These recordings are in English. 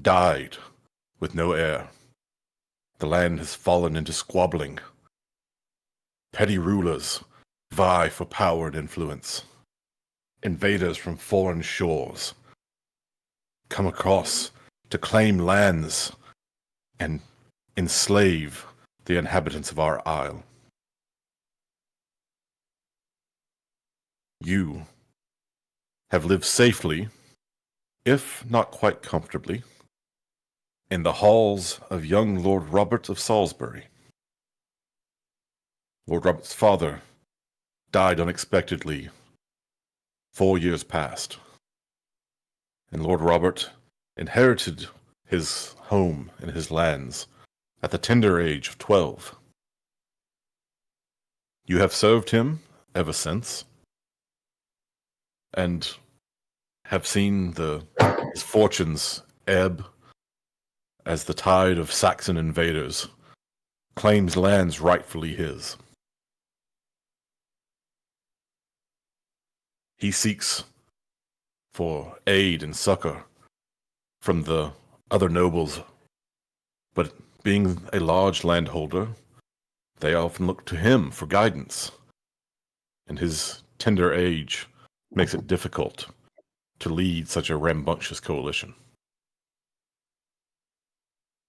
died with no heir. The land has fallen into squabbling. Petty rulers vie for power and influence. Invaders from foreign shores come across to claim lands and enslave the inhabitants of our isle. You have lived safely, if not quite comfortably, in the halls of young Lord Robert of Salisbury. Lord Robert's father died unexpectedly 4 years past, and Lord Robert inherited his home and his lands at the tender age of 12. You have served him ever since, and have seen his fortunes ebb as the tide of Saxon invaders claims lands rightfully his. He seeks for aid and succor from the other nobles, but being a large landholder, they often look to him for guidance, and his tender age makes it difficult to lead such a rambunctious coalition.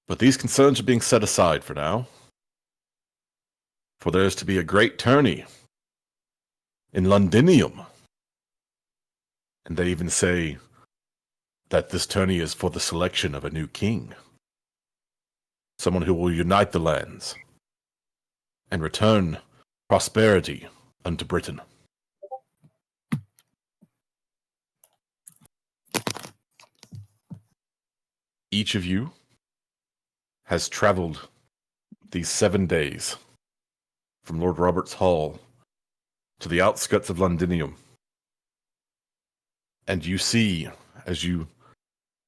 But these concerns are being set aside for now, for there is to be a great tourney in Londinium. And they even say that this tourney is for the selection of a new king, someone who will unite the lands and return prosperity unto Britain. Each of you has traveled these 7 days from Lord Robert's Hall to the outskirts of Londinium. And you see, as you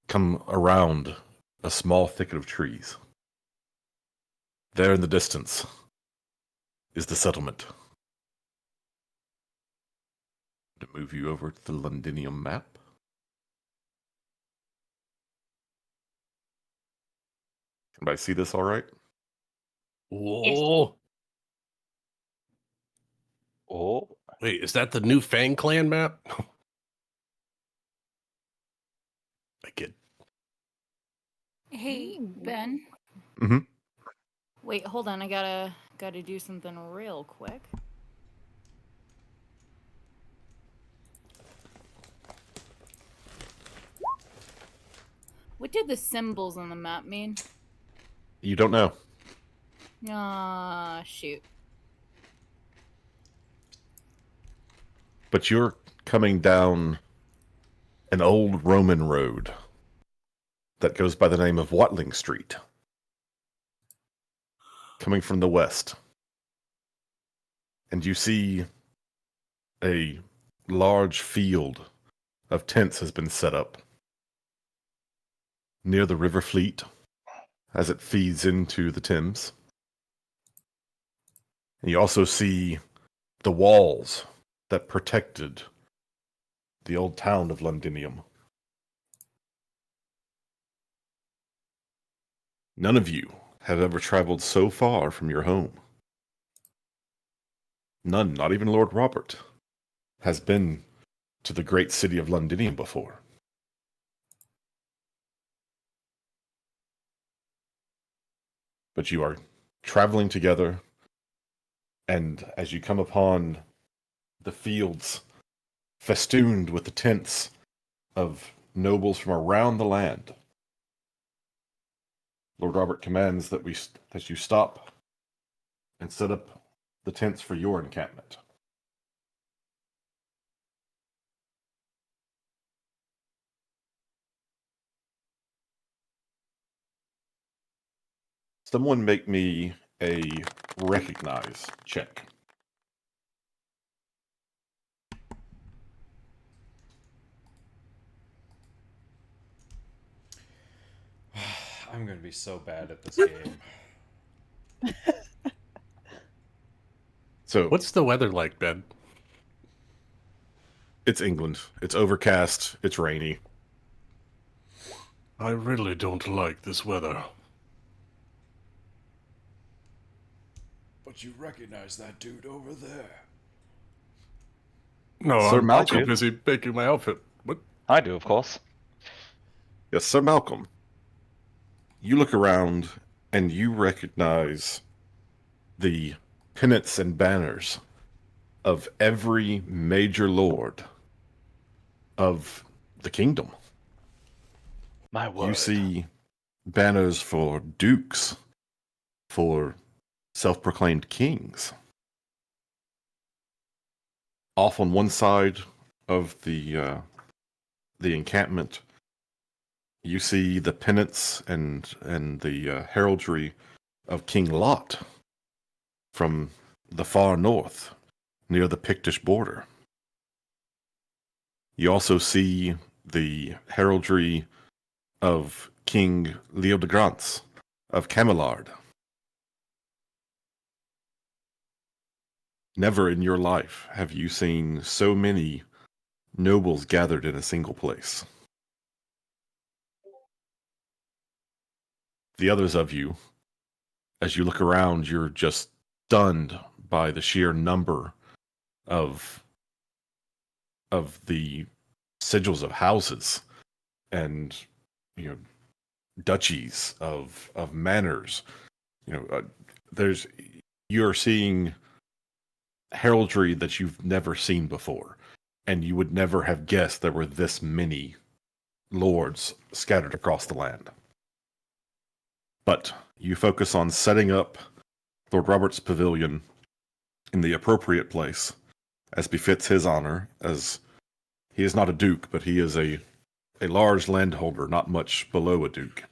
come around a small thicket of trees, there in the distance is the settlement. To move you over to the Londinium map. Can I see this all right? Whoa. Oh. Wait, is that the new Fang Clan map? I kid. Hey, Ben. Mm-hmm. Wait, hold on. I gotta do something real quick. What did the symbols on the map mean? You don't know. Ah, shoot. But you're coming down an old Roman road that goes by the name of Watling Street, coming from the west. And you see a large field of tents has been set up near the River Fleet as it feeds into the Thames. And you also see the walls that protected the old town of Londinium. None of you have ever traveled so far from your home. None, not even Lord Robert, has been to the great city of Londinium before. But you are traveling together, and as you come upon the fields festooned with the tents of nobles from around the land, Lord Robert commands that you stop and set up the tents for your encampment. Someone make me a recognize check. I'm going to be so bad at this game. So, What's the weather like, Ben? it's England. It's overcast. It's rainy. I really don't like this weather. But you recognize that dude over there. No, Sir I'm Malcolm. too busy making my outfit. What? I do, of course. Yes, Sir Malcolm. You look around and you recognize the pennants and banners of every major lord of the kingdom. My word. You see banners for dukes, for self-proclaimed kings. Off on one side of the encampment, you see the pennants and the heraldry of King Lot from the far north, near the Pictish border. You also see the heraldry of King Leodegrance of Camelard. Never in your life have you seen so many nobles gathered in a single place. The others of you, as you look around, you're just stunned by the sheer number of the sigils of houses and, you know, duchies of manors. You know, you're seeing heraldry that you've never seen before, and you would never have guessed there were this many lords scattered across the land. But you focus on setting up Lord Robert's pavilion in the appropriate place, as befits his honor, as he is not a duke, but he is a large landholder, not much below a duke.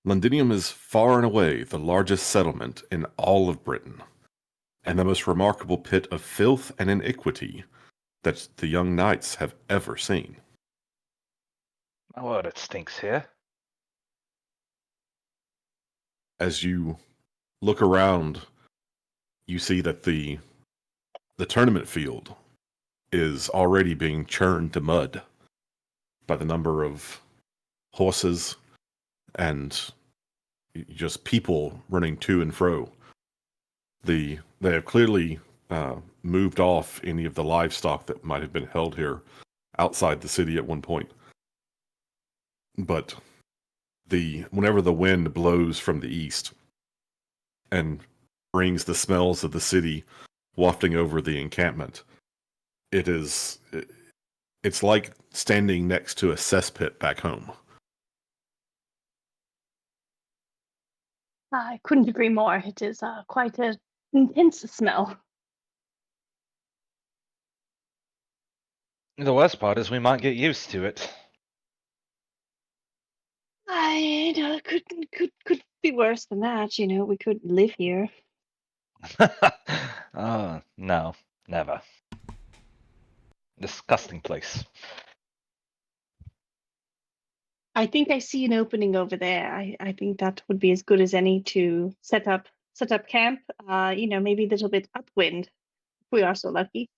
Londinium is far and away the largest settlement in all of Britain, and the most remarkable pit of filth and iniquity that the young knights have ever seen. My word, it stinks here. As you look around, you see that the tournament field is already being churned to mud by the number of horses and just people running to and fro. They have clearly moved off any of the livestock that might have been held here outside the city at one point. But whenever the wind blows from the east and brings the smells of the city wafting over the encampment, it's like standing next to a cesspit back home. I couldn't agree more. It is quite an intense smell. The worst part is we might get used to it. Could be worse than that. You know, we could live here. No, never. Disgusting place. I think I see an opening over there. I think that would be as good as any to set up camp. You know, maybe a little bit upwind if we are so lucky.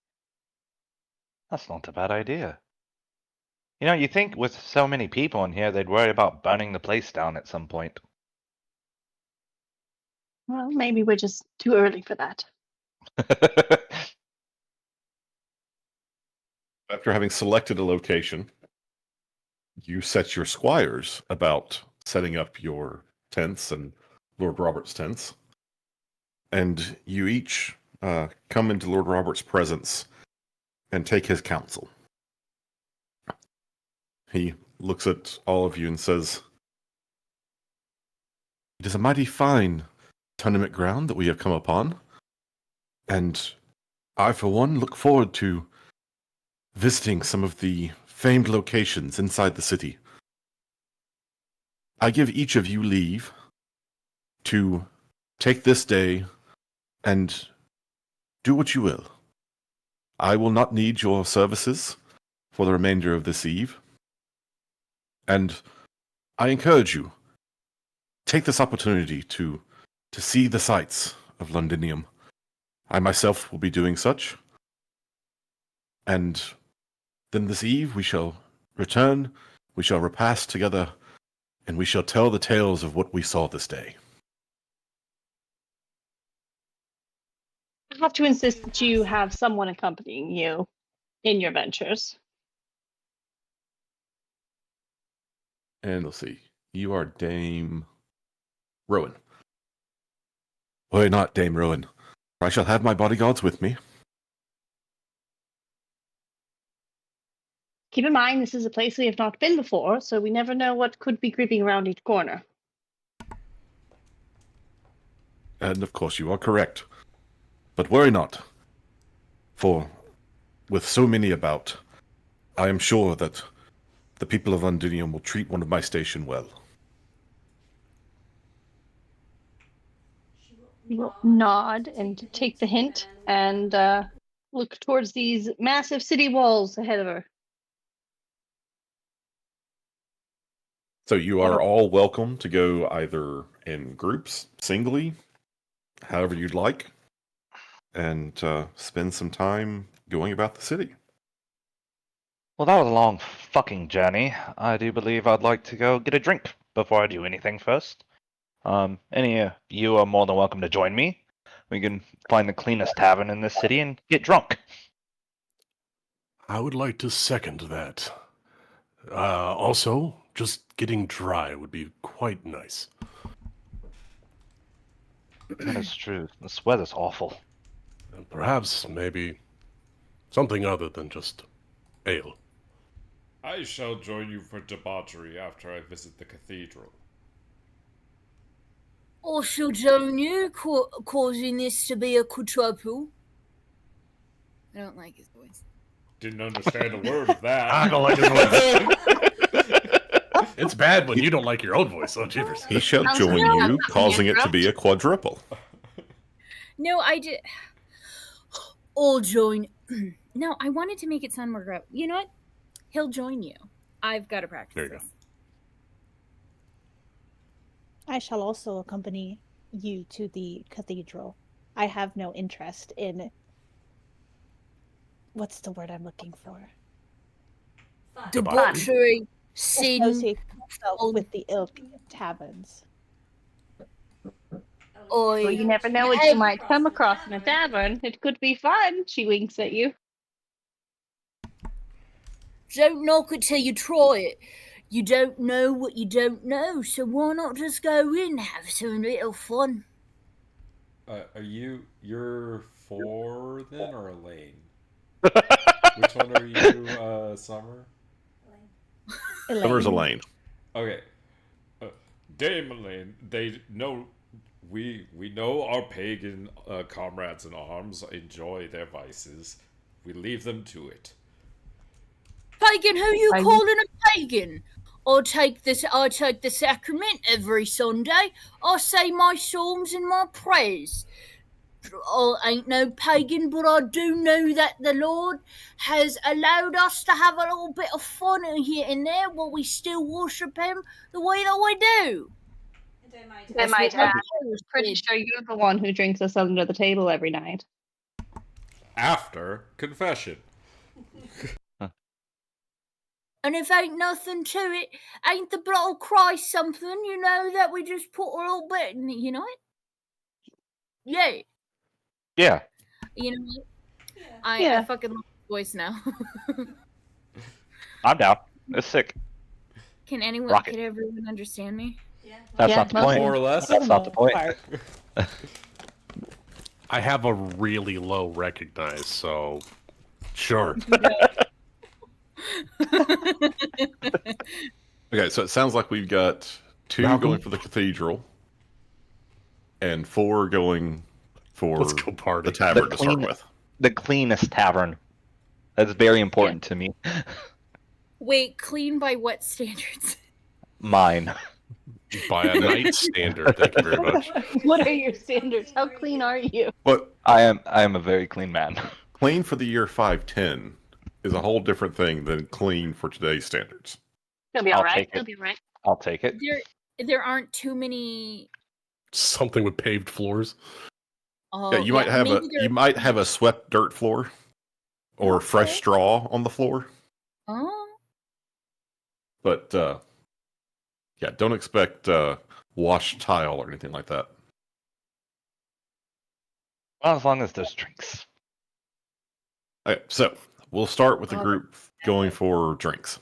That's not a bad idea. You know, you think with so many people in here, they'd worry about burning the place down at some point. Well, maybe we're just too early for that. After having selected a location, you set your squires about setting up your tents and Lord Robert's tents. And you each come into Lord Robert's presence and take his counsel. He looks at all of you and says, "It is a mighty fine tournament ground that we have come upon, and I, for one, look forward to visiting some of the famed locations inside the city. I give each of you leave to take this day and do what you will. I will not need your services for the remainder of this eve. And I encourage you, take this opportunity to see the sights of Londinium. I myself will be doing such, And then this eve we shall return, we shall repast together, and we shall tell the tales of what we saw this day. I have to insist that you have someone accompanying you in your ventures. And let's see, you are Dame Rowan. Why not Dame Rowan? I shall have my bodyguards with me. Keep in mind, this is a place we have not been before, so we never know what could be creeping around each corner. And of course you are correct. But worry not. For with so many about, I am sure that the people of Londinium will treat one of my station well. You will nod and take the hint and look towards these massive city walls ahead of her. So you are all welcome to go either in groups, singly, however you'd like, and spend some time going about the city. Well, that was a long fucking journey. I do believe I'd like to go get a drink before I do anything first. Any of you are more than welcome to join me. We can find the cleanest tavern in this city and get drunk. I would like to second that. Also, just getting dry would be quite nice. That is true. This weather's awful. And perhaps, maybe, something other than just ale. I shall join you for debauchery after I visit the cathedral. I shall join you, causing this to be a quadruple. I don't like his voice. Didn't understand a word of that. I don't like his voice. It's bad when you don't like your own voice, oh jeepers. He shall join you, causing it to be a quadruple. No, I did. I'll join. No, I wanted to make it sound more You know what? He'll join you. I've got to practice There you this. go. I shall also accompany you to the cathedral. I have no interest in... What's the word I'm looking for? Debauchery, sin. Associate myself with the ilk taverns. Well, you never know what you might come across in a tavern. It could be fun. She winks at you. Don't knock it till you try it. You don't know what you don't know, so why not just go in and have some little fun? You're 4 then, or Elaine? Which one are you, Summer? Summer's Elaine. Okay. Dame Elaine, they know... We know our pagan comrades in arms enjoy their vices. We leave them to it. Pagan, who you calling a pagan? I take the sacrament every Sunday. I say my psalms and my prayers. I ain't no pagan, but I do know that the Lord has allowed us to have a little bit of fun here and there while we still worship Him the way that we do. I might add, I'm pretty sure you're the one who drinks us under the table every night. After confession. And if ain't nothing to it, ain't the blood of Christ something, you know, that we just put a little bit in it, you know it? Yeah. Yeah. You know what? Yeah. I fucking love his voice now. I'm down. It's sick. Can Rocket. everyone understand me? That's Yeah, not the most point. More or less. That's not the point. I have a really low recognize, so sure. Okay, so it sounds like we've got 2 Malcolm? going for the cathedral, and 4 going for Let's go party. the tavern The to start clean- with. The cleanest tavern. That's very important to me. Wait, clean by what standards? Mine. By a night standard, thank you very much. What are your standards? How clean are you? But I am a very clean man. clean for the year 510 is a whole different thing than clean for today's standards. It'll be I'll all right. take it. It'll be all right. I'll take it. There aren't too many. Something with paved floors. Oh, Yeah, you might have maybe you might have a swept dirt floor. or Okay. fresh straw on the floor. Oh, But yeah, don't expect washed tile or anything like that. Well, as long as there's drinks. Okay, so we'll start with the Oh, group going for drinks.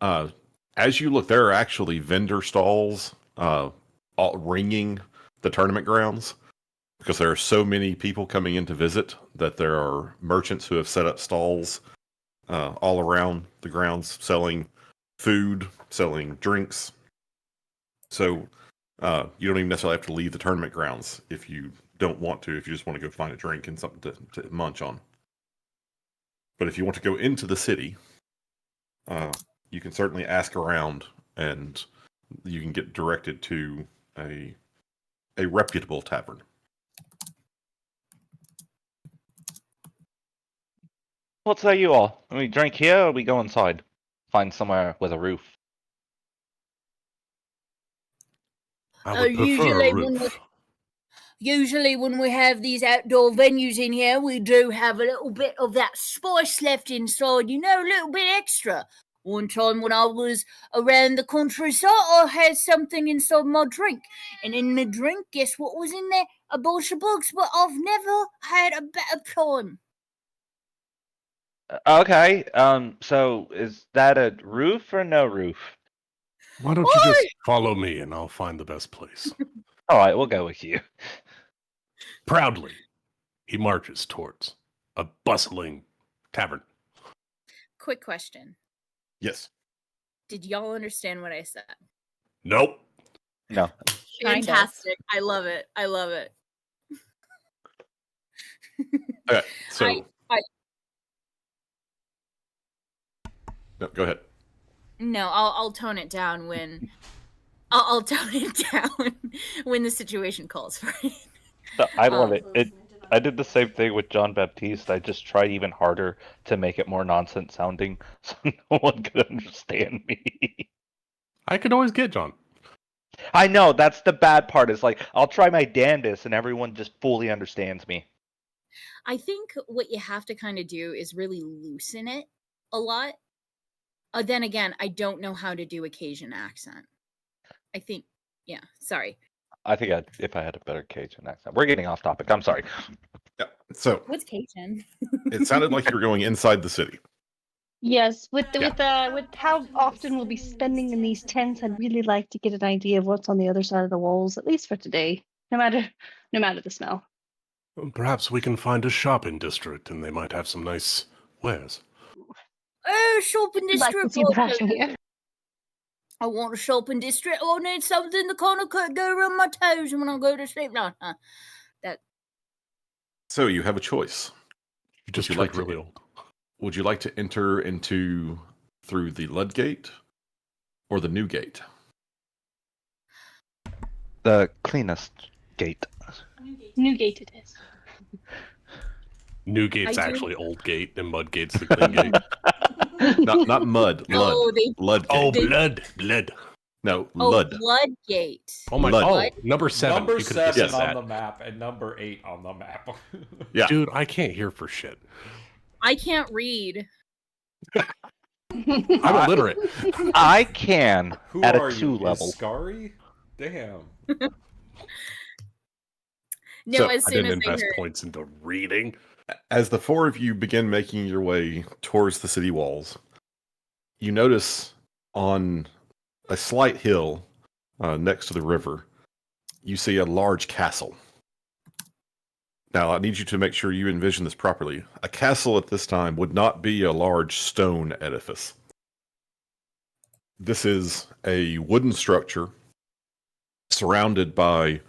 As you look, there are actually vendor stalls all ringing the tournament grounds because there are so many people coming in to visit that there are merchants who have set up stalls all around the grounds selling food, selling drinks. So you don't even necessarily have to leave the tournament grounds if you don't want to, if you just want to go find a drink and something to munch on. But if you want to go into the city, you can certainly ask around and you can get directed to a reputable tavern. What say you all? We drink here or we go inside? Find somewhere with a roof. I would prefer a usually roof. when we have these outdoor venues in here, we do have a little bit of that spice left inside, a little bit extra. One time when I was around the countryside, I had something inside my drink. And in the drink, guess what was in there? A bunch of bugs, but I've never had a better time. Okay, so is that a roof or no roof? Why don't you just follow me and I'll find the best place? Alright, we'll go with you. Proudly, he marches towards a bustling tavern. Quick question. Yes. Did y'all understand what I said? Nope. No. Kind of. Fantastic. I love it. I love it. Okay, so I- no, go ahead. No, I'll tone it down when I'll tone it down when the situation calls for it. I love it. I did the same thing with John Baptiste. I just tried even harder to make it more nonsense sounding so no one could understand me. I could always get John. I know, that's the bad part, is like, I'll try my damnedest and everyone just fully understands me. I think what you have to kind of do is really loosen it a lot. Then again, I don't know how to do a Cajun accent. I think, yeah, sorry. I think if I had a better Cajun accent. We're getting off topic. I'm sorry. Yeah. So What's Cajun? it sounded like you were going inside the city. Yes, with how often we'll be spending in these tents, I'd really like to get an idea of what's on the other side of the walls, at least for today. No matter the smell. Perhaps we can find a shopping district and they might have some nice wares. Shopping I'd like to district. see the fashion here. I want a shopping district. I need something to kind of go around my toes when I go to sleep. No, So you have a choice. You just Would you look like to- really old. Would you like to enter through the Lud Gate or the New Gate? The cleanest gate. Newgate it is. Newgate's I do- actually Old Gate and Mudgate's the clean gate. Not mud. Lud. Oh, Lud Gate. Oh, They- blood. No, oh, Lud. Bloodgate. Oh my Lud. Oh, number 7. Number You could've 7 guessed on that. the map and number 8 on the map. Yeah. Dude, I can't hear for shit. I can't read. I'm illiterate. I can Who at are a 2 you? level. Is Scary? Damn. No, So, as I soon didn't as I invest heard. points into reading. As the four of you begin making your way towards the city walls, you notice on a slight hill next to the river, you see a large castle. Now, I need you to make sure you envision this properly. A castle at this time would not be a large stone edifice. This is a wooden structure surrounded by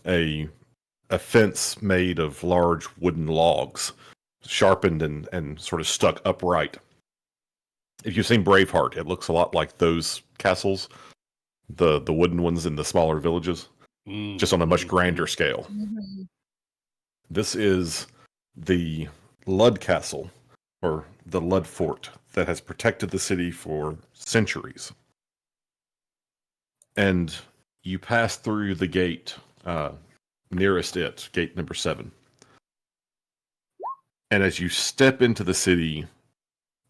a fence made of large wooden logs, sharpened and sort of stuck upright. If you've seen Braveheart, it looks a lot like those castles, the wooden ones in the smaller villages, just on a much grander scale. Mhm. This is the Lud Castle, or the Lud Fort, that has protected the city for centuries. And you pass through the gate nearest it, gate number 7. And as you step into the city,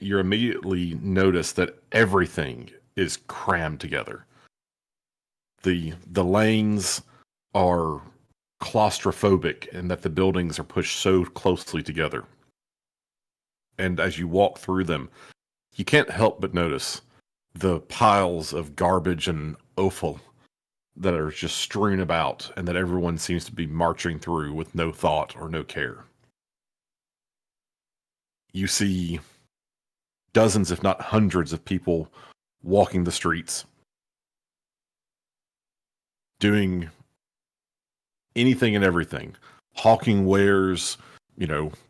you immediately notice that everything is crammed together. The lanes are claustrophobic in that the buildings are pushed so closely together. And as you walk through them, you can't help but notice the piles of garbage and offal that are just strewn about and that everyone seems to be marching through with no thought or no care. You see dozens, if not hundreds, of people walking the streets, doing anything and everything, hawking wares,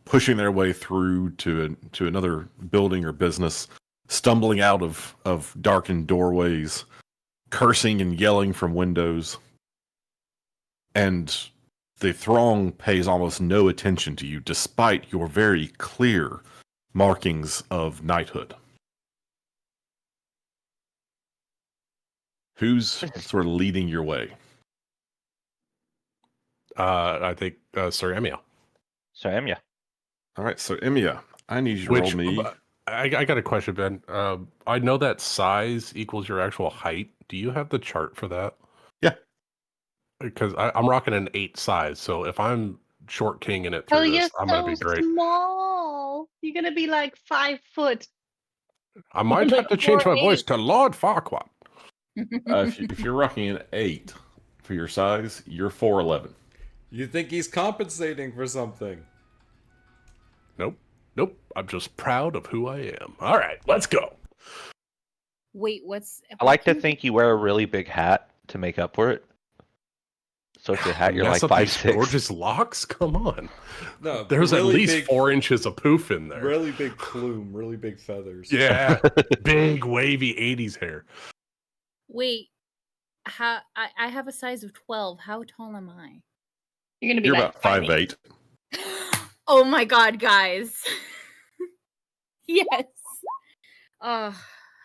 pushing their way through to another building or business, stumbling out of darkened doorways, cursing and yelling from windows. And the throng pays almost no attention to you, despite your very clear markings of knighthood. Who's sort of leading your way? I think Sir Emil. So am ya. All right, so Emiya, I need you to roll me. I got a question, Ben. I know that size equals your actual height. Do you have the chart for that? Yeah. Because I'm rocking an 8 size, so if I'm short kinging it Oh, through you're this, I'm gonna be so great. small. You're gonna be like 5 foot. I might Like have to change my 4'8". voice to Lord Farquaad. If you're rocking an 8 for your size, you're 4'11". You think he's compensating for something? Nope. I'm just proud of who I am. All right, let's go. Wait, what's? I like to think you wear a really big hat to make up for it. So if your hat, you're Mess like up these 5'6". gorgeous locks. Come on. No, There's at really least big, 4 inches of poof in there. really big plume, really big feathers. Yeah, big wavy 80s hair. Wait, how? I have a size of 12. How tall am I? You're gonna be You're like about 5'8". Oh my god, guys! Yes. Oh,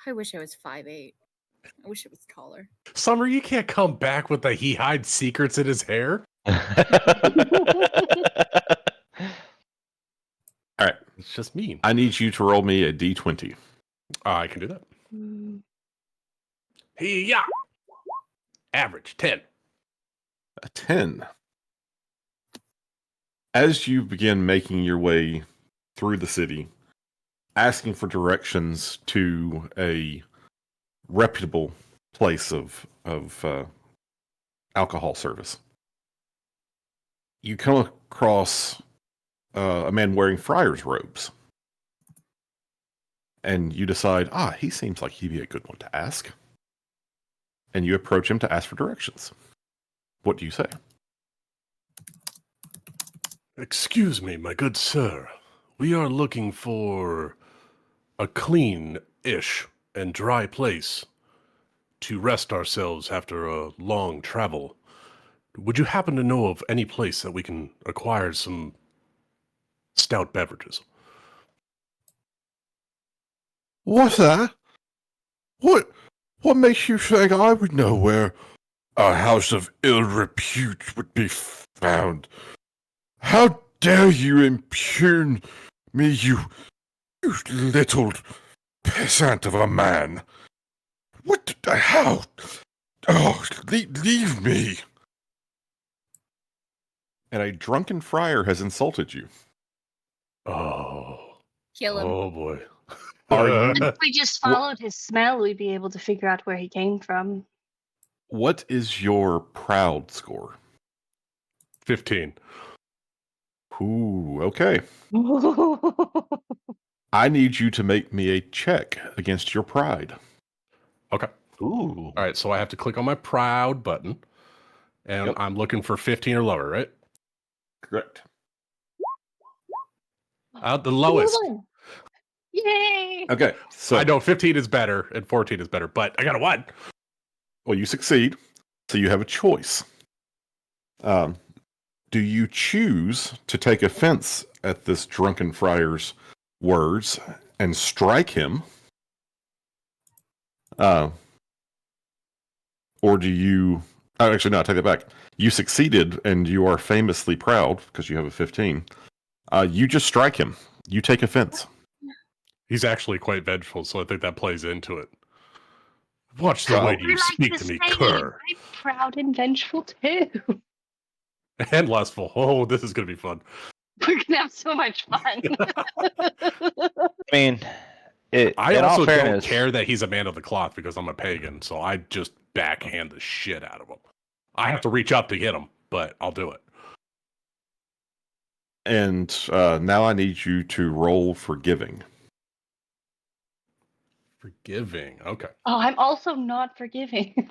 I wish I was 5'8". I wish it was taller. Summer, you can't come back with the he hides secrets in his hair. All right, It's just mean. I need you to roll me a d20. I can do that. Hey-ya! Average 10. A 10. As you begin making your way through the city, asking for directions to a reputable place of alcohol service, you come across a man wearing friar's robes. And you decide, he seems like he'd be a good one to ask. And you approach him to ask for directions. What do you say? Excuse me, my good sir. We are looking for a clean-ish and dry place to rest ourselves after a long travel. Would you happen to know of any place that we can acquire some stout beverages? What's that? What makes you think I would know where a house of ill repute would be found? How dare you impugn me, you little peasant of a man? How? Oh, leave me. And a drunken friar has insulted you. Oh. Kill him. Oh, boy. If we just followed his smell, we'd be able to figure out where he came from. What is your proud score? 15. Ooh, okay. I need you to make me a check against your pride. Okay. Ooh. All right, so I have to click on my proud button, and Yep. I'm looking for 15 or lower, right? Correct. The lowest. Yay! Okay, so I know 15 is better and 14 is better, but I got a 1. well, you succeed, so you have a choice. Do you choose to take offense at this drunken friar's words and strike him? Or do you... actually, no, I take that back. You succeeded, and you are famously proud, because you have a 15, You just strike him. You take offense. He's actually quite vengeful, so I think that plays into it. Watch the Well, way you speak to me, cur. I'm proud and vengeful too. And lustful. Oh, this is going to be fun. We're gonna have so much fun. I mean, I in all also don't fairness, care that he's a man of the cloth because I'm a pagan, so I just backhand the shit out of him. I have to reach up to get him, but I'll do it. And now I need you to roll forgiving. Forgiving. Okay. Oh, I'm also not forgiving.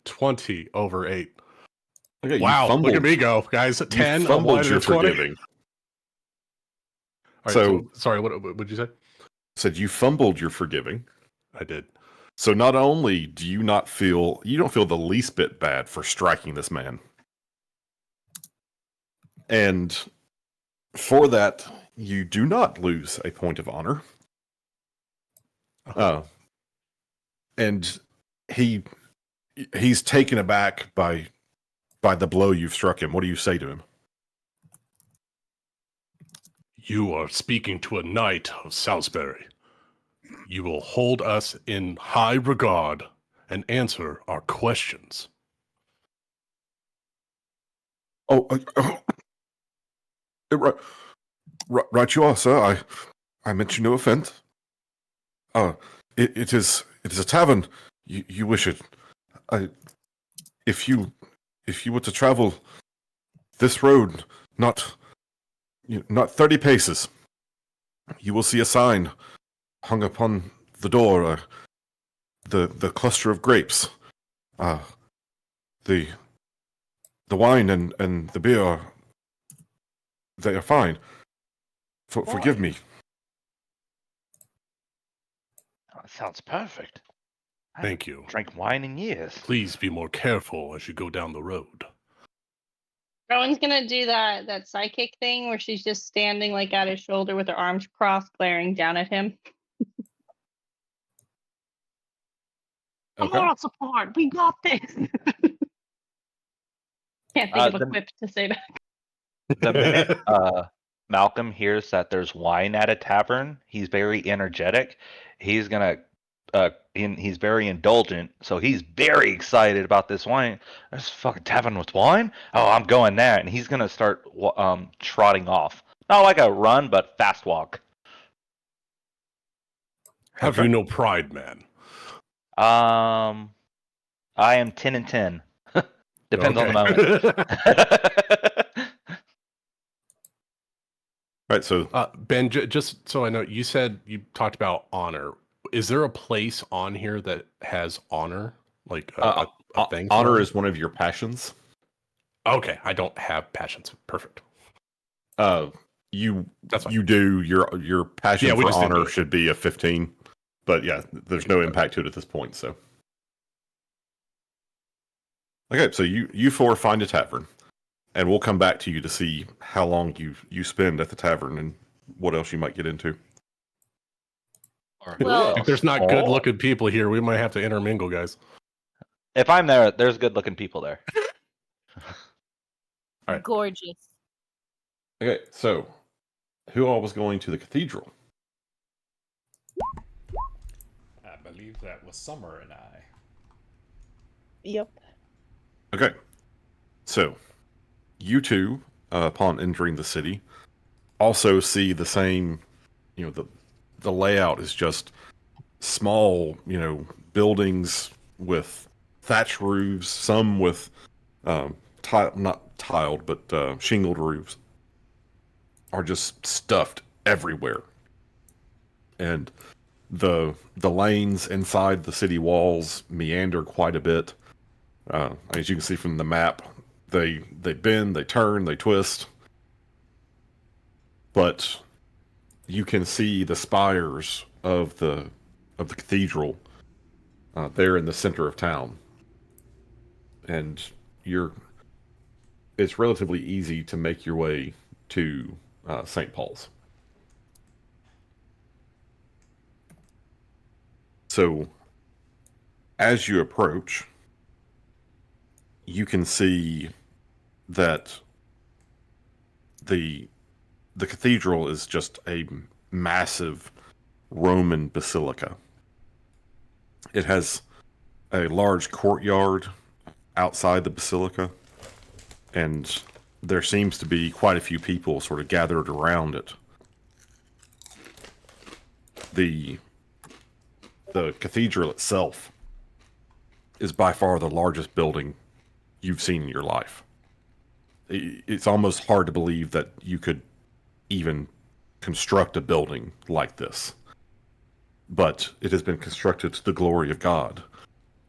20 over 8. Okay, Wow, you look at me go, guys. You 10, I'm fumbled wider your than 20. forgiving. All right, So- sorry, what would you say? Said you fumbled your forgiving. I did. So not only do you don't feel the least bit bad for striking this man. And for that, you do not lose a point of honor. And he's taken aback by the blow you've struck him. What do you say to him? You are speaking to a knight of Salisbury. You will hold us in high regard and answer our questions. Right you are, sir. I meant you no offense. It is a tavern. You wish it. If you were to travel this road, not 30 paces, you will see a sign hung upon the door. The cluster of grapes. The wine and the beer. They are fine. Forgive me. oh, that sounds perfect. I Thank haven't you. drank wine in years. Please be more careful as you go down the road. Rowan's gonna do that psychic thing where she's just standing like at his shoulder with her arms crossed, glaring down at him. Okay. Moral support. We got this. Can't think of a quip to say that. The minute Malcolm hears that there's wine at a tavern, he's very energetic. He's gonna, he's very indulgent, so he's very excited about this wine. There's a fucking tavern with wine. Oh, I'm going there, and he's gonna start trotting off. Not like a run, but fast walk. Have you no pride, man? I am 10 and 10. Depends on the moment. Right, so Ben, just so I know, you said you talked about honor. Is there a place on here that has honor? Like a thing? honor is one of your passions. Okay, I don't have passions. Perfect. That's fine. You do your passion we for just didn't do honor it. should be a 15, but yeah, there's no impact to it at this point. So okay, so you four find a tavern, and we'll come back to you to see how long you spend at the tavern and what else you might get into. Well, If there's not good-looking people here, we might have to intermingle, guys. If I'm there, there's good-looking people there. All right. Gorgeous. Okay, so who all was going to the cathedral? I believe that was Summer and I. Yep. Okay, so you two, upon entering the city, also see the same. The layout is just small, buildings with thatch roofs, some with not tiled but shingled roofs, are just stuffed everywhere, and the lanes inside the city walls meander quite a bit. As you can see from the map, they bend, they turn, they twist, but you can see the spires of the cathedral there in the center of town, and it's relatively easy to make your way to St. Paul's. So, as you approach, you can see that the cathedral is just a massive Roman basilica. It has a large courtyard outside the basilica, and there seems to be quite a few people sort of gathered around it. The cathedral itself is by far the largest building you've seen in your life. It's almost hard to believe that you could even construct a building like this. But it has been constructed to the glory of God,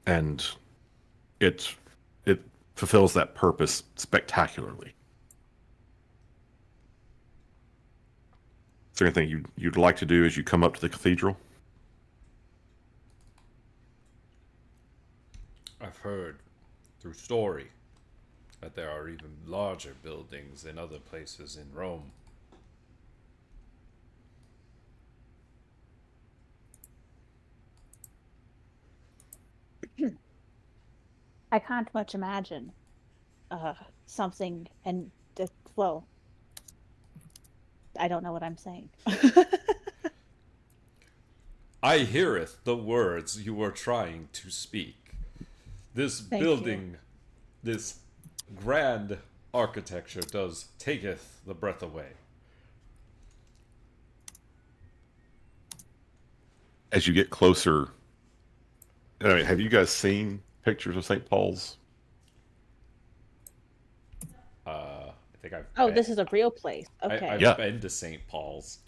and it fulfills that purpose spectacularly. Is there anything you'd like to do as you come up to the cathedral? I've heard through story that there are even larger buildings in other places in Rome. I can't much imagine something, and well, I don't know what I'm saying. I heareth the words you are trying to speak. This Thank building, this grand architecture taketh the breath away. As you get closer, I mean, have you guys seen pictures of St. Paul's? I think I've Oh, been, this is a real place. Okay. I've Yeah. been to St. Paul's.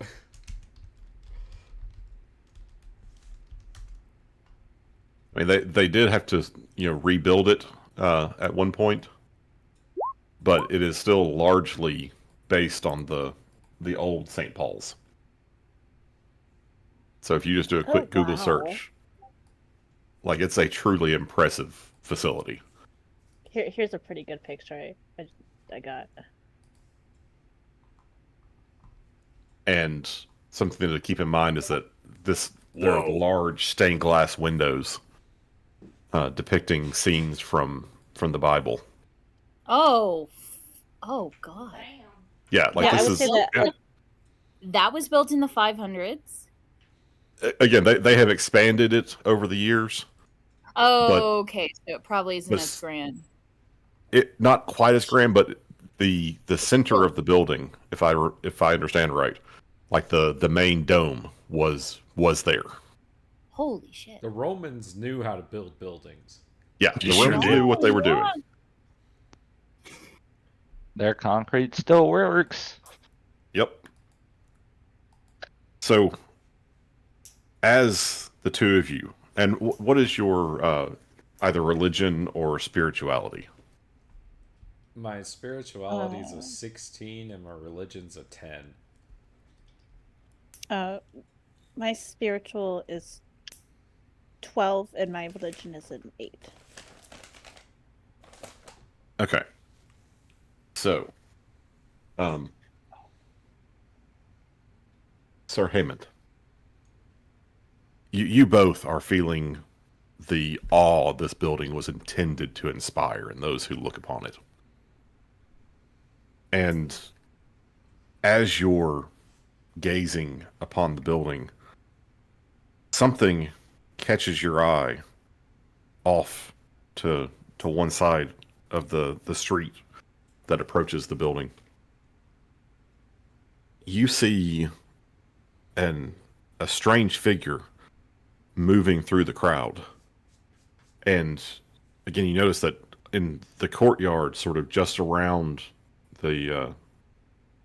I mean, they did have to rebuild it at one point, but it is still largely based on the old St. Paul's. So if you just do a quick Google wow. search, like, it's a truly impressive facility. Here's a pretty good picture I got. And something to keep in mind is that there are Whoa. large stained glass windows depicting scenes from the Bible. Oh God. Yeah, like Yeah, I this would is say that yeah. That was built in the 500s. Again, they have expanded it over the years. Oh, okay. So it probably isn't but- as grand. It not quite as grand, but the center of the building, if I understand right, like the main dome was there. Holy shit. The Romans knew how to build buildings. Yeah, You the sure Romans did. knew what they were doing. Their concrete still works. Yep. So, as the two of you, and what is your either religion or spirituality? My spirituality is a 16 and my religion's a 10. my spiritual is 12 and my religion is an 8. Okay. So, Sir Haymond, you both are feeling the awe this building was intended to inspire in those who look upon it. And as you're gazing upon the building, something catches your eye off to one side of the street that approaches the building. You see a strange figure moving through the crowd. And again, you notice that in the courtyard, sort of just around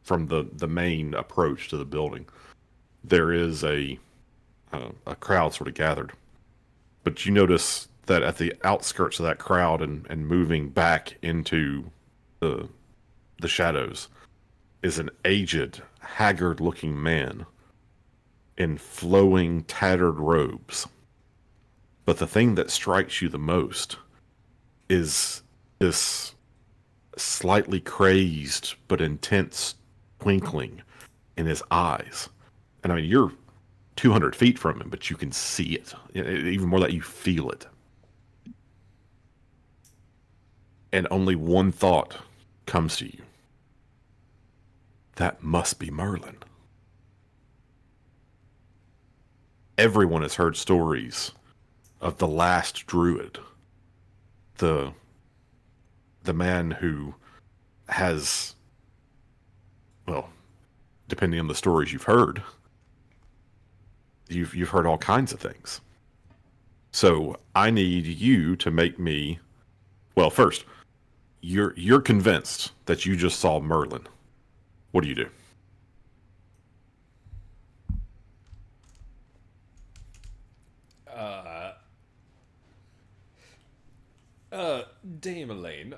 from the main approach to the building, there is a crowd sort of gathered. But you notice that at the outskirts of that crowd and moving back into the shadows is an aged, haggard-looking man in flowing, tattered robes. But the thing that strikes you the most is this slightly crazed but intense twinkling in his eyes. And I mean, you're 200 feet from him, but you can see it. Even more that you feel it. And only one thought comes to you. That must be Merlin. Everyone has heard stories of the last druid. The man who has, well, depending on the stories you've heard, you've heard all kinds of things. So I need you to make me, well, first, you're convinced that you just saw Merlin. What do you do? Dame Elaine,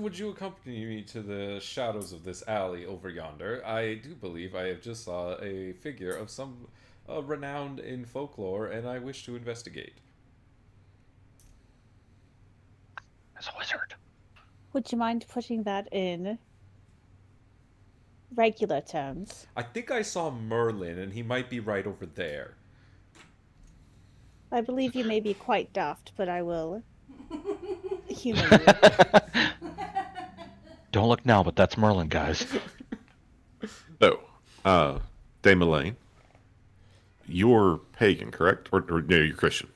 would you accompany me to the shadows of this alley over yonder? I do believe I have just saw a figure of some renowned in folklore, and I wish to investigate. There's a wizard. Would you mind putting that in regular terms? I think I saw Merlin, and he might be right over there. I believe you may be quite daft, but I will humor you. Don't look now, but that's Merlin, guys. So, Dame Elaine, you're pagan, correct? Or no, you're Christian.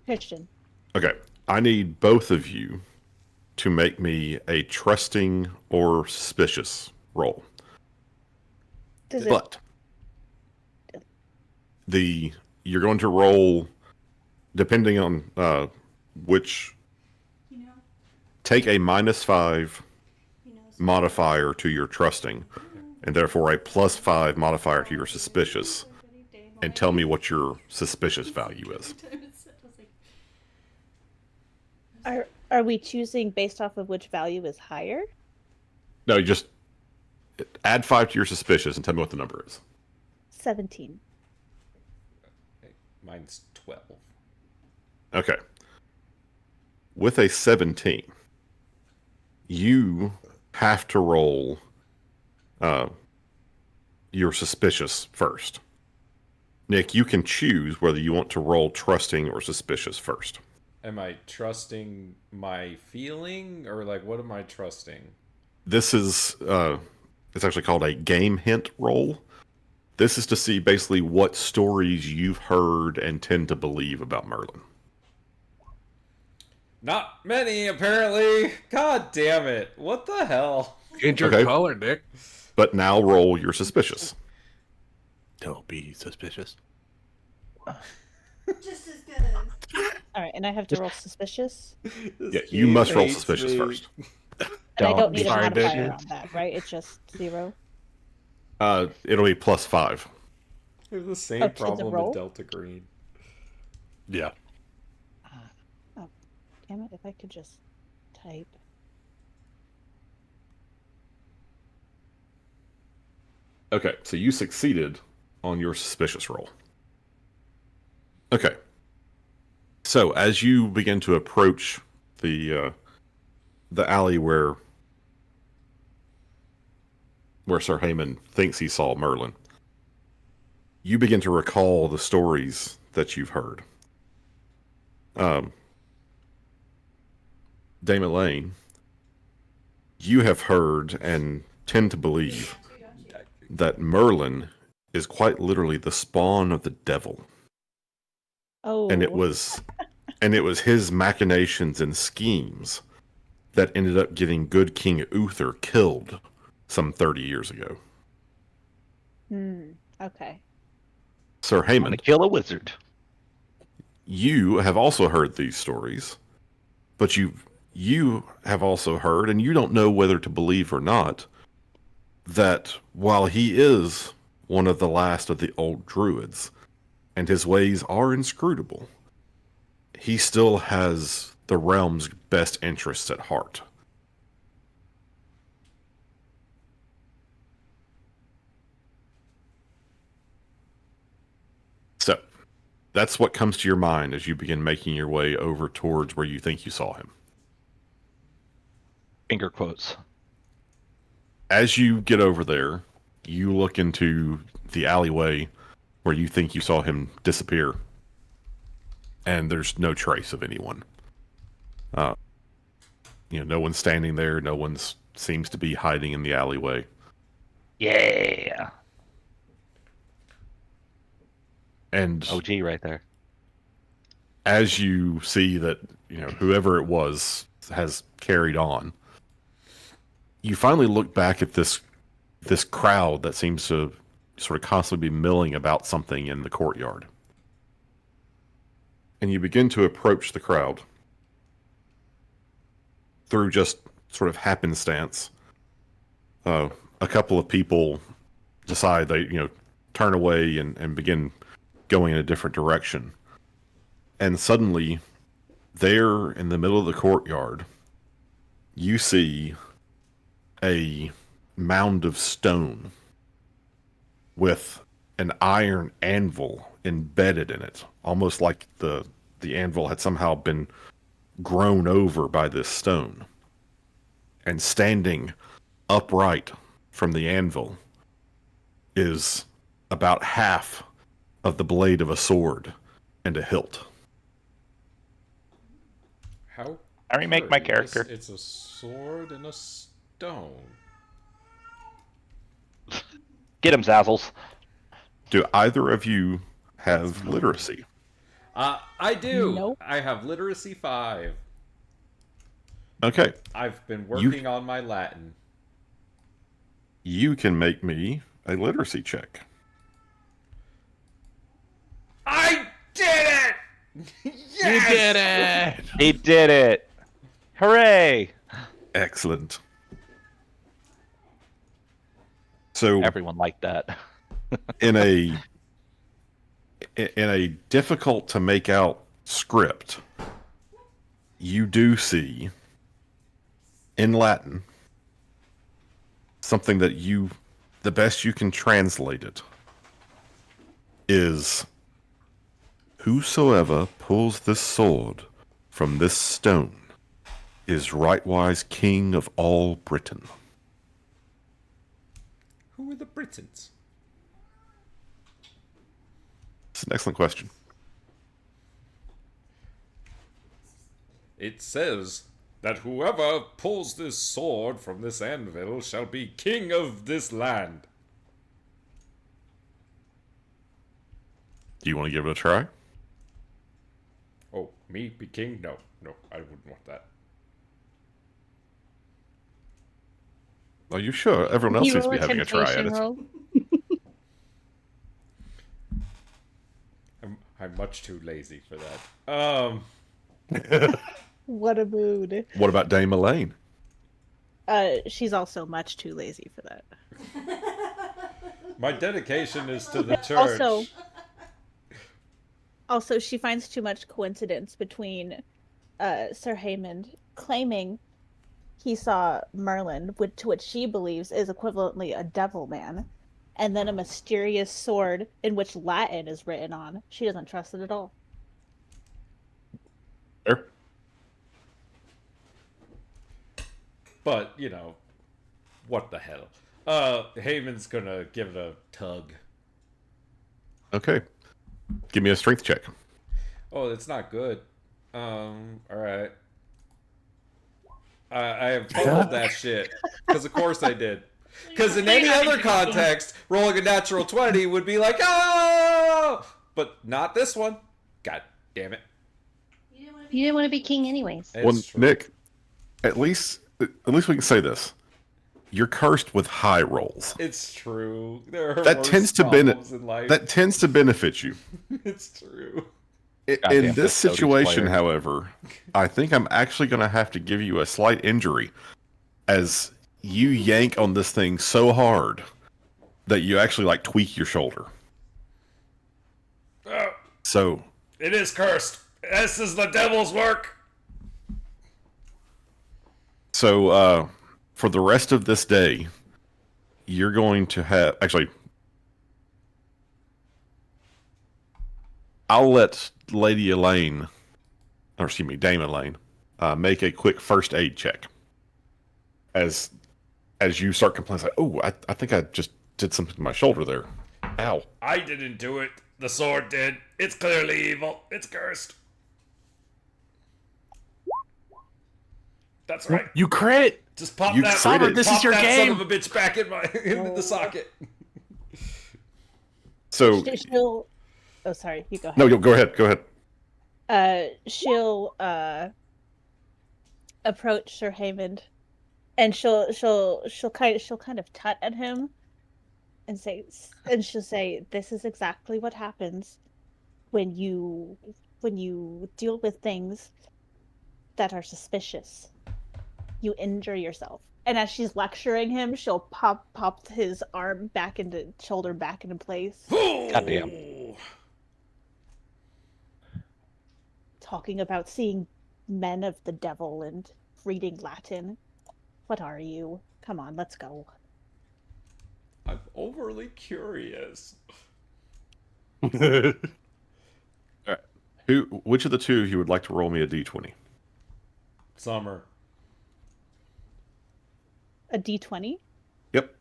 Christian. Okay, I need both of you to make me a trusting or suspicious roll. Does But you're going to roll depending on which. Take a -5 modifier to your trusting, and therefore a +5 modifier to your suspicious, and tell me what your suspicious value is. Are we choosing based off of which value is higher? No, you just add 5 to your suspicious and tell me what the number is. 17. Mine's 12. Okay. With a 17, you have to roll your suspicious first. Nick, you can choose whether you want to roll trusting or suspicious first. Am I trusting my feeling, or like what am I trusting? This is it's actually called a game hint roll. This is to see basically what stories you've heard and tend to believe about Merlin. Not many, apparently. God damn it. What the hell? Change your Okay. color, Nick. But now roll your suspicious. Don't be suspicious. Just as good. All right, and I have to roll suspicious, Yeah, you must roll suspicious first. and I don't need a Sorry, Dick. modifier on that, right? It's just 0. It'll be +5. We have the same Oh, to the problem roll? with Delta Green. Yeah. Oh, damn it! If I could just type. Okay, so you succeeded on your suspicious roll. Okay. So as you begin to approach the alley where Sir Heyman thinks he saw Merlin, you begin to recall the stories that you've heard. Dame Elaine, you have heard and tend to believe that Merlin is quite literally the spawn of the devil. Oh. And it was his machinations and schemes that ended up getting good King Uther killed some 30 years ago. Okay. Sir I'm gonna Heyman, kill a wizard. you have also heard these stories, but you have also heard, and you don't know whether to believe or not, that while he is one of the last of the old druids, and his ways are inscrutable, he still has the realm's best interests at heart. So, that's what comes to your mind as you begin making your way over towards where you think you saw him. Finger quotes. As you get over there, you look into the alleyway where you think you saw him disappear, and there's no trace of anyone. No one's standing there. No one's seems to be hiding in the alleyway. Yeah. And OG right there. as you see that, whoever it was has carried on, you finally look back at this crowd that seems to sort of constantly be milling about something in the courtyard. And you begin to approach the crowd through just sort of happenstance. A couple of people decide they, turn away and begin going in a different direction. And suddenly, there in the middle of the courtyard, you see a mound of stone with an iron anvil embedded in it, almost like the anvil had somehow been grown over by this stone. And standing upright from the anvil is about half of the blade of a sword and a hilt. How? I remake my curious. character. It's a sword and a stone. Get him, Zazzles. Do either of you have literacy? I do. Nope. I have literacy 5. Okay. I've been working on my Latin. You can make me a literacy check. I did it! Yes! You did it! He did it. Hooray! Excellent. So Everyone liked that. in a difficult to make out script, you do see in Latin something that the best you can translate it is, whosoever pulls this sword from this stone is rightwise king of all Britain. Who are the Britons? It's an excellent question. It says that whoever pulls this sword from this anvil shall be king of this land. Do you want to give it a try? Oh, me be king? No, I wouldn't want that. Are you sure? Everyone else You seems to roll be having a try at temptation it. roll. I'm much too lazy for that. What a mood. What about Dame Elaine? She's also much too lazy for that. My dedication is to the church. Also, she finds too much coincidence between Sir Haymond claiming he saw Merlin, to which she believes is equivalently a devil man, and then a mysterious sword in which Latin is written on. She doesn't trust it at all. Fair. But, what the hell? Haven's gonna give it a tug. Okay. Give me a strength check. Oh, that's not good. Alright. I have fumbled that shit. Because of course I did. Because in any other context, rolling a natural 20 would be like, oh! But not this one. God damn it. You didn't want to be king anyways. Well, It's true. Nick, at least we can say this. You're cursed with high rolls. It's true. There are That worse tends to problems in life. That tends to benefit you. It's true. Goddamn In this custodian situation, player. however, I think I'm actually going to have to give you a slight injury as you yank on this thing so hard that you actually tweak your shoulder. So It is cursed. This is the devil's work. So, for the rest of this day, you're going to have... Actually, I'll let Lady Elaine, or excuse me, Dame Elaine, make a quick first aid check. As you start complaining, like, oh, I think I just did something to my shoulder there. Ow. I didn't do it. The sword did. It's clearly evil. It's cursed. That's right. You crit. Just pop You that. critted. This pop is your that game. son of a bitch back into the socket. So She'll. Oh, sorry. You go ahead. no, go ahead. Go ahead. She'll approach Sir Haymond, and she'll kind of tut at him, and she'll say, "This is exactly what happens when you deal with things that are suspicious. You injure yourself." And as she's lecturing him, she'll pop his shoulder back into place, Goddamn. talking about seeing men of the devil and reading Latin. What are you? Come on, let's go. I'm overly curious. Which of the two you would like to roll me a d20? Summer. A D20? Yep.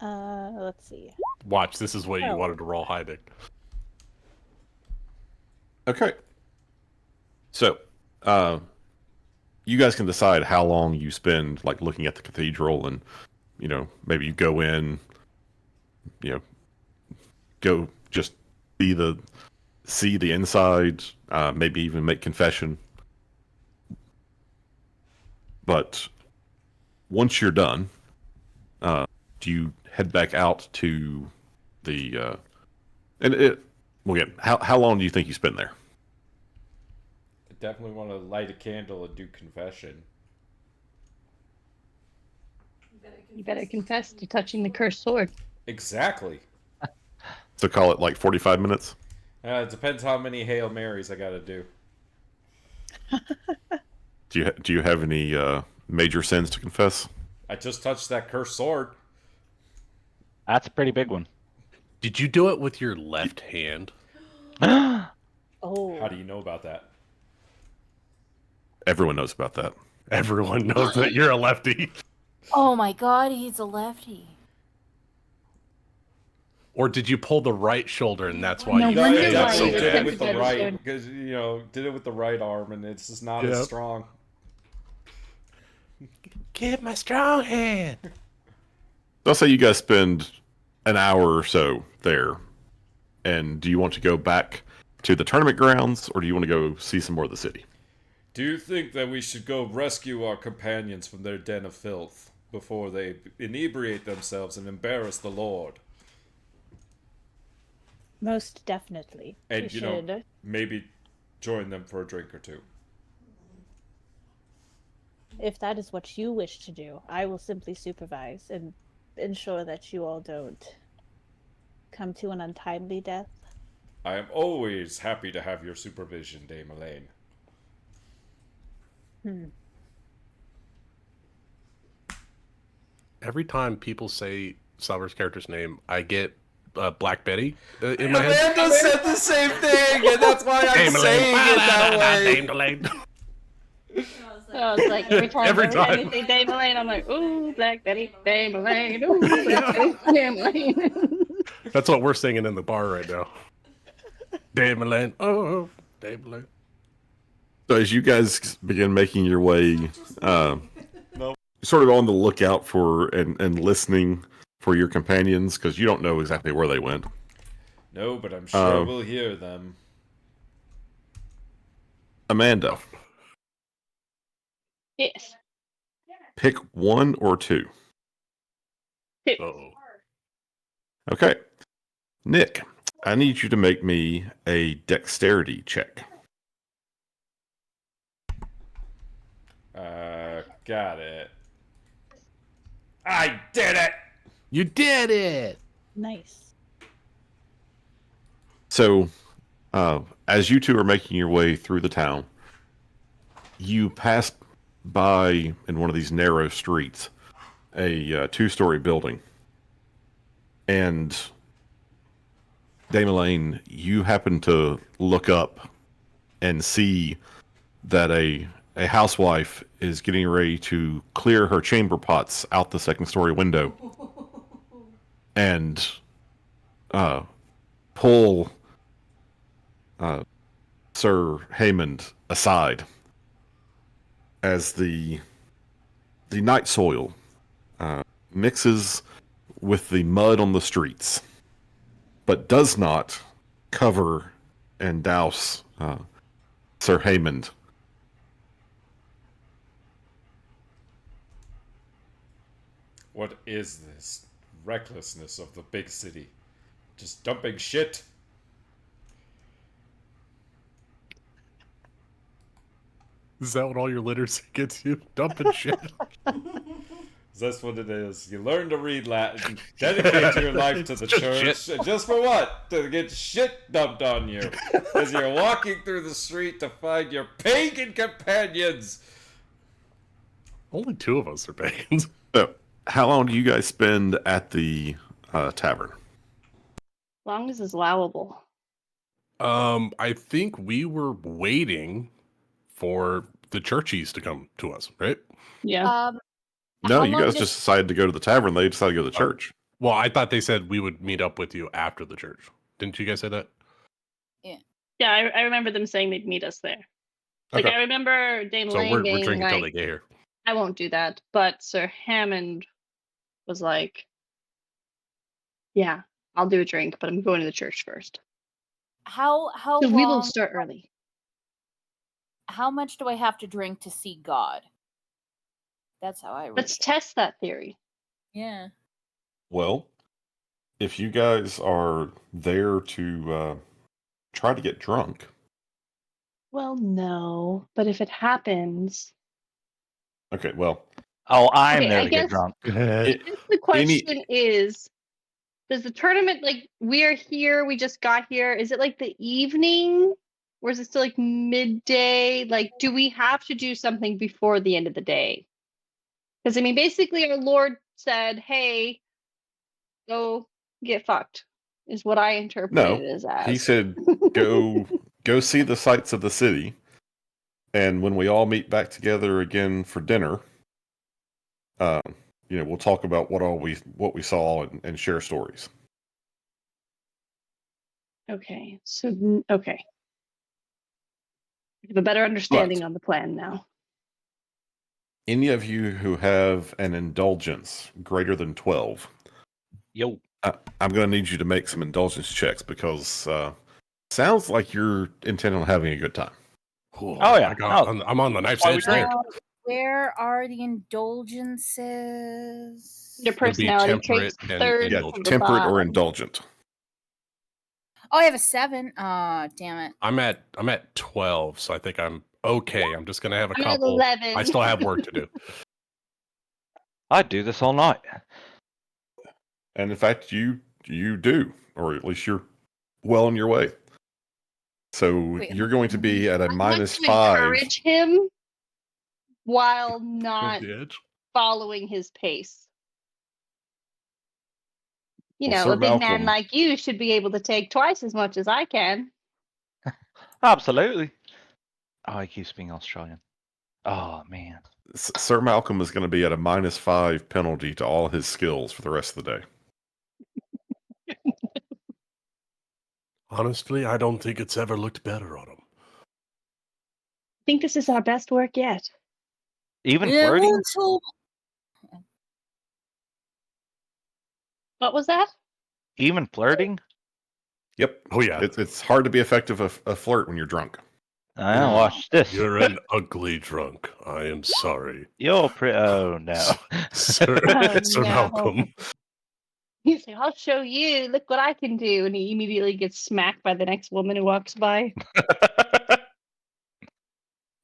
Let's see. Watch, this is what you Oh. wanted to roll hiding. Okay. So, you guys can decide how long you spend like looking at the cathedral, and maybe you go in, go just see the inside, maybe even make confession. But once you're done, do you head back out to the how long do you think you spend there? I definitely want to light a candle and do confession. You better confess to touching the cursed sword. Exactly. So call it like 45 minutes. It depends how many Hail Marys I gotta do. Do you have any major sins to confess? I just touched that cursed sword. That's a pretty big one. Did you do it with your left hand? Oh. How do you know about that? Everyone knows about that. Everyone knows that you're a lefty. Oh my god, he's a lefty. Or did you pull the right shoulder and that's why No you No, wonder I failed why so definitely you did it good? with the attempted right sword. because did it with the right arm and it's just not as Yep. strong. Get my strong hand. I'll say you guys spend an hour or so there. And do you want to go back to the tournament grounds, or do you want to go see some more of the city? Do you think that we should go rescue our companions from their den of filth before they inebriate themselves and embarrass the Lord? Most definitely. And We you should. know, maybe join them for a drink or two. If that is what you wish to do, I will simply supervise and ensure that you all don't come to an untimely death. I am always happy to have your supervision, Dame Elaine. Every time people say Summer's character's name, I get Black Betty in my head. Amanda said the same thing, and that's why I'm Dame saying it that way. Dame Elaine. So I was like, every time you say Dame Elaine, I'm like, ooh, Black Betty, Dame Elaine, ooh, Black Betty, Dame Elaine. That's what we're singing in the bar right now. Dame Elaine. Oh, Dame Elaine. So as you guys begin making your way, sort of on the lookout for and listening for your companions, because you don't know exactly where they went. No, but I'm sure we'll hear them. Amanda, Yes. pick one or two. Uh-oh. Okay. Nick, I need you to make me a dexterity check. Got it. I did it! You did it! Nice. So, as you two are making your way through the town, you pass by in one of these narrow streets a two-story building. And Dame Elaine, you happen to look up and see that a housewife is getting ready to clear her chamber pots out the second-story window and pull Sir Haymond aside as the night soil mixes with the mud on the streets, but does not cover and douse Sir Haymond. What is this recklessness of the big city? Just dumping shit? Is that what all your literacy gets you? Dumping shit. That's what it is. You learn to read Latin, dedicate your life to the Just church, shit. and just for what? To get shit dumped on you as you're walking through the street to find your pagan companions. Only 2 of us are pagans. So, how long do you guys spend at the tavern? As long as it's allowable. I think we were waiting for the churchies to come to us, right? Yeah. No, How you long guys does- just decided to go to the tavern. They decided to go to the church. Well, I thought they said we would meet up with you after the church. Didn't you guys say that? Yeah, I remember them saying they'd meet us there. Like, Okay. I remember Dame So Lane we're being drinking until they like, get here. I won't do that. But Sir Hammond was like, yeah, I'll do a drink, but I'm going to the church first. How So we will long? start early. How much do I have to drink to see God? That's how I read Let's it. test that theory. Yeah. Well, if you guys are there to try to get drunk, Well, no. But if it happens, okay, well, Oh, I'm Okay, there I to get guess- drunk. it, the question is, does the tournament, like, we are here, we just got here, is it like the evening? Or is it still like midday? Like, do we have to do something before the end of the day? Because, I mean, basically, our Lord said, hey, go get fucked, is what I interpreted it as. he said go see the sights of the city, and when we all meet back together again for dinner, we'll talk about what we saw and share stories. Okay, so, okay. I have a better understanding on the plan now. Any of you who have an indulgence greater than 12, Yo. I'm going to need you to make some indulgence checks because sounds like you're intending on having a good time. Cool. Oh, yeah. I'm on the knife's why we edge drink. there. Where are the indulgences? Your It'd be personality temperate traits, and third indulgent. from the Temperate or bottom. indulgent. Oh, I have a 7. Ah, damn it. I'm at 12, so I think I'm okay. I'm just gonna have a I'm at couple. 11. I still have work to do. I'd do this all night. And in fact, you do, or at least you're well on your way. So Wait, you're going to be at a I'd like minus to 5. encourage him while not The edge. following his pace. You Well, know, Sir a big man Malcolm- like you should be able to take twice as much as I can. Absolutely. Oh, he keeps being Australian. Oh, man. Sir Malcolm is going to be at a minus 5 penalty to all his skills for the rest of the day. Honestly, I don't think it's ever looked better on him. I think this is our best work yet. Even Yeah, flirting? well, so- What was that? Even flirting? Yep. Oh yeah, It's hard to be effective a flirt when you're drunk. I watch this. you're an ugly drunk. I am sorry, You're pretty. Oh, no. Sir, Oh, Sir no. Malcolm. He's like, I'll show you. Look what I can do. And he immediately gets smacked by the next woman who walks by.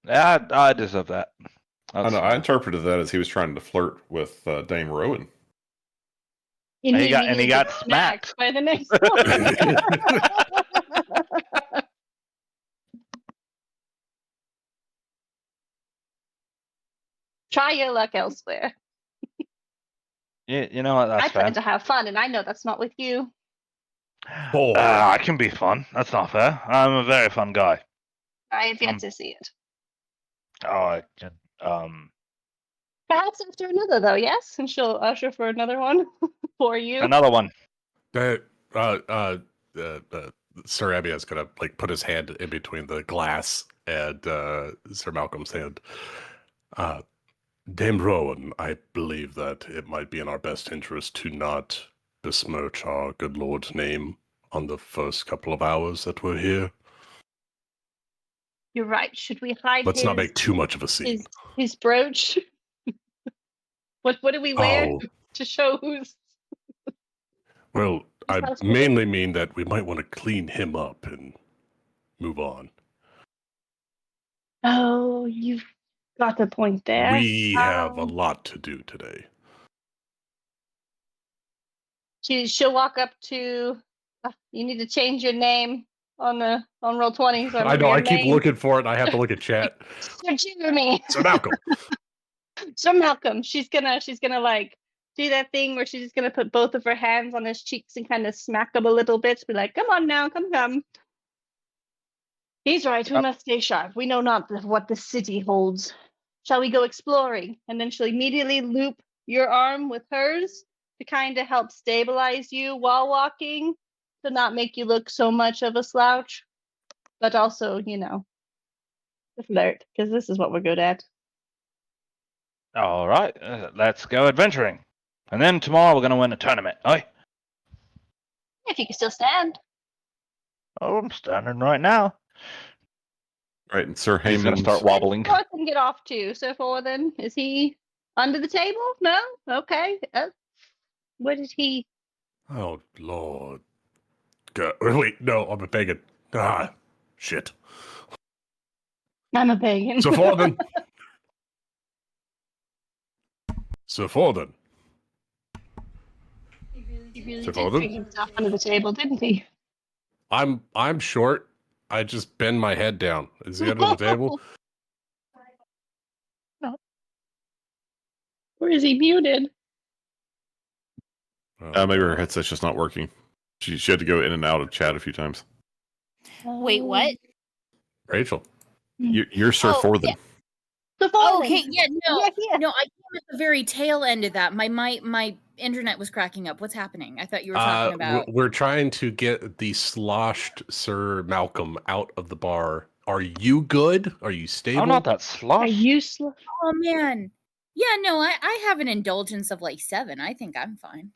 Yeah, I deserve that. I know. I interpreted that as he was trying to flirt with Dame Rowan. And he got immediately got gets smacked. by the next woman. Try your luck elsewhere. You know what? I That's plan fair. to have fun, and I know that's not with you. Oh. I can be fun. That's not fair. I'm a very fun guy. I have yet to see it. Oh, I can. Perhaps after another, though, yes? And she'll usher for another one for you. Another one. That Sir Abia's gonna like put his hand in between the glass and Sir Malcolm's hand. Dame Rowan, I believe that it might be in our best interest to not besmirch our good lord's name on the first couple of hours that we're here. You're right. Should we hide Let's not make too much of a scene. his brooch? What do we wear Oh, to show who's? well, I house was it? mainly mean that we might want to clean him up and move on. Oh, you've got the point there. We have a lot to do today. She'll walk up to. You need to change your name on roll 20. So I know, I keep name. looking for it, and I have to look at chat. Sir Jeremy. Sir Malcolm. Sir Malcolm. She's gonna like do that thing where she's just gonna put both of her hands on his cheeks and kind of smack him a little bit. Be like, come on now, come. He's right. We must stay sharp. We know not what the city holds. Shall we go exploring? And then she'll immediately loop your arm with hers to kind of help stabilize you while walking, to not make you look so much of a slouch, but also, to flirt, because this is what we're good at. All right, let's go adventuring. And then tomorrow we're going to win a tournament, eh? If you can still stand. Oh, I'm standing right now. Right, and Sir He's going to Heyman. start wobbling. Where can get off to? So for then, is he under the table? No? Okay. What did he? Oh, Lord. God. Wait, no, I'm a pagan. Shit. I'm a pagan. Sir Forden. Sir Forden. He really Sir did Forden? bring himself under the table, didn't he? I'm short. I just bend my head down. Is he under the table? No. Or is he muted? Maybe her headset's just not working. She had to go in and out of chat a few times. Wait, what? Rachel. You're Sir Oh, Forden. yeah. The Oh, Forden. okay, yeah, no, Yeah. no, I came at the very tail end of that. My internet was cracking up. What's happening? I thought you were talking about. We're trying to get the sloshed Sir Malcolm out of the bar. Are you good? Are you stable? I'm not that Are slosh. you slow? Oh man, yeah, no, I have an indulgence of like 7. I think I'm fine.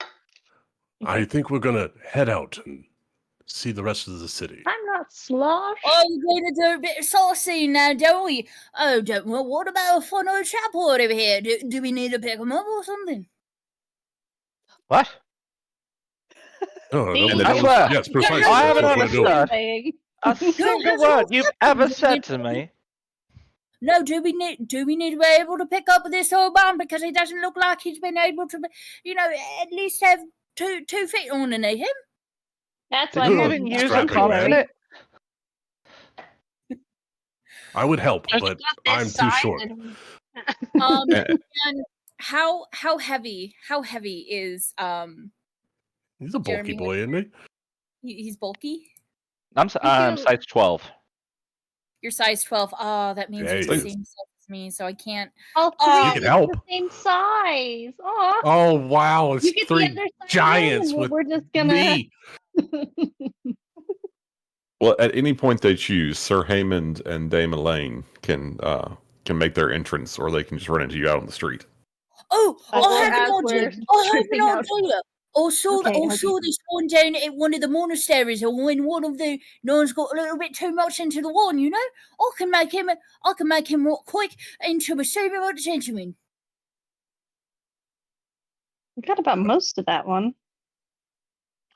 I think we're gonna head out and see the rest of the city. I'm not slosh. Oh, we're going to do a bit of saucy now, don't we? Oh, well, what about a fun old chapel over here? Do we need to pick them up or something? What? Oh, See? no, I swear. yes, precisely. I haven't That's what we're doing. understood a single that's word what's you've ever said to me. No, do we need to be able to pick up this old man because he doesn't look like he's been able to, at least have two feet underneath him? That's Did why you I'm even Use a strapping, comment man. it. I would help, Just but got this I'm too side short. and- And how heavy is He's a bulky Jeremy, boy, isn't he? he's bulky? I'm feel- size 12. You're size 12. Oh, that means Yeah, it's he the is. same size as me, so I can't. All Oh, three you of can us help. the same size. Aw. Oh wow, it's You get the three other side giants and with we're just gonna. me. Well, at any point they choose, Sir Haymond and Dame Elaine can make their entrance, or they can just run into you out on the street. Oh, As I have an we're idea. I have tripping an out. idea. I saw Okay. this one down at one of the monasteries, or when one of the nuns got a little bit too much into the wine. I can make him walk quick into a super gentleman. We got about most of that one.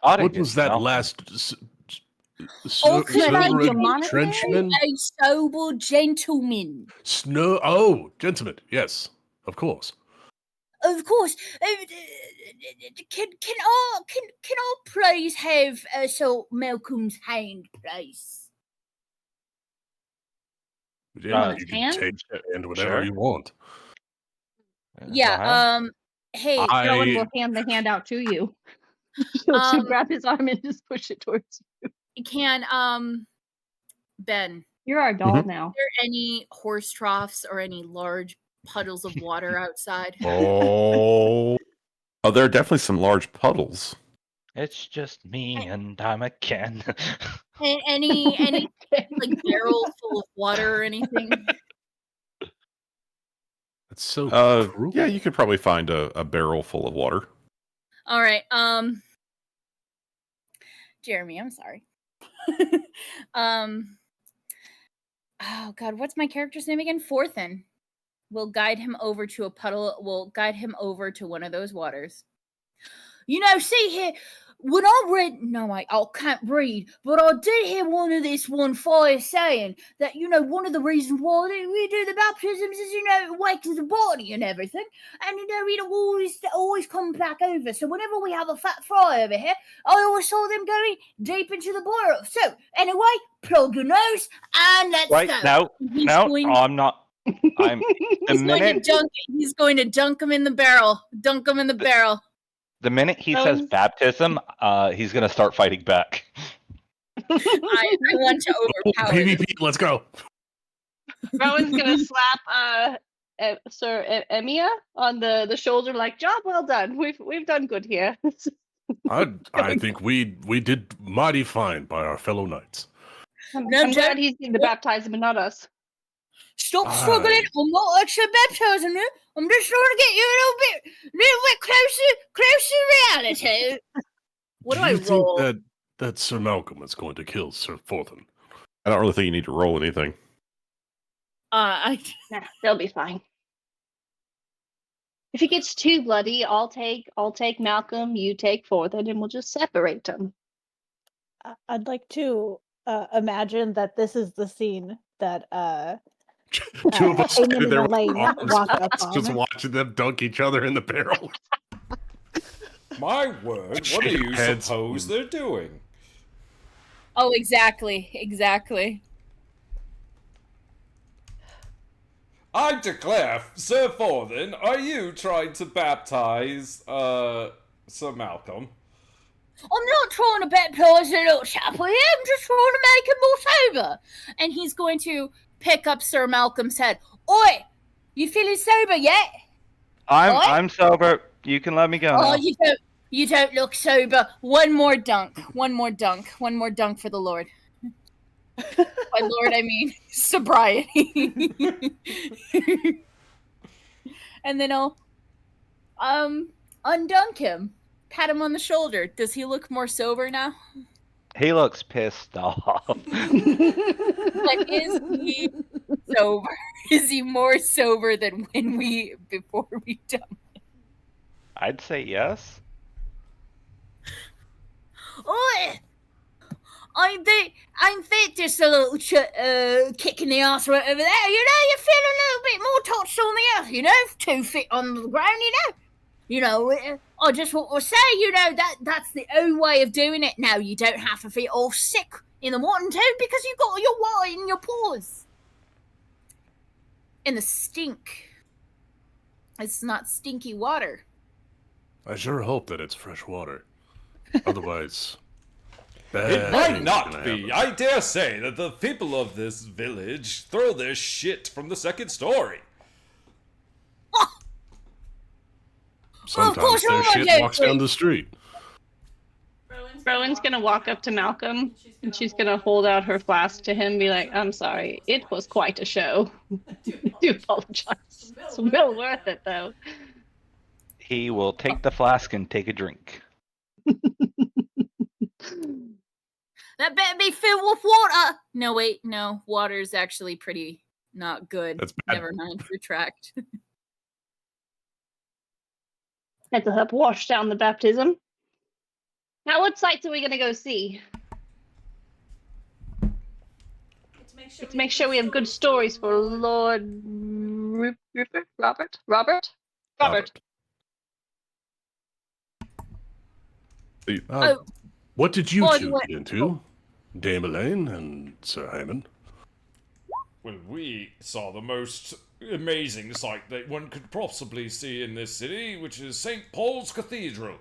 I didn't What get was to that know. last Okay, silver the monastery? trenchman? A sober gentleman. Snow. Oh, gentlemen. Yes, of course. Of course. Can I please have Sir Malcolm's hand, please? Yeah, Uh, you can hand? take and whatever Sure. you want. Go ahead. Yeah. Hey, Rowan I will hand the hand out to you. She'll grab his arm and just push it towards you. can Ben, You're our doll Mhm. now. are there any horse troughs or any large puddles of water outside? Oh, there are definitely some large puddles. It's just me and I'm a Ken. Any like barrels full of water or anything? That's so cruel. Yeah, you could probably find a barrel full of water. All right. Jeremy, I'm sorry. Oh God, what's my character's name again? Forthin. We'll guide him over to a puddle. We'll guide him over to one of those waters. You know, see here, when I read, no, I can't read, but I did hear one fire saying that, you know, one of the reasons why we do the baptisms is, you know, it wakens the body and everything. And, you know, it always comes back over. So whenever we have a fat fry over here, I always saw them going deep into the burrow. So, anyway, plug your nose and let's Wait, go. no, I'm not. I'm the minute He's going to dunk him in the barrel. Dunk him in the barrel. the minute he says Bones? baptism, he's gonna start fighting back. I want to overpower PvP, this. let's go. Rowan's gonna slap Sir Emia on the shoulder, like, job well done. We've done good here. I think we did mighty fine by our fellow knights. I'm No, glad he's going to baptize him and not us. Stop Aye. struggling. I'm not actually baptizing you. I'm just trying to get you a little bit closer to reality. What do I you roll? think that Sir Malcolm is going to kill Sir Forthin? I don't really think you need to roll anything. Nah, they'll be fine. If he gets too bloody, I'll take Malcolm, you take Forthin, and we'll just separate them. I'd like to imagine that this is the scene that Two of us Eamon standing and there with Elaine our arms walk up crossed, just on. watching them dunk each other in the barrel. My word, what do Shake you heads. suppose they're doing? Oh, exactly. I declare, Sir Forthin, are you trying to baptize, Sir Malcolm? I'm not trying to baptize the little chap here. I'm just trying to make him more sober. And he's going to pick up Sir Malcolm's head. Oi, you feeling sober yet? I'm sober. You can let me go now. Oh, you don't look sober. One more dunk for the Lord. By Lord, I mean sobriety. And then I'll undunk him. Pat him on the shoulder. Does he look more sober now? He looks pissed off. But is he sober? Is he more sober than before we dumped? I'd say yes. Oi! I'm fit just a little kick in the arse right over there. You know, you feel a little bit more touched on the earth, you know? 2 feet on the ground, you know? You know, I just want to say, you know, that's the only way of doing it. Now, you don't have to feel all sick in the morning, too, because you've got your water in your paws. And the stink. It's not stinky water. I sure hope that it's fresh water. Otherwise, bad It might things not gonna be. happen. I dare say that the people of this village throw their shit from the second story. Sometimes course their all shit I do, walks down the street. Rowan's gonna walk up to Malcolm and she's gonna hold out her flask to him and be like, I'm sorry, it was quite a show. I do apologize. It's well worth it though. He will take the flask and take a drink. That better be filled with water. No, wait, no. Water's actually pretty not good. That's bad. Never mind. Retract. Had to help wash down the baptism. Now, what sites are we gonna go see? Let's make sure we have good stories for Lord Robert. Oh. What did you Lord, two what- get into? Dame Elaine and Sir Hammond? Well, we saw the most amazing sight that one could possibly see in this city, which is St. Paul's Cathedral.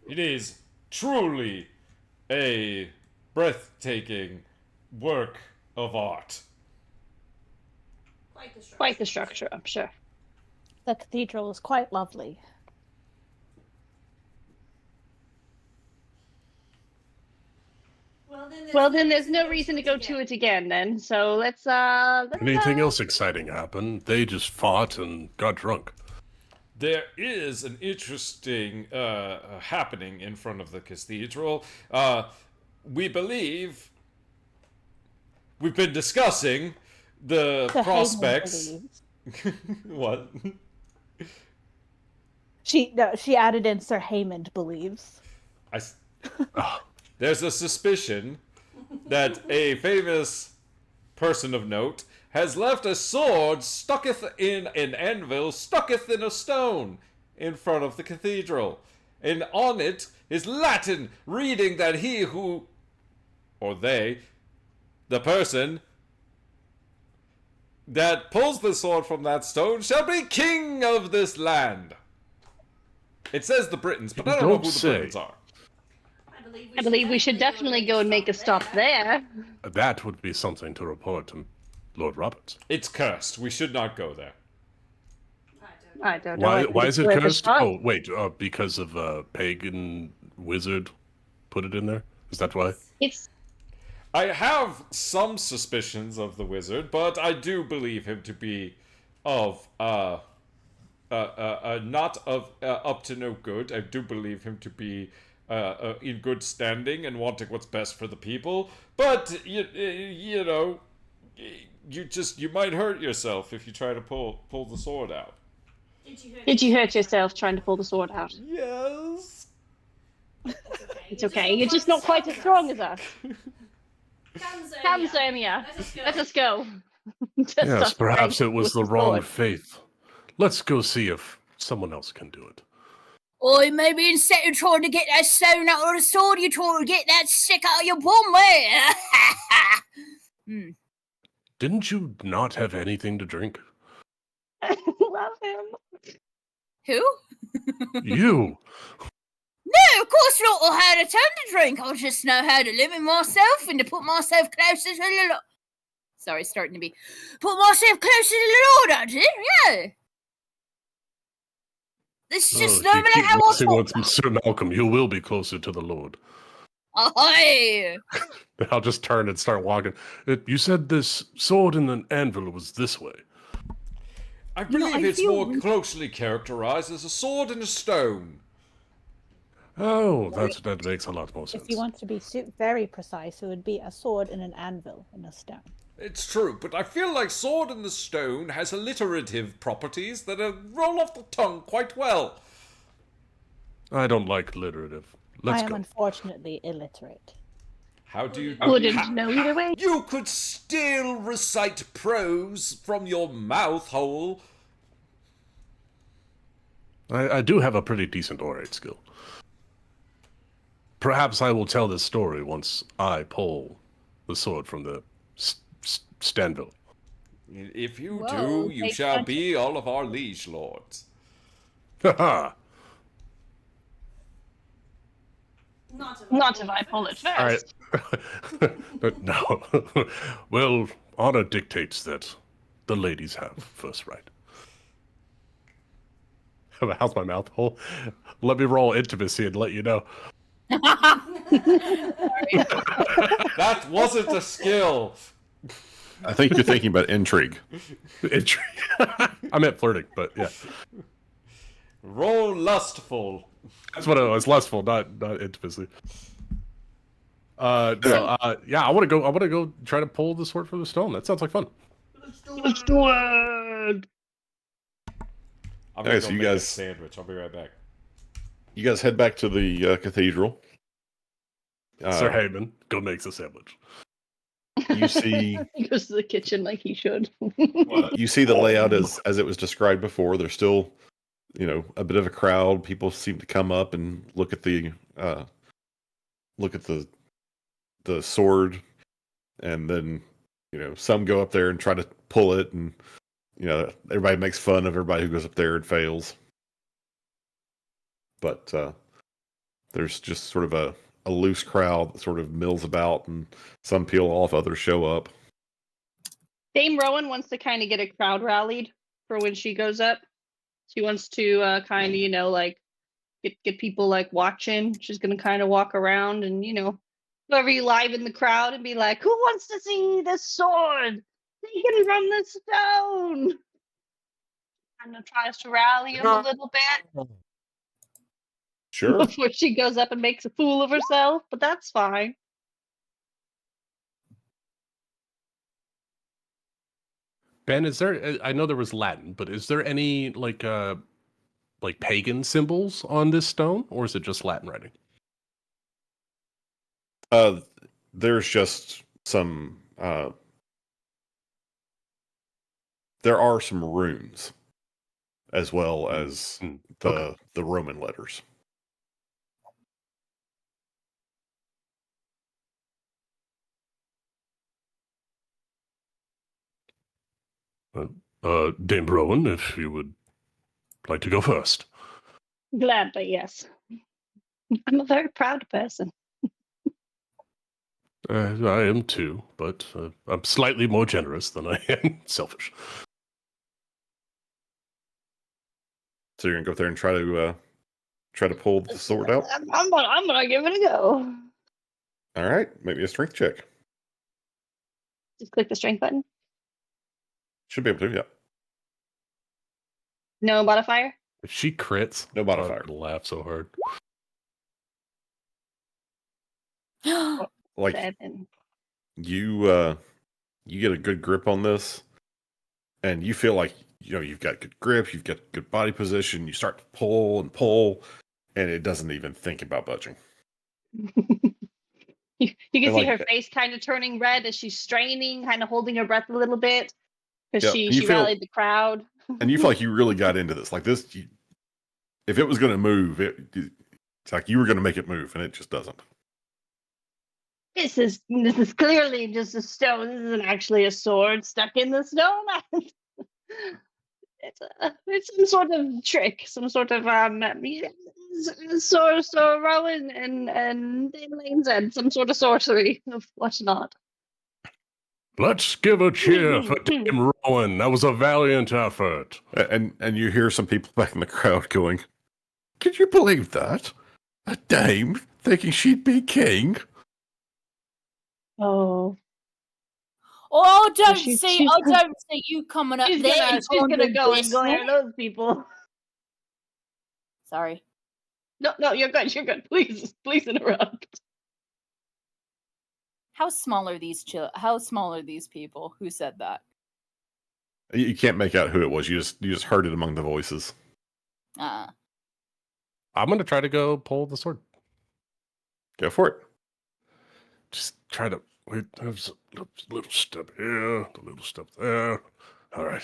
It is truly a breathtaking work of art. Quite the structure, I'm sure. The cathedral is quite lovely. Well, then there's no reason to go to it again. Then, so let's. Anything else exciting happen? They just fought and got drunk. There is an interesting happening in front of the cathedral. We believe we've been discussing the Sir Haymond prospects. believes. What? She added in Sir Haymond believes. There's a suspicion that a famous person of note has left a sword stucketh in an anvil, stucketh in a stone in front of the cathedral. And on it is Latin, reading that he who, or they, the person that pulls the sword from that stone shall be king of this land. It says the Britons, but I don't know who the Britons are. I believe we should definitely go and make a stop there. That would be something to report to Lord Roberts. It's cursed. We should not go there. I don't know. Why is it Worth a cursed? shot. Oh, wait, because of a pagan wizard put it in there? Is that why? It's I have some suspicions of the wizard, but I do believe him to be of not of up to no good. I do believe him to be in good standing and wanting what's best for the people. But you know, you might hurt yourself if you try to pull the sword out. Did you hurt yourself trying to pull the sword out? Yes. It's okay. You're just not quite as strong as us. Come, Zermia. Let us go. Test Yes, our perhaps strength it was with the the wrong sword. faith. Let's go see if someone else can do it. Or maybe instead of trying to get that stone out of the sword, you try to get that stick out of your bum, man. Didn't you not have anything to drink? Love him. Who? You! No, of course not. I had a ton to drink. I just know how to limit myself and to put myself closer to the Lord. Sorry, starting to be. Put myself closer to the Lord, I did, yeah. This is just if you normally keep how I messing talk. with Sir Malcolm, you will be closer to the Lord. Aye. I'll just turn and start walking. You said this sword and an anvil was this way. I You know, believe I it's feel more re- closely characterized as a sword and a stone. Oh, that makes a lot more sense. If you want to be very precise, it would be a sword and an anvil and a stone. It's true, but I feel like sword and the stone has alliterative properties that roll off the tongue quite well. I don't like alliterative. Let's I am go. unfortunately illiterate. How do you... Wouldn't know either way. You could still recite prose from your mouth hole. I do have a pretty decent orate skill. Perhaps I will tell this story once I pull the sword from the Stanville. If you Whoa, do, you take shall punch- be all of our liege lords. Haha! Not if I pull it first. But no. Well, honor dictates that the ladies have first right. How's my mouth hole? Let me roll intimacy and let you know. That wasn't a skill. I think you're thinking about intrigue. Intrigue. I meant flirting, but yeah. Roll lustful. That's what it was. Lustful, not intimacy. No, yeah, I want to go try to pull the sword from the stone. That sounds like fun. Let's do it. I'm Okay, gonna so go you make a guys- sandwich. I'll be right back. You guys head back to the cathedral. Sir Heyman, go make the sandwich. You see He goes to the kitchen like he should. you see the layout as it was described before. There's still, a bit of a crowd. People seem to come up and look at the sword, and then some go up there and try to pull it, and everybody makes fun of everybody who goes up there and fails. But there's just sort of a loose crowd that sort of mills about, and some peel off, others show up. Dame Rowan wants to kind of get a crowd rallied for when she goes up. She wants to kind of, like get people like watching. She's gonna kind of walk around and whoever you live in the crowd and be like, "Who wants to see this sword taken from the stone?" And tries to rally him a little bit Sure. before she goes up and makes a fool of herself, but that's fine. Ben, is there? I know there was Latin, but is there any like pagan symbols on this stone, or is it just Latin writing? There's just some. There are some runes, as well as Okay. the Roman letters. Dame Rowan, if you would like to go first. Gladly, yes. I'm a very proud person. I am too, but I'm slightly more generous than I am selfish. So you're gonna go up there and try to pull the sword out. I'm gonna give it a go. All right, maybe a strength check. Just click the strength button. Should be able to. Yeah. No modifier. If she crits, No modifier. I'd laugh so hard. Like 7. you get a good grip on this, and you feel like you've got good grip, you've got good body position. You start to pull and pull, and it doesn't even think about budging. You can And see like her face kind of turning red as she's straining, kind of holding her breath a little bit because Yeah, and you she feel- rallied the crowd. and you feel like you really got into this. Like this, if it was going to move, it's like you were going to make it move, and it just doesn't. This is clearly just a stone. This isn't actually a sword stuck in the stone. It's some sort of trick, some sort of so Rowan and Dame Lane said some sort of sorcery of whatnot. Let's give a cheer for Dame Rowan. That was a valiant effort. And you hear some people back in the crowd going, "Could you believe that? A dame thinking she'd be king?" Oh, Oh, I don't she's see you coming up she's there. gonna go and glare at those people. Sorry. No, you're good. You're good. Please interrupt. How small are these people? Who said that? You can't make out who it was. You just heard it among the voices. I'm gonna try to go pull the sword. Go for it. Just try to wait. There's a little step here, a little step there. All right.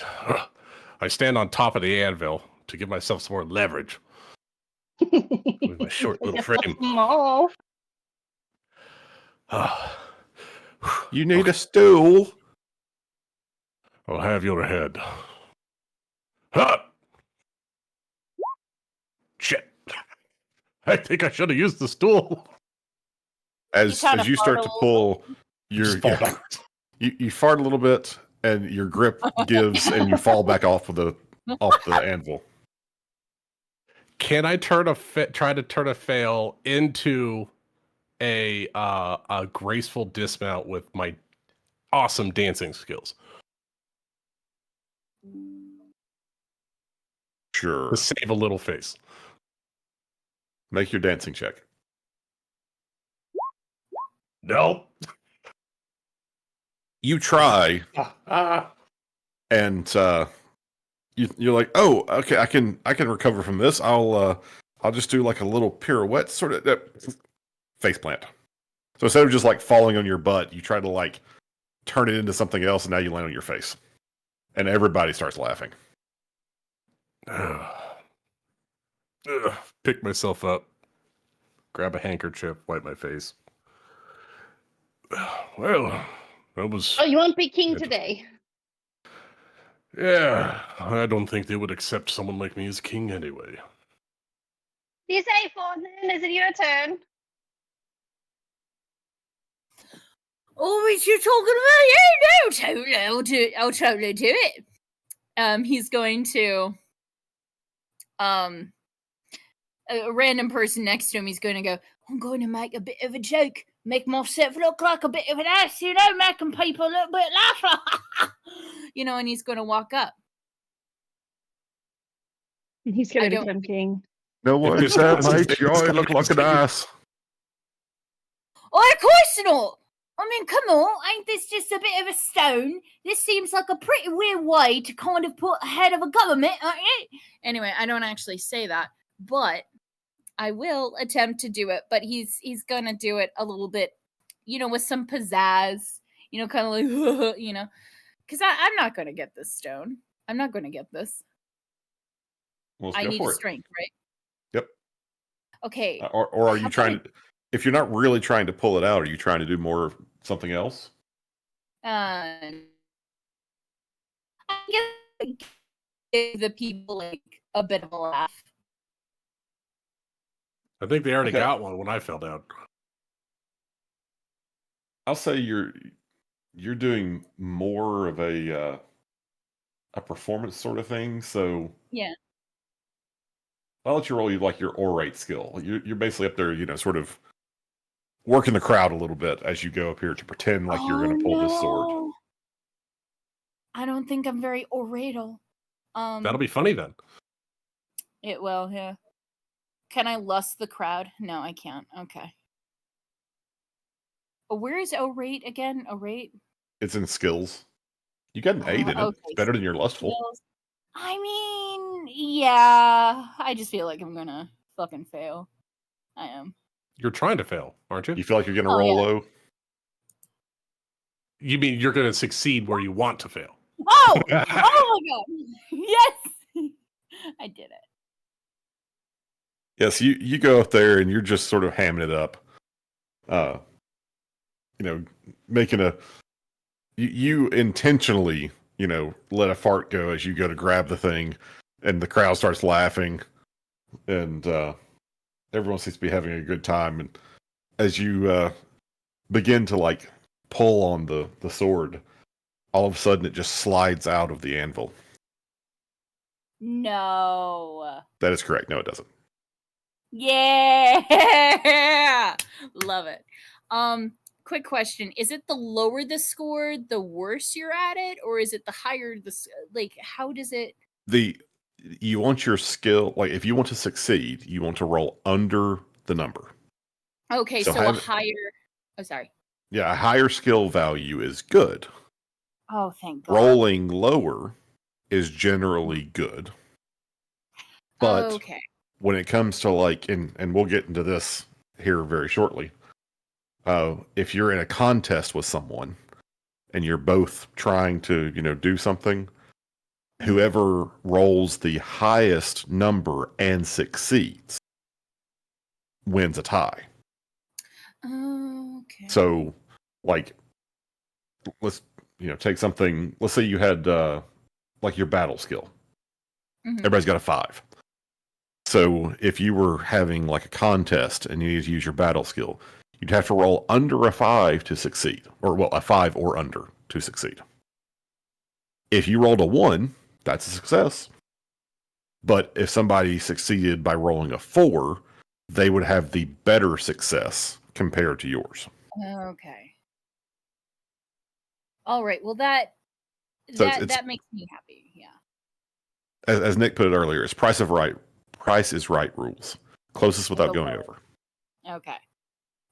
I stand on top of the anvil to give myself some more leverage with my short little frame. Small. You need a stool. I'll have your head. Ha! Shit. I think I should have used the stool. As you start to pull, Just fall backwards. You fart a little bit, and your grip gives, and you fall back off the anvil. Can I try to turn a fail into a graceful dismount with my awesome dancing skills? Sure. To save a little face. Make your dancing check. Nope. You try, and you're like, "Oh, okay, I can recover from this. I'll just do like a little pirouette, sort of face plant." So instead of just like falling on your butt, you try to like turn it into something else, and now you land on your face, and everybody starts laughing. Pick myself up, grab a handkerchief, wipe my face. Well, that was... Oh, you won't be king today. Yeah, I don't think they would accept someone like me as king anyway. You say, Fortnum, is it your turn? Oh, is you talking about? Yeah, no, totally. I'll totally do it. He's going to a random person next to him. He's going to go, "I'm going to make a bit of a joke make myself look like a bit of an ass, making people a little bit laugh. And he's going to walk up. He's I gonna don't- become king. No one this said is- my this is joy gonna looked like an continue. ass. Oh, of course not. I mean, come on, ain't this just a bit of a stone? This seems like a pretty weird way to kind of put head of a government, Anyway, I don't actually say that, but I will attempt to do it. But he's gonna do it a little bit, with some pizzazz, kind of like, because I'm not gonna get this stone. I'm not gonna get this. Well, let's I go need for a it. strength, right? Yep. Okay. Or are How you trying to? If you're not really trying to pull it out, are you trying to do more of something else? I guess give the people like a bit of a laugh. I think they already Okay. got one when I fell down. I'll say you're doing more of a performance sort of thing. So Yeah. I'll let you roll your orate skill. You're basically up there, sort of working the crowd a little bit as you go up here to pretend like you're going to pull this sword. No. I don't think I'm very oratal. That'll be funny then. It will, yeah. Can I lust the crowd? No, I can't. Okay. Where is orate again? Orate? It's in skills. You got an 8 in it. Okay, It's better than your lustful. skills. I mean, yeah. I just feel like I'm gonna fucking fail. I am. You're trying to fail, aren't you? You feel like you're going to Oh, roll yeah. low? You mean you're going to succeed where you want to fail? Oh! Oh my god! Yes! I did it. Yes, you go up there and you're just sort of hamming it up. Making you intentionally, let a fart go as you go to grab the thing, and the crowd starts laughing, and everyone seems to be having a good time. And as you begin to pull on the sword, all of a sudden it just slides out of the anvil. No. That is correct. No, it doesn't. Yeah! Love it. Quick question. Is it the lower the score, the worse you're at it? Or is it the higher how does it... You want your skill, if you want to succeed, you want to roll under the number. Okay, so a higher... Oh, sorry. Yeah, a higher skill value is good. Oh, thank God. Rolling lower is generally good. But okay. when it comes to and we'll get into this here very shortly, if you're in a contest with someone and you're both trying to, do something, whoever rolls the highest number and succeeds wins a tie. Okay. So, let's take something. Let's say you had your battle skill. Mhm. Everybody's got a 5. So if you were having a contest and you need to use your battle skill, you'd have to roll under a 5 to succeed, or a 5 or under to succeed. If you rolled a 1, that's a success. But if somebody succeeded by rolling a 4, they would have the better success compared to yours. Okay. All right. Well, that makes me happy. Yeah. As Nick put it earlier, it's price is right rules. Closest without going over. Okay.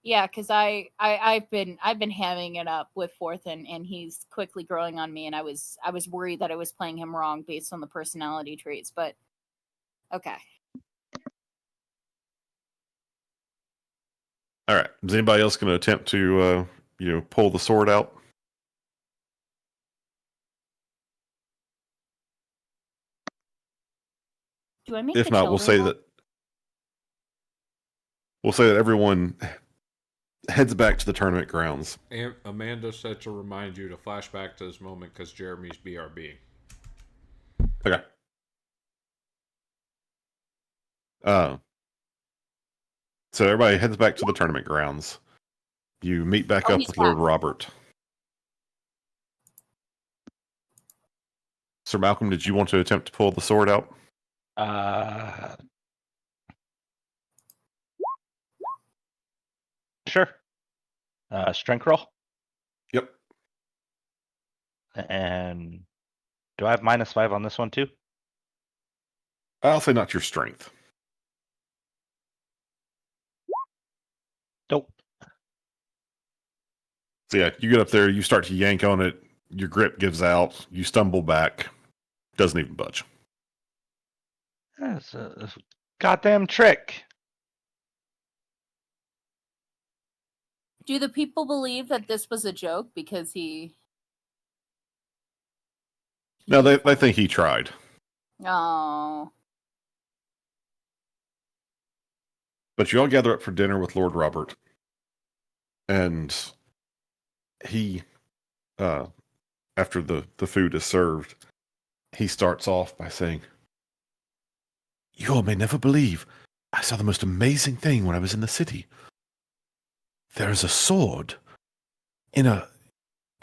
Yeah, because I've been hamming it up with Fourth, and he's quickly growing on me, and I was worried that I was playing him wrong based on the personality traits, but okay. All right. Is anybody else going to attempt to pull the sword out? Do I make If the not, we'll say children that everyone heads back to the tournament grounds. And Amanda said to remind you to flash back to this moment because Jeremy's BRB. Okay. So everybody heads back to the tournament grounds. You meet back up he's with Lord back. Robert. Sir Malcolm, did you want to attempt to pull the sword out? Sure. Strength roll. Yep. And do I have -5 on this one too? I'll say not your strength. Nope. So yeah, you get up there, you start to yank on it, your grip gives out, you stumble back, doesn't even budge. That's a goddamn trick. Do the people believe that this was a joke because he? No, they think he tried. Oh. But you all gather up for dinner with Lord Robert. And he, after the food is served, he starts off by saying, "You all may never believe I saw the most amazing thing when I was in the city. There is a sword in an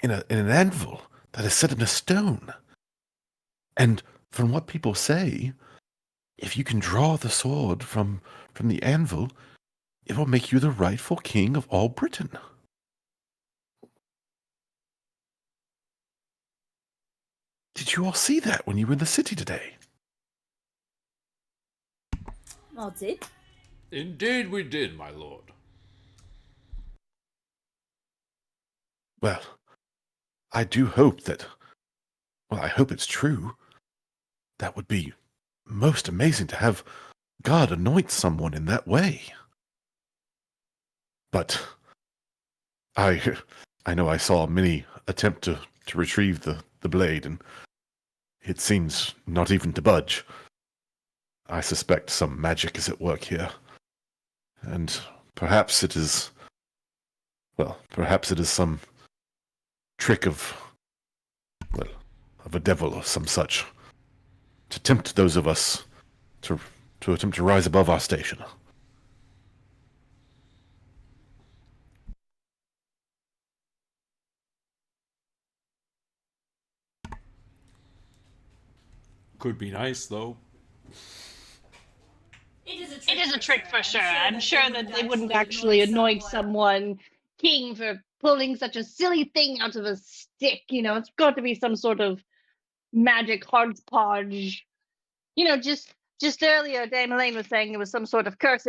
anvil that is set in a stone. And from what people say, if you can draw the sword from the anvil, it will make you the rightful king of all Britain." Did you all see that when you were in the city today? I did. Indeed we did, my lord. Well, I do hope that... Well, I hope it's true. That would be most amazing to have God anoint someone in that way. But I know I saw many attempt to retrieve the blade, and it seems not even to budge. I suspect some magic is at work here. And perhaps it is... Well, perhaps it is some trick of... Well, of a devil or some such, to tempt those of us to attempt to rise above our station. Could be nice, though. It is a trick for sure. I'm sure that they wouldn't actually anoint someone king for pulling such a silly thing out of a stick. You know, it's got to be some sort of magic hodgepodge. You know, just earlier, Dame Elaine was saying it was some sort of cursed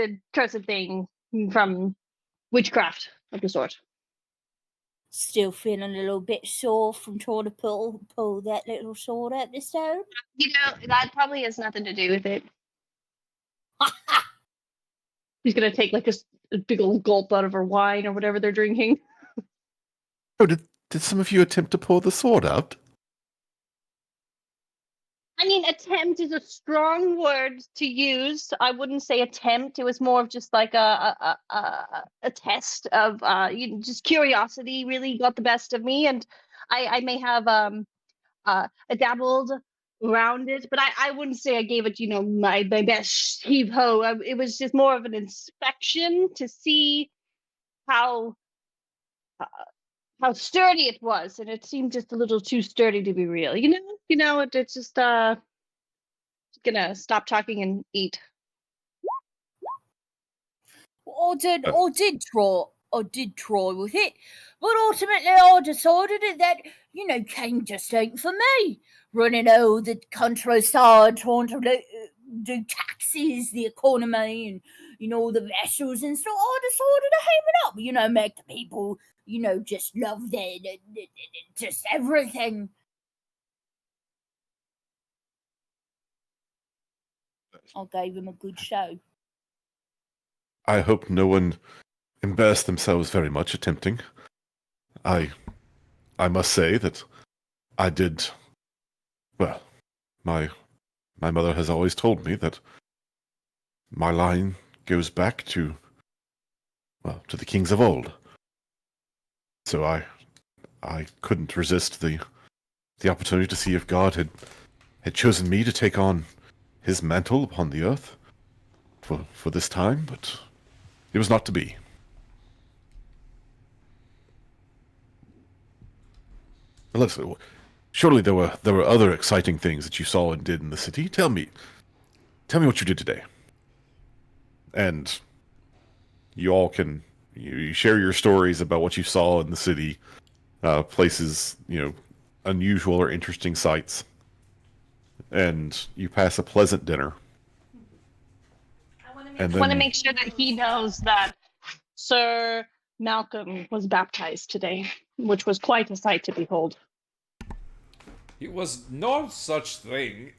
thing from witchcraft of the sort. Still feeling a little bit sore from trying to pull that little sword out the stone. You know, that probably has nothing to do with it. He's gonna take like a big old gulp out of her wine or whatever they're drinking. Oh, did some of you attempt to pull the sword out? I mean, attempt is a strong word to use. I wouldn't say attempt. It was more of just like a test of just curiosity. Really got the best of me, and I may have dabbled around it, but I wouldn't say I gave it my best heave ho. It was just more of an inspection to see how sturdy it was, and it seemed just a little too sturdy to be real. It's just gonna stop talking and eat. I did try with it, but ultimately I decided that cane just ain't for me. Running all the countryside, trying to do taxes, the economy, and the vessels and stuff. I decided to hang it up. Make the people just love their just everything. I gave him a good show. I hope no one embarrassed themselves very much attempting. I must say that I did... Well, my mother has always told me that my line goes back to the kings of old. So I couldn't resist the opportunity to see if God had chosen me to take on his mantle upon the earth for this time, but it was not to be. Listen, surely there were other exciting things that you saw and did in the city. Tell me what you did today. And you all can You share your stories about what you saw in the city, places, unusual or interesting sights. And you pass a pleasant dinner. I want to make sure that he knows that Sir Malcolm was baptized today, which was quite a sight to behold. He was no such thing.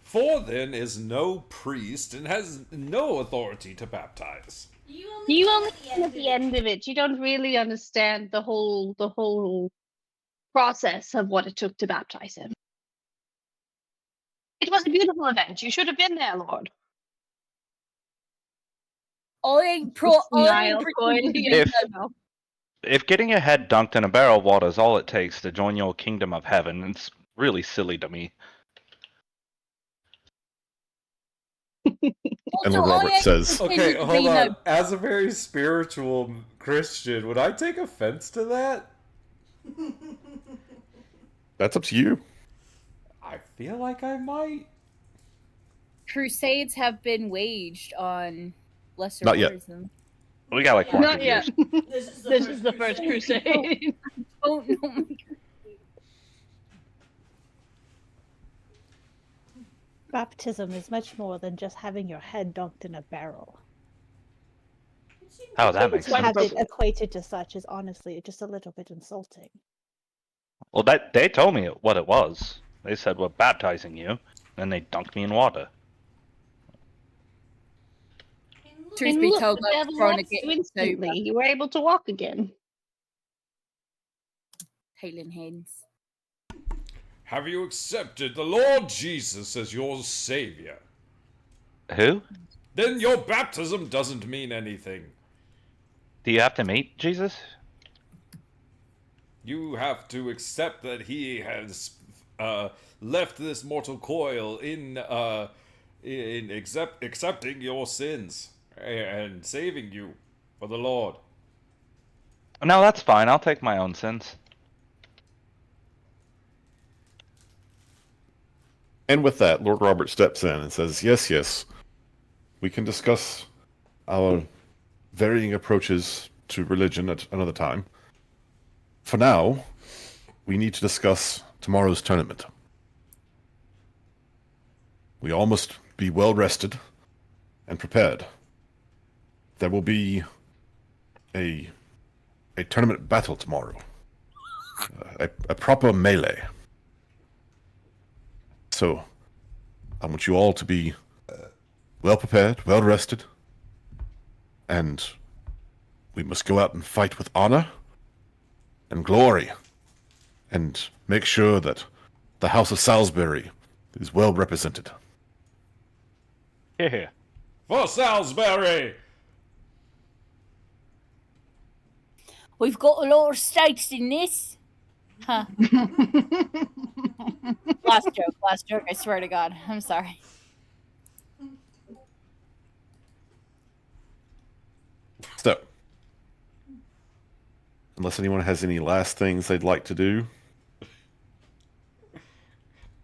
Forthen is no priest and has no authority to baptize. You only came at the end of it. You don't really understand the whole process of what it took to baptize him. It was a beautiful event. You should have been there, Lord. I ain't pretending to be If getting your head dunked in a barrel of water is all it takes to join your kingdom of heaven, it's really silly to me. And Lord Robert says, Okay, hold on. As a very spiritual Christian, would I take offense to that? that's up to you. I feel like I might. Crusades have been waged on lesser Not yet. tourism. We got like 400 Not yet. years. This is the first crusade. Oh no. Baptism is much more than just having your head dunked in a barrel. Oh, that makes To have sense. it equated to such is honestly just a little bit insulting. Well, they told me what it was. They said, we're baptizing you, and they dunked me in water. Truth And be look, told, the I was devil trying to left get you sober. instantly. You were able to walk again. Hailing Haynes. Have you accepted the Lord Jesus as your savior? Who? Then your baptism doesn't mean anything. Do you have to meet Jesus? You have to accept that he has left this mortal coil in accepting your sins and saving you for the Lord. No, that's fine. I'll take my own sins. And with that, Lord Robert steps in and says, yes, we can discuss our varying approaches to religion at another time. For now, we need to discuss tomorrow's tournament. We all must be well rested and prepared. There will be a tournament battle tomorrow. A proper melee. So, I want you all to be well prepared, well rested, and we must go out and fight with honor and glory, and make sure that the House of Salisbury is well represented. Here. For Salisbury! We've got a lot of stakes in this. Huh. Last joke, I swear to God. I'm sorry. So, unless anyone has any last things they'd like to do.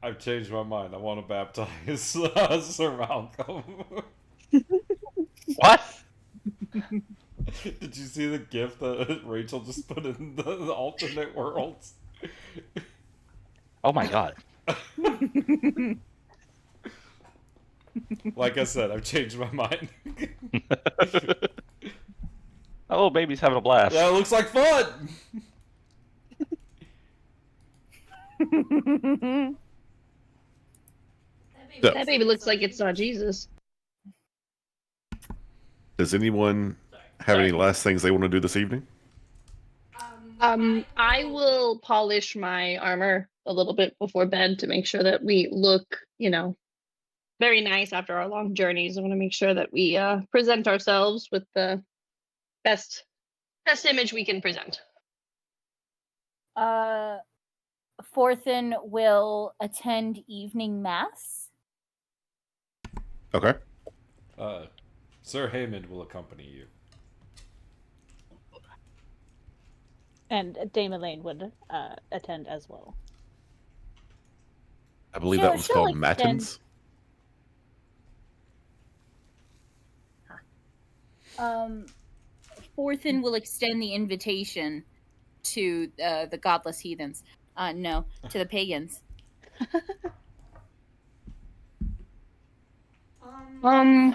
I've changed my mind. I want to baptize Sir Malcolm. What? Did you see the gift that Rachel just put in the alternate worlds? Oh my god. Like I said, I've changed my mind. That little baby's having a blast. That looks like fun! So, That baby looks like it's not Jesus. does anyone have any last things they want to do this evening? I will polish my armor a little bit before bed to make sure that we look, very nice after our long journeys. I want to make sure that we present ourselves with the best image we can present. Forthen will attend evening mass. Okay. Sir Haymond will accompany you. And Dame Elaine would attend as well. I believe that one's she'll called extend- Matins. Forthin will extend the invitation to the godless heathens. No, to the pagans. Well,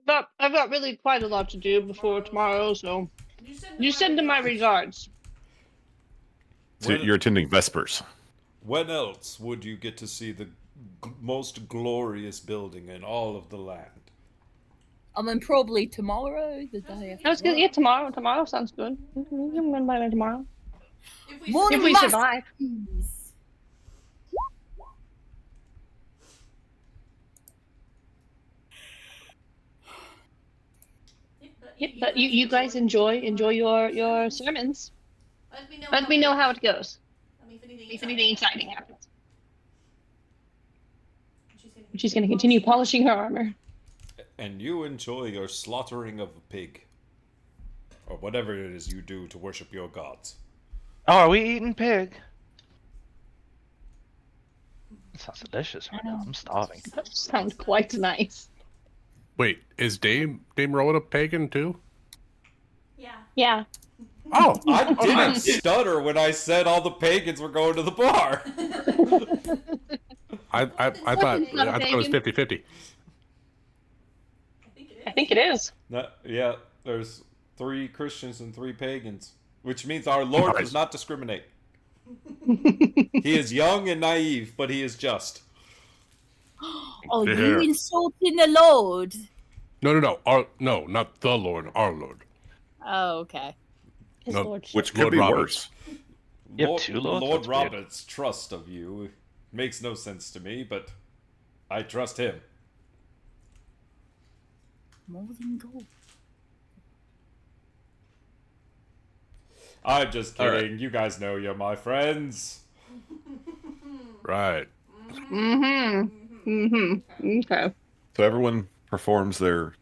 but I've got really quite a lot to do before tomorrow, so you send them my regards. So you're attending Vespers. When else would you get to see the most glorious building in all of the land? I mean, probably tomorrow, the day after. I was good. Yeah, tomorrow. Tomorrow sounds good. You can run by me tomorrow. Morning If we mass, survive. please. Yeah, but you guys enjoy your sermons. Let me know how it goes. If anything exciting happens. She's going to continue polishing her armor. And you enjoy your slaughtering of a pig. Or whatever it is you do to worship your gods. Oh, are we eating pig? That sounds delicious right now. I'm starving. That sounds quite nice. Wait, is Dame Rowan a pagan too? Yeah. Oh, I didn't stutter when I said all the pagans were going to the bar. I thought it was 50-50. I think it is. Yeah, there's 3 Christians and 3 pagans. Which means our Lord does not discriminate. He is young and naive, but he is just. Oh, you insulting the Lord? No. No, not the Lord. Our Lord. Oh, okay. His No, lordship. Which could Lord be Roberts. worse. You have 2 lords? Lord That's weird. Robert's trust of you makes no sense to me, but I trust him. More than gold. I'm just All kidding. right. You guys know you're my friends. Right. Okay. So everyone performs their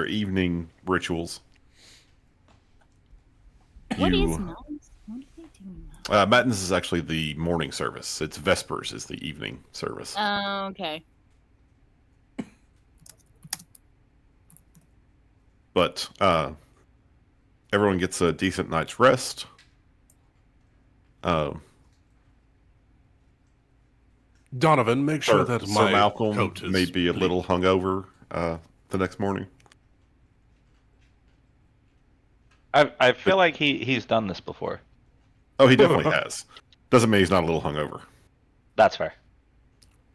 evening rituals. What is You, Mass? What are they doing now? Matins is actually the morning service. It's Vespers is the evening service. Oh, okay. But everyone gets a decent night's rest. Donovan, make sure that Sir my Malcolm coat is may be a clean. little hungover the next morning. I feel like he's done this before. Oh, he definitely has. Doesn't mean he's not a little hungover. That's fair.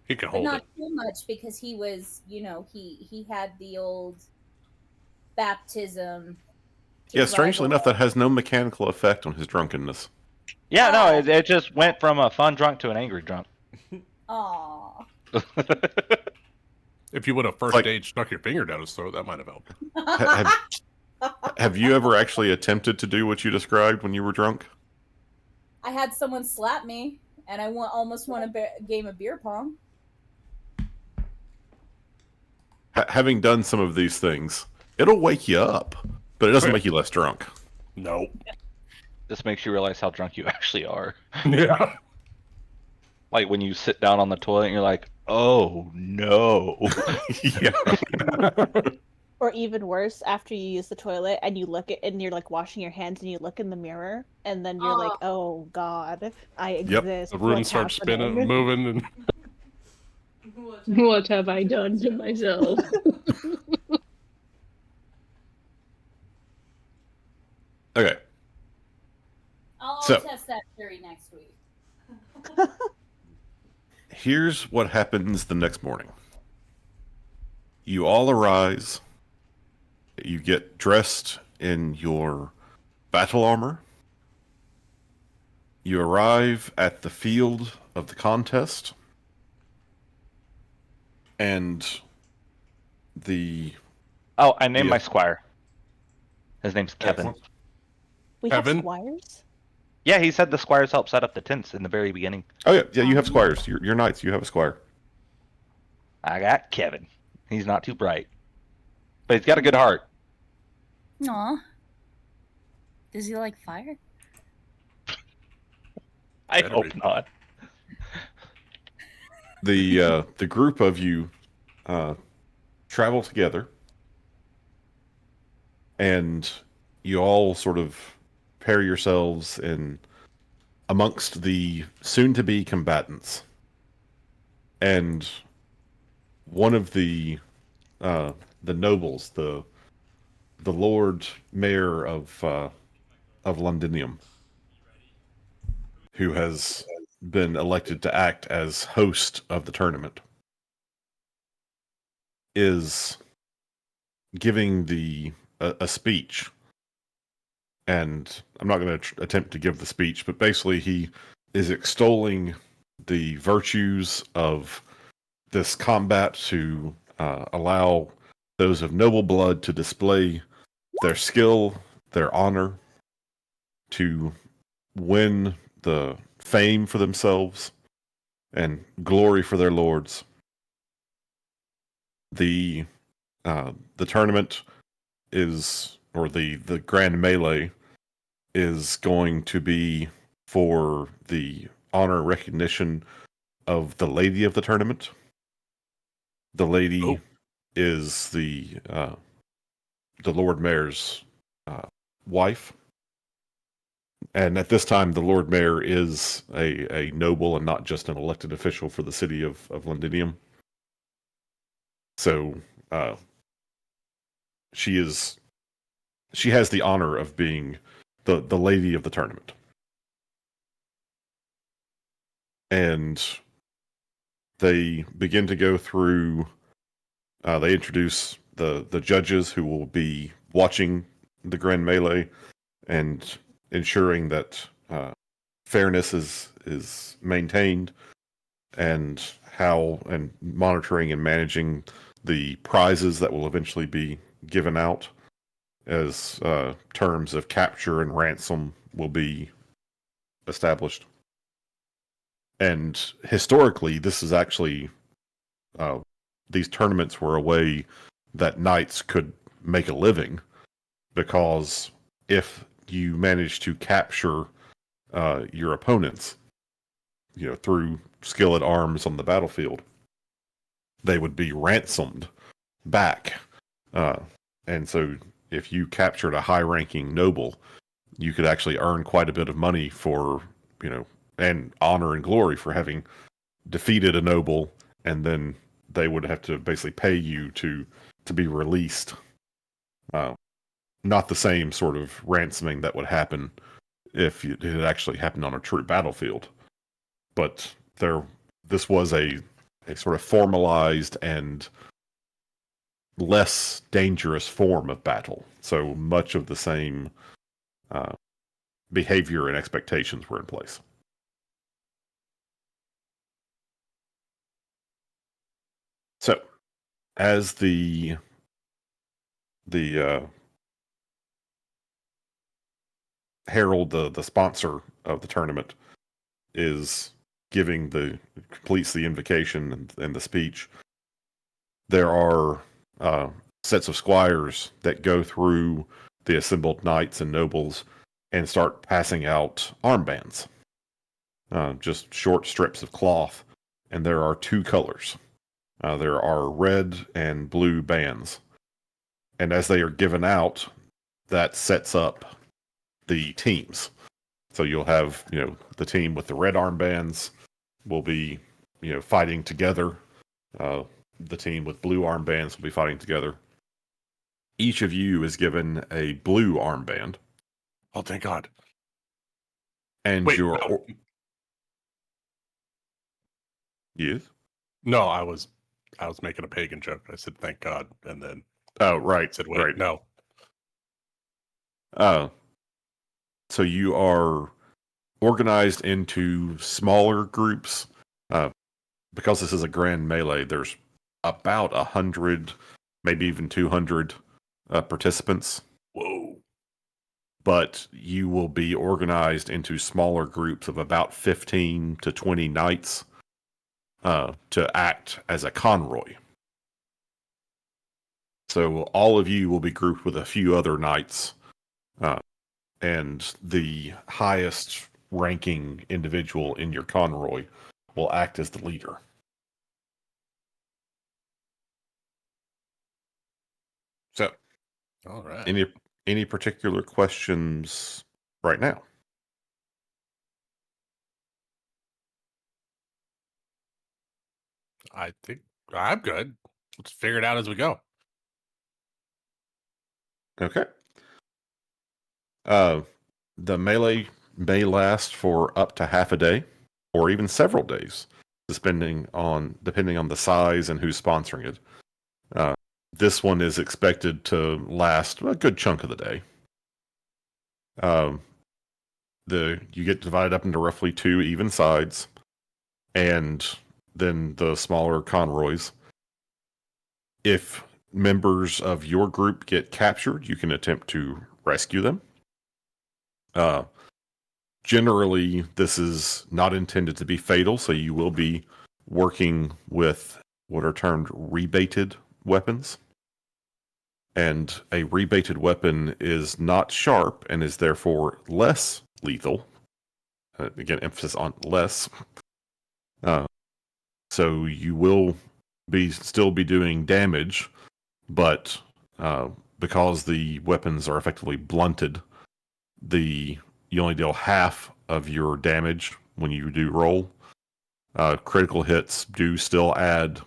He can But hold not it. too much because he was, he had the old baptism. to Yeah, strangely rival- enough, that has no mechanical effect on his drunkenness. Yeah, no, it just went from a fun drunk to an angry drunk. Aw. If you would have first Like- stage stuck your finger down his throat, that might have helped. Have you ever actually attempted to do what you described when you were drunk? I had someone slap me, and I almost won a game of beer pong. Having done some of these things, it'll wake you up, but it doesn't make you less drunk. No. This makes you realize how drunk you actually are. Yeah. Like when you sit down on the toilet and you're like, oh no. Yeah. Or even worse, after you use the toilet and you look at and you're like washing your hands and you look in the mirror and then you're like, oh God, I exist. The room What's starts happening? spinning, moving, and What have I done to myself? Okay. I'll So- test that theory next week. Here's what happens the next morning. You all arise. You get dressed in your battle armor. You arrive at the field of the contest. And the... Oh, I named Yeah. my squire. His name's Kevin. Excellent. We have Kevin? squires? Yeah, he said the squires helped set up the tents in the very beginning. Oh, yeah, you have squires. You're knights. You have a squire. I got Kevin. He's not too bright. But he's got a good heart. Aw. Does he like fire? I Better hope be. not. The group of you travel together and you all sort of pair yourselves in amongst the soon-to-be combatants. And one of the nobles, the Lord Mayor of Londinium, who has been elected to act as host of the tournament, is giving a speech. And I'm not going to attempt to give the speech, but basically he is extolling the virtues of this combat to allow those of noble blood to display their skill, their honor, to win the fame for themselves and glory for their lords. The tournament is, or the grand melee is going to be for the honor and recognition of the lady of the tournament. The lady is the Lord Mayor's wife. And at this time, the Lord Mayor is a noble and not just an elected official for the city of Londinium. So she has the honor of being the lady of the tournament. And they begin to go through, they introduce the judges who will be watching the Grand Melee and ensuring that fairness is maintained, and monitoring and managing the prizes that will eventually be given out, as terms of capture and ransom will be established. And historically, this is actually these tournaments were a way that knights could make a living, because if you manage to capture your opponents, through skill at arms on the battlefield, they would be ransomed back. And so if you captured a high-ranking noble, you could actually earn quite a bit of money for, and honor and glory for having defeated a noble, and then they would have to basically pay you to be released. Not the same sort of ransoming that would happen if it had actually happened on a true battlefield. But this was a sort of formalized and less dangerous form of battle. So much of the same behavior and expectations were in place. So, as the Herald, the sponsor of the tournament, is completes the invocation and the speech, there are sets of squires that go through the assembled knights and nobles and start passing out armbands, just short strips of cloth, and there are two colors. There are red and blue bands, and as they are given out, that sets up the teams. So you'll have, the team with the red armbands will be, fighting together. The team with blue armbands will be fighting together. Each of you is given a blue armband. Oh, thank God. And Wait, your... no. Yes? No, I was making a pagan joke. I said, thank God. And then Oh, right. I said, wait, right. no. So you are organized into smaller groups. Because this is a grand melee, there's about 100, maybe even 200 participants. Whoa. But you will be organized into smaller groups of about 15 to 20 knights to act as a convoy. So all of you will be grouped with a few other knights, and the highest ranking individual in your convoy will act as the leader. So, All right. any any particular questions right now? I think I'm good. Let's figure it out as we go. Okay. The melee may last for up to half a day, or even several days, depending on the size and who's sponsoring it. This one is expected to last a good chunk of the day. You get divided up into roughly 2 even sides, and then the smaller conroys. If members of your group get captured, you can attempt to rescue them. Generally, this is not intended to be fatal, so you will be working with what are termed rebated weapons. And a rebated weapon is not sharp and is therefore less lethal. Again, emphasis on less. So you will still be doing damage, but because the weapons are effectively blunted, you only deal half of your damage when you do roll. Critical hits do still add,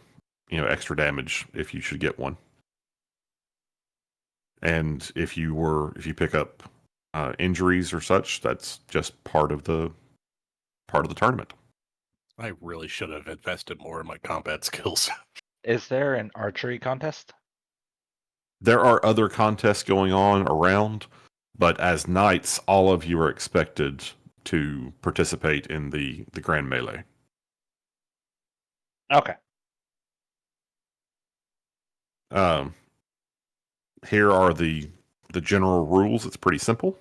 extra damage if you should get one. And if you pick up injuries or such, that's just part of the tournament. I really should have invested more in my combat skills. Is there an archery contest? There are other contests going on around, but as knights, all of you are expected to participate in the Grand Melee. Okay. Here are the general rules. It's pretty simple.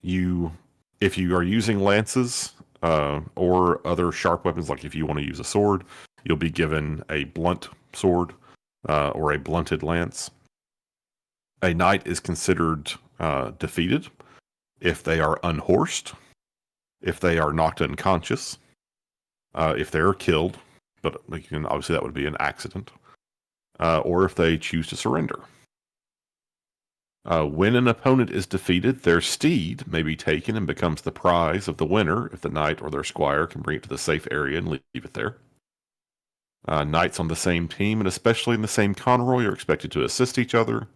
If you are using lances or other sharp weapons, like if you want to use a sword, you'll be given a blunt sword or a blunted lance. A knight is considered defeated if they are unhorsed, if they are knocked unconscious, if they are killed, but obviously that would be an accident, or if they choose to surrender. When an opponent is defeated, their steed may be taken and becomes the prize of the winner if the knight or their squire can bring it to the safe area and leave it there. Knights on the same team, and especially in the same conroy, are expected to assist each other,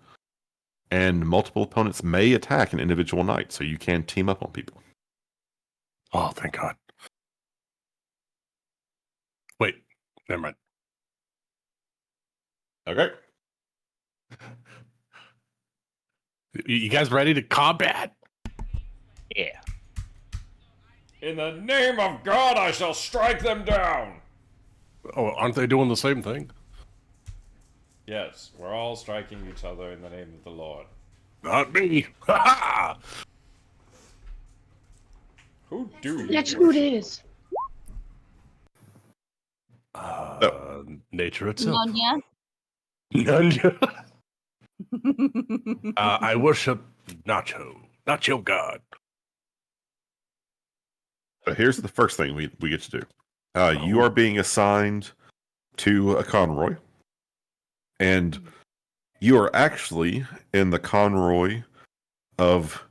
and multiple opponents may attack an individual knight, so you can team up on people. Oh, thank God. Wait, never mind. Okay. You guys ready to combat? Yeah. In the name of God, I shall strike them down! Oh, aren't they doing the same thing? Yes, we're all striking each other in the name of the Lord. Not me. Ha ha! Who do you That's who it worship? is. Nature itself. Nanya. Nanya. I worship Nacho God. So here's the first thing we get to do. You are being assigned to a conroy, and you are actually in the conroy of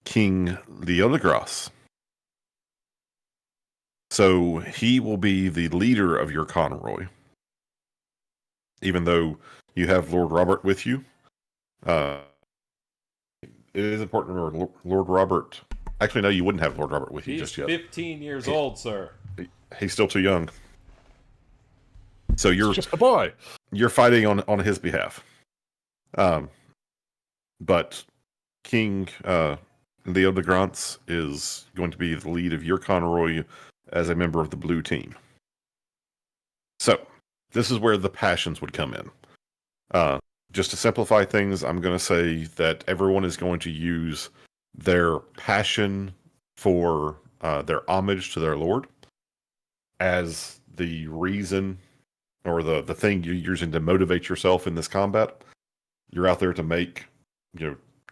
King Leodigras. So he will be the leader of your conroy, even though you have Lord Robert with you. It is important to remember Lord Robert. Actually, no, you wouldn't have Lord Robert with you He's just yet. 15 years old, sir. He's still too young. So He's just a boy. You're fighting on his behalf. But King Leo de Grants is going to be the lead of your conroy as a member of the blue team. So this is where the passions would come in. Just to simplify things, I'm going to say that everyone is going to use their passion for their homage to their lord as the reason or the thing you're using to motivate yourself in this combat. You're out there to make,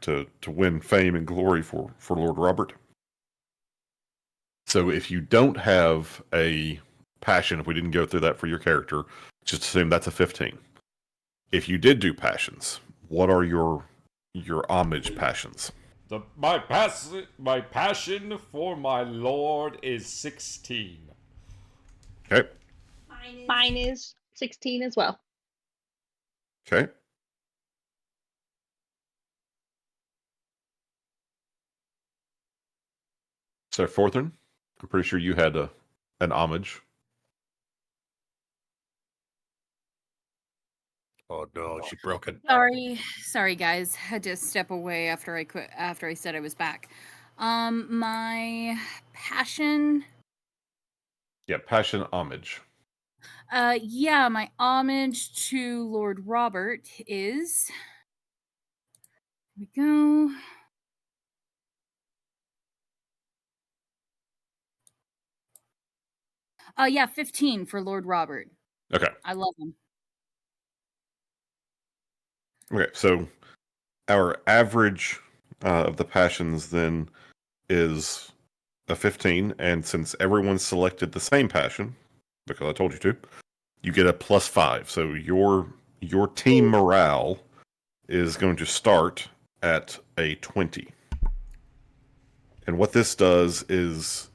to win fame and glory for Lord Robert. So if you don't have a passion, if we didn't go through that for your character, just assume that's a 15. If you did do passions, what are your your homage passions. My passion for my lord is 16. Okay. Mine is 16 as well. Okay. So Forthern, I'm pretty sure you had an homage. Oh no, she broke it. Sorry, guys. Had to step away after I quit. After I said I was back. My passion. Yeah, passion homage. Yeah, my homage to Lord Robert is. Here we go. Yeah, 15 for Lord Robert. Okay. I love him. Okay, so our average of the passions then is a 15, and since everyone selected the same passion, because I told you to, you get a +5. So your team morale is going to start at a 20. And what this does is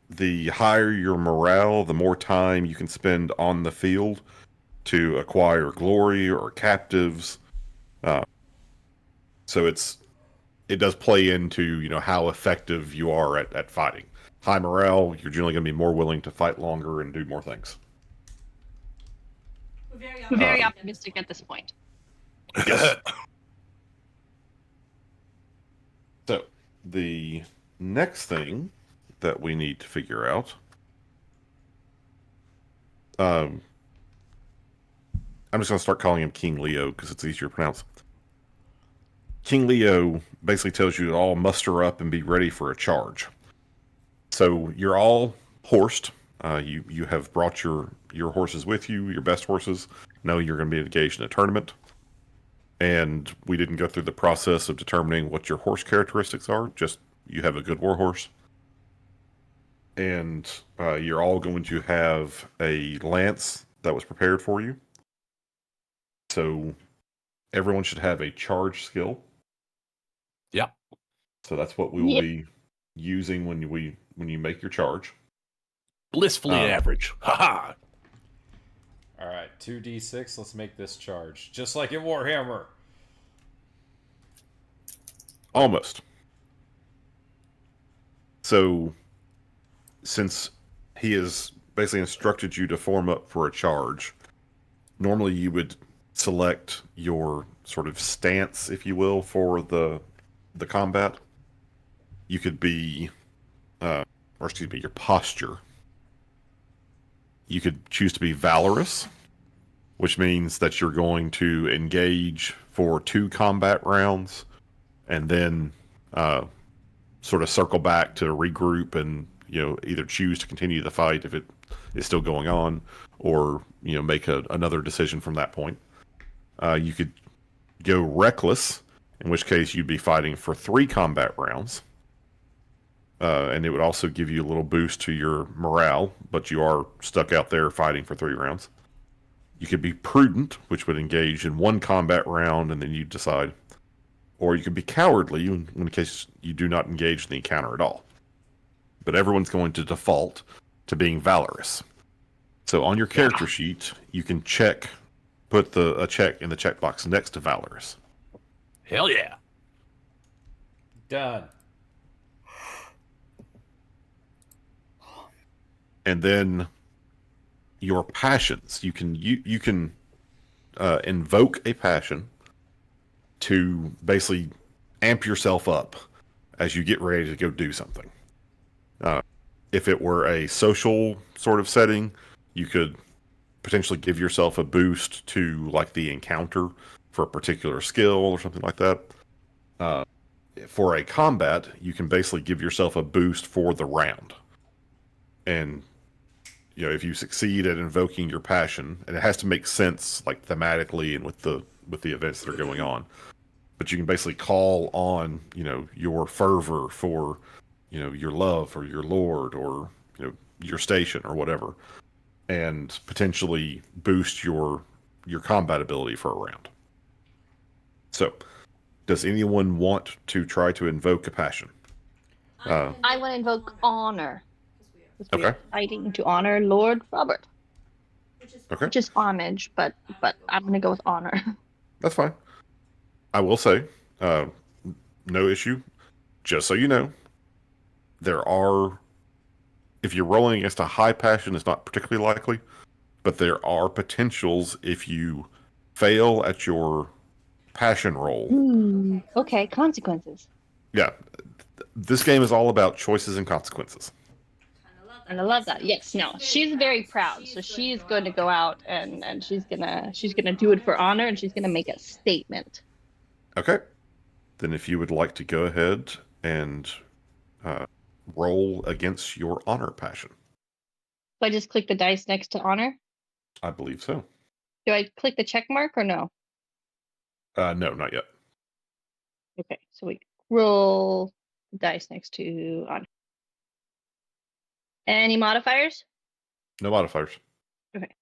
the higher your morale, the more time you can spend on the field to acquire glory or captives. So it does play into how effective you are at fighting. High morale, you're generally going to be more willing to fight longer and do more things. Very optimistic at this point. Yes. So the next thing that we need to figure out, I'm just going to start calling him King Leo because it's easier to pronounce. King Leo basically tells you to all muster up and be ready for a charge. So you're all horsed. You have brought your horses with you, your best horses. Know you're going to be engaged in a tournament. And we didn't go through the process of determining what your horse characteristics are. Just you have a good war horse. And you're all going to have a lance that was prepared for you. So everyone should have a charge skill. Yep. So that's what we will be using when you make your charge. Blissfully average. Haha. All right, 2d6. Let's make this charge, just like in Warhammer. Almost. So, since he has basically instructed you to form up for a charge, normally you would select your sort of stance, if you will, for the combat. You could be, your posture. You could choose to be valorous, which means that you're going to engage for 2 combat rounds, and then sort of circle back to regroup and either choose to continue the fight if it is still going on, or make another decision from that point. You could go reckless, in which case you'd be fighting for 3 combat rounds, and it would also give you a little boost to your morale, but you are stuck out there fighting for 3 rounds. You could be prudent, which would engage in 1 combat round, and then you decide. Or you could be cowardly, in case you do not engage in the encounter at all. But everyone's going to default to being valorous. So on your character sheet, you can put a check in the checkbox next to valorous. Hell yeah. Done. And then your passions. You can invoke a passion to basically amp yourself up as you get ready to go do something. If it were a social sort of setting, you could potentially give yourself a boost to like the encounter for a particular skill or something like that. For a combat, you can basically give yourself a boost for the round. And if you succeed at invoking your passion, and it has to make sense like thematically and with the events that are going on. But you can basically call on, your fervor for, your love or your lord or, your station or whatever, and potentially boost your combat ability for a round. So Does anyone want to try to invoke a passion? I want to invoke honor. Because we Okay. are fighting to honor Lord Robert. Okay. Just homage, but I'm gonna go with honor. That's fine. I will say, no issue. Just so you know, there are, if you're rolling against a high passion, it's not particularly likely, but there are potentials if you fail at your passion roll. Okay, consequences. Yeah, this game is all about choices and consequences. And I love that. Yes, no, she's very proud, so she's going to go out and she's gonna do it for honor, and she's gonna make a statement. Okay. Then if you would like to go ahead and roll against your honor passion. So I just click the dice next to honor. I believe so. Do I click the check mark or no? No, not yet. Okay, so we roll the dice next to honor. Any modifiers? No modifiers. Okay.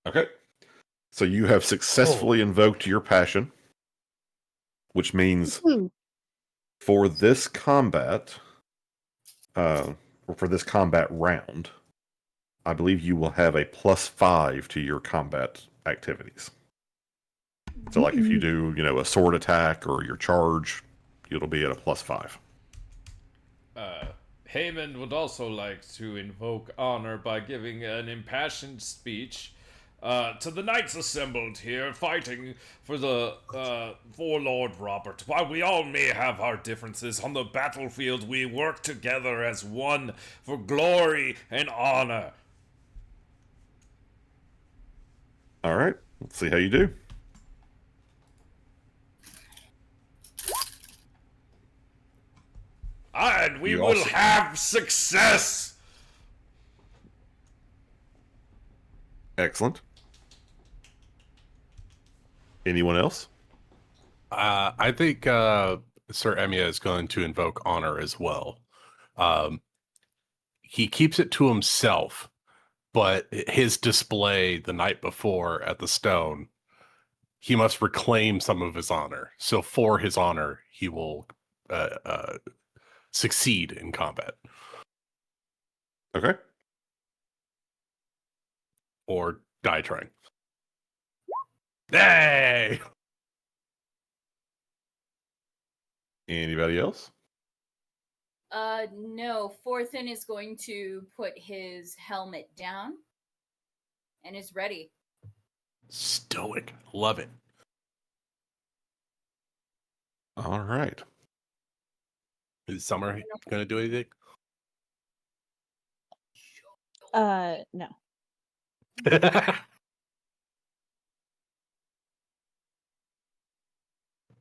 Okay. So you have successfully invoked your passion, which means Ooh. for this combat, or for this combat round, I believe you will have a +5 to your combat activities. So, like if you do, a sword attack or your charge, it'll be at a +5. Haymond would also like to invoke honor by giving an impassioned speech to the knights assembled here, fighting for for Lord Robert. While we all may have our differences on the battlefield, we work together as one for glory and honor. All right. Let's see how you do. And we You will also- have success! Excellent. Anyone else? I think Sir Emia is going to invoke honor as well. He keeps it to himself, but his display the night before at the stone, he must reclaim some of his honor. So for his honor, he will succeed in combat. Okay. Or die trying. Hey! Anybody else? No. Forthin is going to put his helmet down and is ready. Stoic. Love it. All right. Is Summer going to do anything? No.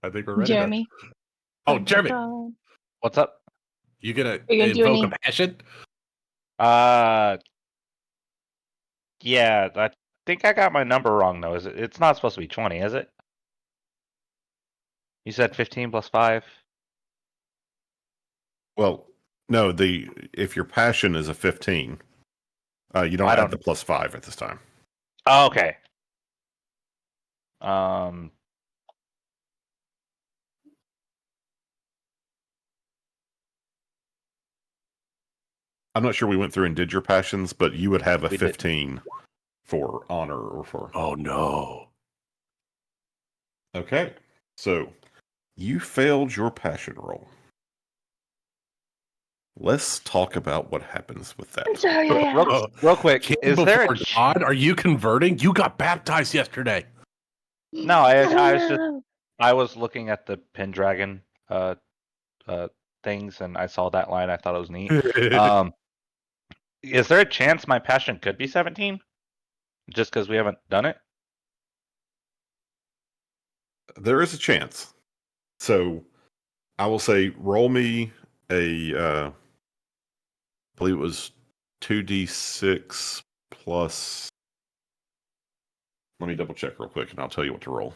I think we're ready. Jeremy. Then. Oh, Jeremy. What's up? You gonna Are you gonna do invoke any- a passion? Yeah, I think I got my number wrong though. It's not supposed to be 20, is it? You said 15 plus 5. Well, no, if your passion is a 15, you don't I have don't- the +5 at this time. Oh, okay. I'm not sure we went through and did your passions, but you would have a We did. 15 for honor or for. Oh no. Okay. So you failed your passion roll. Let's talk about what happens with that. Sorry, Real quick, King is there before God? Are you converting? You got baptized yesterday. No, I was looking at the Pendragon things and I saw that line. I thought it was neat. Is there a chance my passion could be 17? Just because we haven't done it? There is a chance. So I will say roll me I believe it was 2d6 plus. Let me double check real quick and I'll tell you what to roll.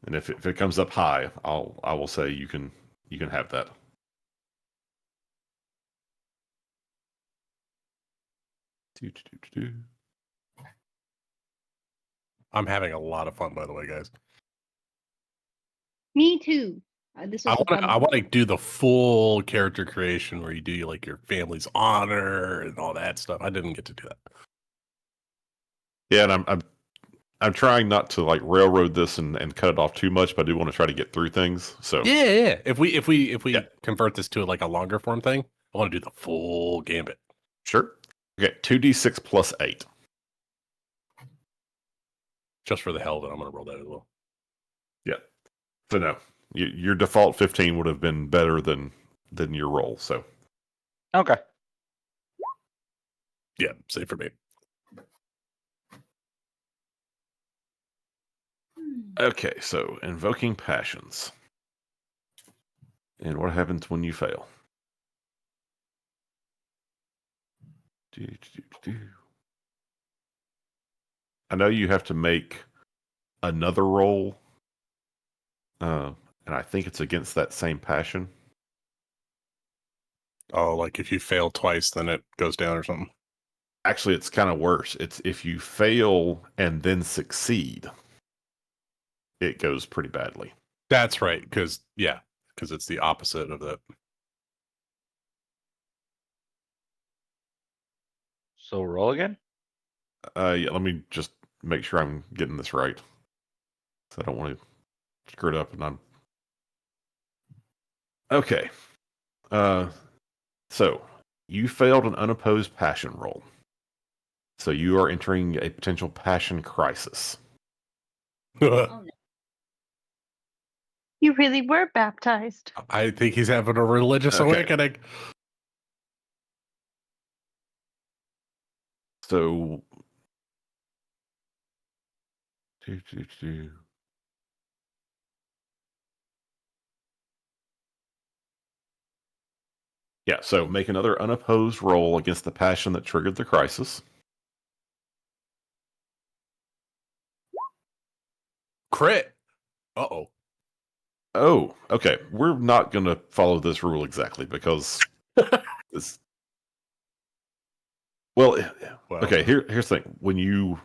And if it comes up high, I will say you can have that. I'm having a lot of fun, by the way, guys. Me too. This was a fun I one. want to do the full character creation where you do like your family's honor and all that stuff. I didn't get to do that. Yeah, and I'm trying not to like railroad this and cut it off too much, but I do want to try to get through things. So Yeah. If we Yeah. convert this to like a longer form thing, I want to do the full gambit. sure. Okay, 2d6 plus 8. Just for the hell of it, I'm going to roll that as well. So no, your default 15 would have been better than your roll. So Okay. Yeah, same for me. okay, so invoking passions, and what happens when you fail? I know you have to make another roll, and I think it's against that same passion. Oh, like if you fail twice, then it goes down or something. Actually, it's kind of worse. It's if you fail and then succeed, it goes pretty badly. That's right, because it's the opposite of that. So roll again. Yeah, let me just make sure I'm getting this right. So I don't want to screw it up, and I'm okay. So you failed an unopposed passion roll. So you are entering a potential passion crisis. You really were baptized. I think he's having a religious Okay. awakening. So yeah, so make another unopposed roll against the passion that triggered the crisis. Crit. Uh-oh. Oh, okay. We're not going to follow this rule exactly because it's well, okay. Here's the thing: when you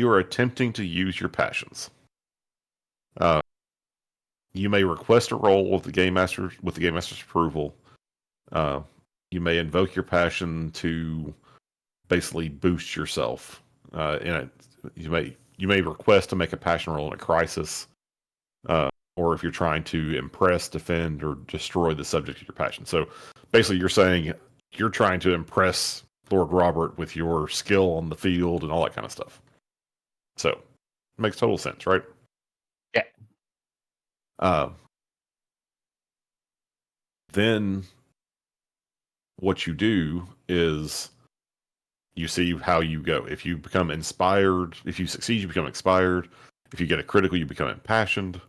are attempting to use your passions, you may request a roll with the game master's approval. You may invoke your passion to basically boost yourself. You may request to make a passion roll in a crisis, or if you're trying to impress, defend, or destroy the subject of your passion. So basically, you're saying you're trying to impress Lord Robert with your skill on the field and all that kind of stuff. So it makes total sense, right? Yeah. Then what you do is you see how you go. If you become inspired, if you succeed, you become inspired. If you get a critical, you become impassioned.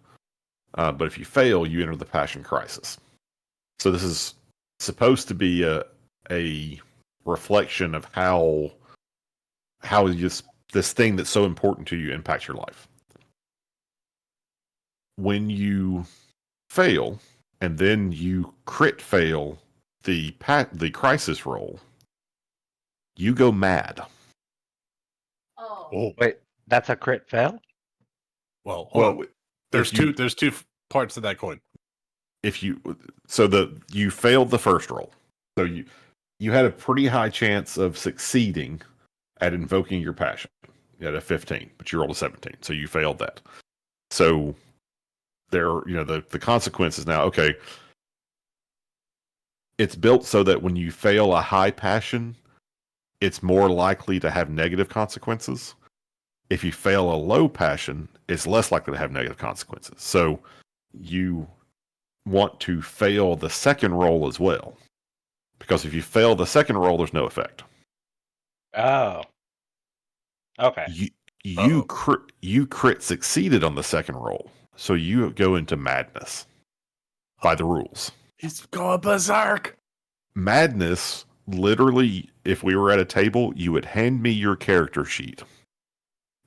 But if you fail, you enter the passion crisis. So this is supposed to be a reflection of how this thing that's so important to you impacts your life. When you fail and then you crit fail the crisis roll, you go mad. Oh. Wait, that's a crit fail? Well, hold on. There's you- two parts to that coin. If you you failed the first roll, so you had a pretty high chance of succeeding at invoking your passion. You had a 15, but you rolled a 17, so you failed that. So the consequences now. Okay, it's built so that when you fail a high passion, it's more likely to have negative consequences. If you fail a low passion, it's less likely to have negative consequences. So you want to fail the second roll as well, because if you fail the second roll, there's no effect. Oh. Okay. You crit succeeded on the second roll, so you go into madness by the rules. He's going berserk. Madness, literally, if we were at a table, you would hand me your character sheet,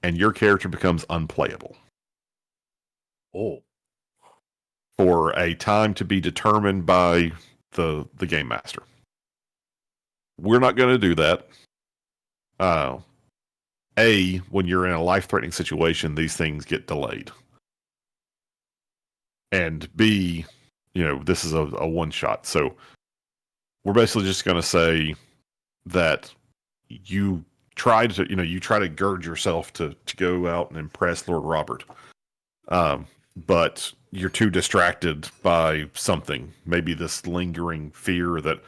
and your character becomes unplayable. Oh. For a time to be determined by the game master. We're not going to do that. When you're in a life-threatening situation, these things get delayed. and B, this is a one shot. So we're basically just going to say that you try to gird yourself to go out and impress Lord Robert. But you're too distracted by something, maybe this lingering fear that,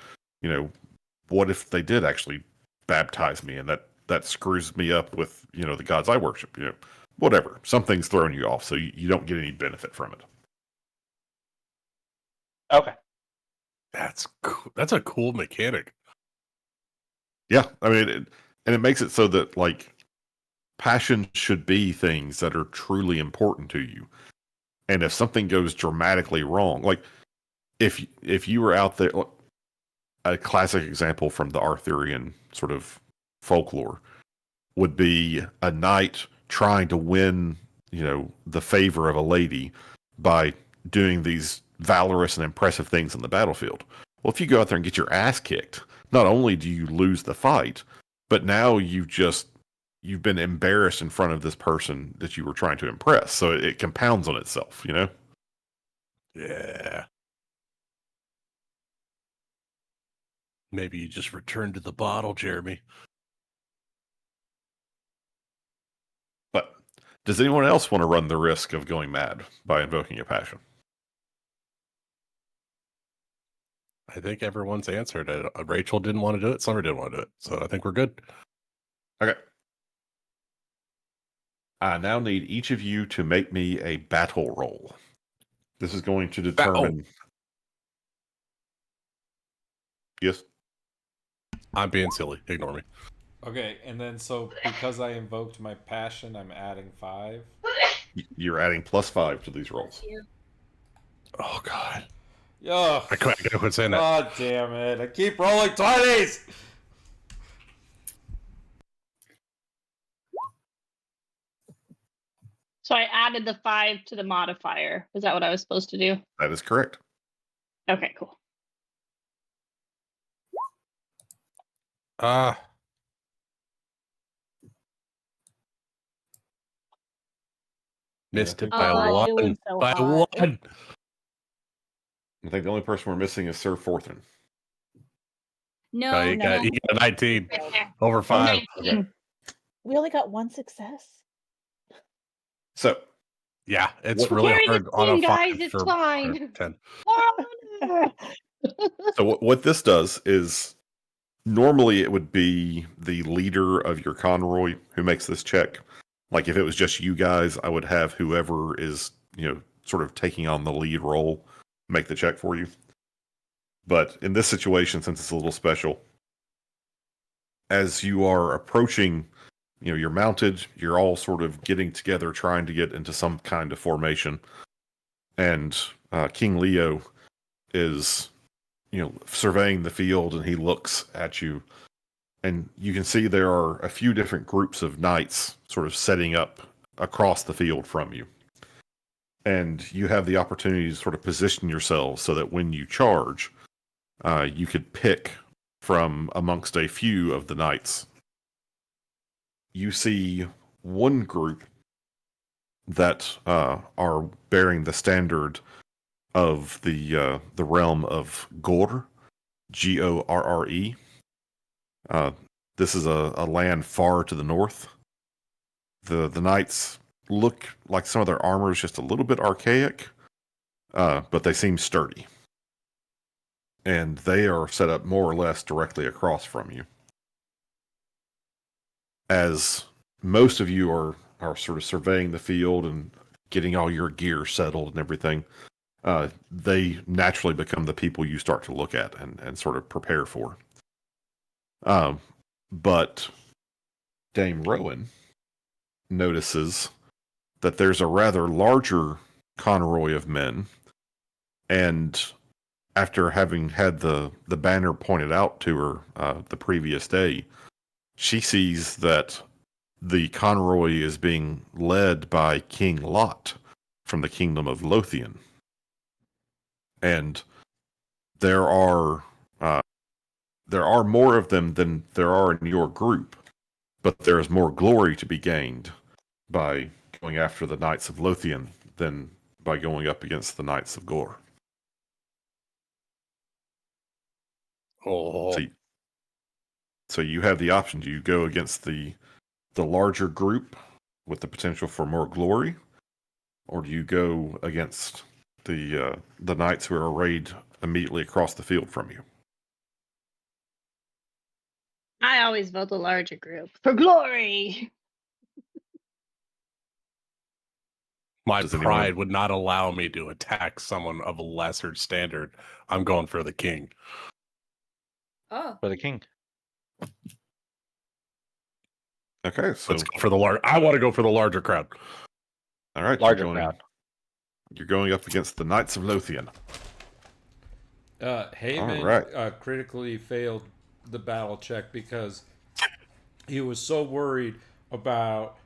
what if they did actually baptize me, and that screws me up with, the gods I worship, whatever. Something's throwing you off, so you don't get any benefit from it. Okay. That's cool. That's a cool mechanic. Yeah, I mean, it makes it so that, like, passion should be things that are truly important to you. And if something goes dramatically wrong, like if you were out there, a classic example from the Arthurian sort of folklore would be a knight trying to win, the favor of a lady by doing these valorous and impressive things in the battlefield. Well, if you go out there and get your ass kicked, not only do you lose the fight, but now you've been embarrassed in front of this person that you were trying to impress. So it compounds on itself, Yeah. Maybe you just return to the bottle, Jeremy. But does anyone else want to run the risk of going mad by invoking a passion? I think everyone's answered it. Rachel didn't want to do it. Summer didn't want to do it. So I think we're good. Okay. I now need each of you to make me a battle roll. This is going to determine... Yes? I'm being silly. Ignore me. Okay, and then so because I invoked my passion, I'm adding 5. You're adding +5 to these rolls. Oh, God. Yo, I gotta quit saying that. God damn it. I keep rolling 20s! So I added the 5 to the modifier. Is that what I was supposed to do? That is correct. Okay, cool. Missed it Oh, by I'm one. doing so By hot. one. I think the only person we're missing is Sir Forthin. No, You no. got 19 over 5. 19. Okay. We only got one success. So, Yeah, it's What- really Carry hard the on a team, 5 guys, it's for fine. 10. so what this does is normally it would be the leader of your convoy who makes this check. Like if it was just you guys, I would have whoever is, sort of taking on the lead role make the check for you. But in this situation, since it's a little special, as you are approaching, you're mounted, you're all sort of getting together, trying to get into some kind of formation. And King Leo is, surveying the field, and he looks at you. And you can see there are a few different groups of knights sort of setting up across the field from you. And you have the opportunity to sort of position yourselves so that when you charge, you could pick from amongst a few of the knights. You see one group that are bearing the standard of the realm of Gore, Gorre. This is a land far to the north. The knights look like some of their armor is just a little bit archaic, but they seem sturdy. And they are set up more or less directly across from you. As most of you are sort of surveying the field and getting all your gear settled and everything, they naturally become the people you start to look at and sort of prepare for. But Dame Rowan notices that there's a rather larger convoy of men, and after having had the banner pointed out to her the previous day, she sees that the convoy is being led by King Lot from the kingdom of Lothian. And there are more of them than there are in your group, but there is more glory to be gained by going after the Knights of Lothian than by going up against the Knights of Gore. Oh, So you have the option. Do you go against the larger group with the potential for more glory, or do you go against the knights who are arrayed immediately across the field from you? I always vote the larger group for glory. my Does anyone pride have- would not allow me to attack someone of a lesser standard. I'm going for the king. Oh, For the king. Okay, so Let's go for the large. I want to go for the larger crowd. all right, Larger crowd. You're going up against the Knights of Lothian. Heyman Alright. critically failed the battle check because he was so worried about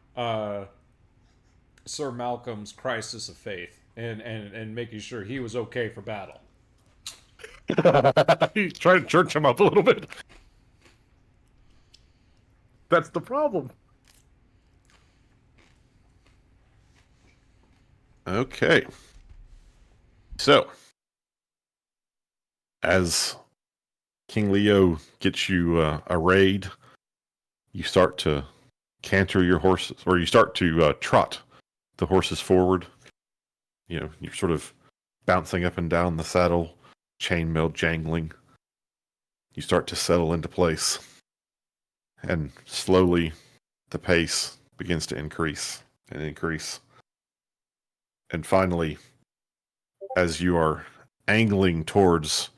Sir Malcolm's crisis of faith and making sure he was okay for battle. He's trying to church him up a little bit. That's the problem. Okay. So, as King Leo gets you arrayed, you start to canter your horses, or you start to trot the horses forward. You know, you're sort of bouncing up and down the saddle, chainmail jangling. You start to settle into place, and slowly the pace begins to increase and increase. And finally, as you are angling towards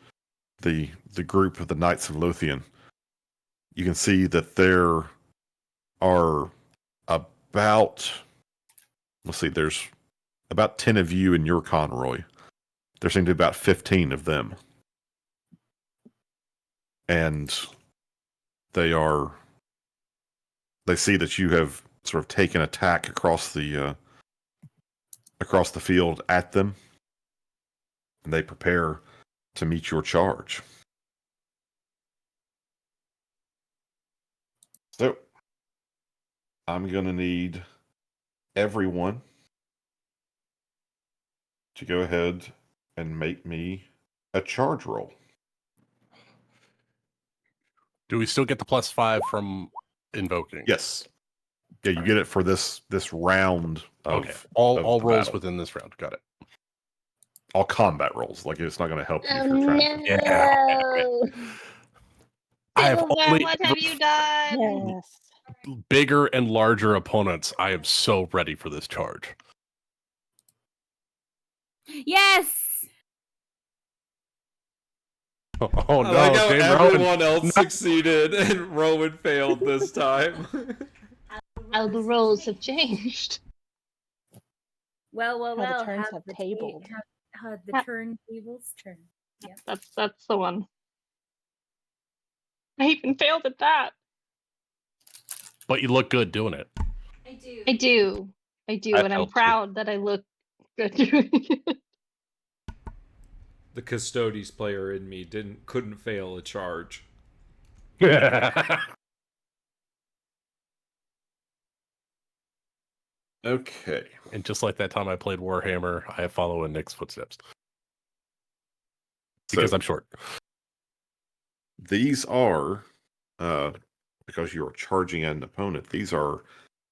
the group of the Knights of Lothian, you can see that there are about, let's see, there's about 10 of you in your convoy. There seem to be about 15 of them. And they see that you have sort of taken attack across the field at them, and they prepare to meet your charge. So, I'm going to need everyone to go ahead and make me a charge roll. Do we still get the +5 from invoking? Yes. Yeah, you get it for this round of Okay. All the rolls battle. within this round. Got it. All combat rolls. Like, it's not going to help you if Oh you're trying to... no! I have Pendragon, only what have you done? Yes. bigger and larger opponents. I am so ready for this charge. Yes. Oh no! Like how Dame everyone Rowan. else succeeded and Rowan failed this time. How the roles have changed. How the turns have have the tabled. Have the Ha- turntables turn. Yeah. That's the one. I even failed at that. But you look good doing it. I do, I and I'm failed too. proud that I look good doing it. The Custodes player in me couldn't fail a charge. Okay. And just like that time I played Warhammer, I follow in Nick's footsteps. Because So, I'm short. these are, because you're charging at an opponent, these are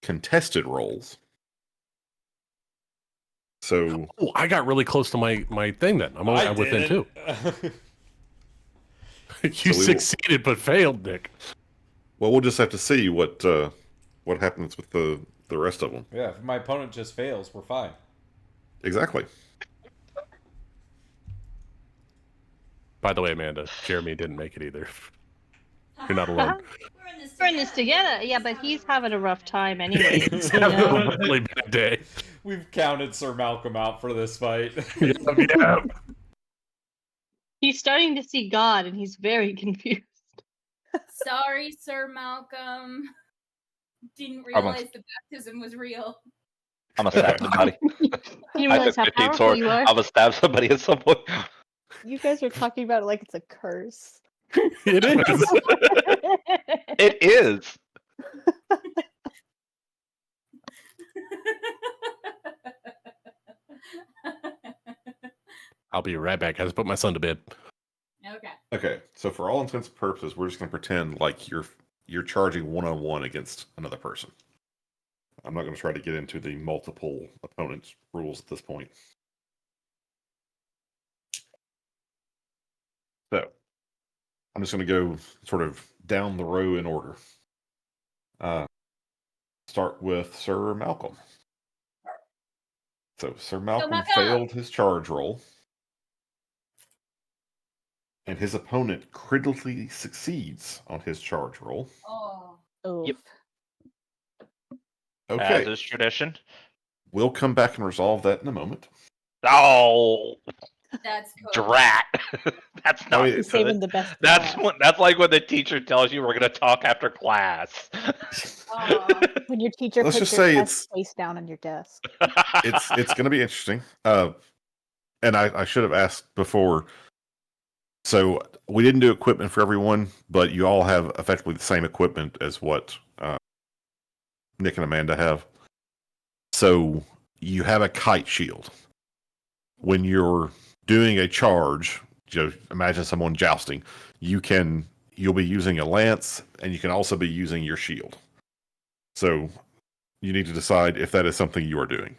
contested rolls. So, Oh, I got really close to my thing then. I'm within two. You So we will- succeeded but failed, Nick. well, we'll just have to see what happens with the rest of them. Yeah, if my opponent just fails, we're fine. Exactly. By the way, Amanda, Jeremy didn't make it either. You're not alone. We're in this together. Yeah, but he's having a rough time anyway. It's you having know? a really bad day. We've counted Sir Malcolm out for this fight. Yeah. He's starting to see God, and he's very confused. Sorry, Sir Malcolm. Didn't I'm a- realize the baptism was real. I'm gonna stab somebody. You I realize took how 15 powerful sword. you are. I'm gonna stab somebody at some point. You guys are talking about it like it's a curse. It is. It is. I'll be right back. I just put my son to bed. Okay. Okay, so for all intents and purposes, we're just going to pretend like you're charging one-on-one against another person. I'm not going to try to get into the multiple opponents rules at this point. So, I'm just going to go sort of down the row in order. Start with Sir Malcolm. So, Sir Malcolm Malcolm! failed his charge roll, and his opponent critically succeeds on his charge roll. Oh. Oof. Yep. As Okay, is tradition. we'll come back and resolve that in a moment. Oh, That's good. drat. That's not mean, good. He's saving the best. for That's last. that's like when the teacher tells you we're gonna talk after class. Aw. When your teacher Let's puts just your say test face down on your desk. it's going to be interesting. And I should have asked before. So we didn't do equipment for everyone, but you all have effectively the same equipment as what Nick and Amanda have. So you have a kite shield. When you're doing a charge, imagine someone jousting. You'll be using a lance, and you can also be using your shield. So you need to decide if that is something you are doing.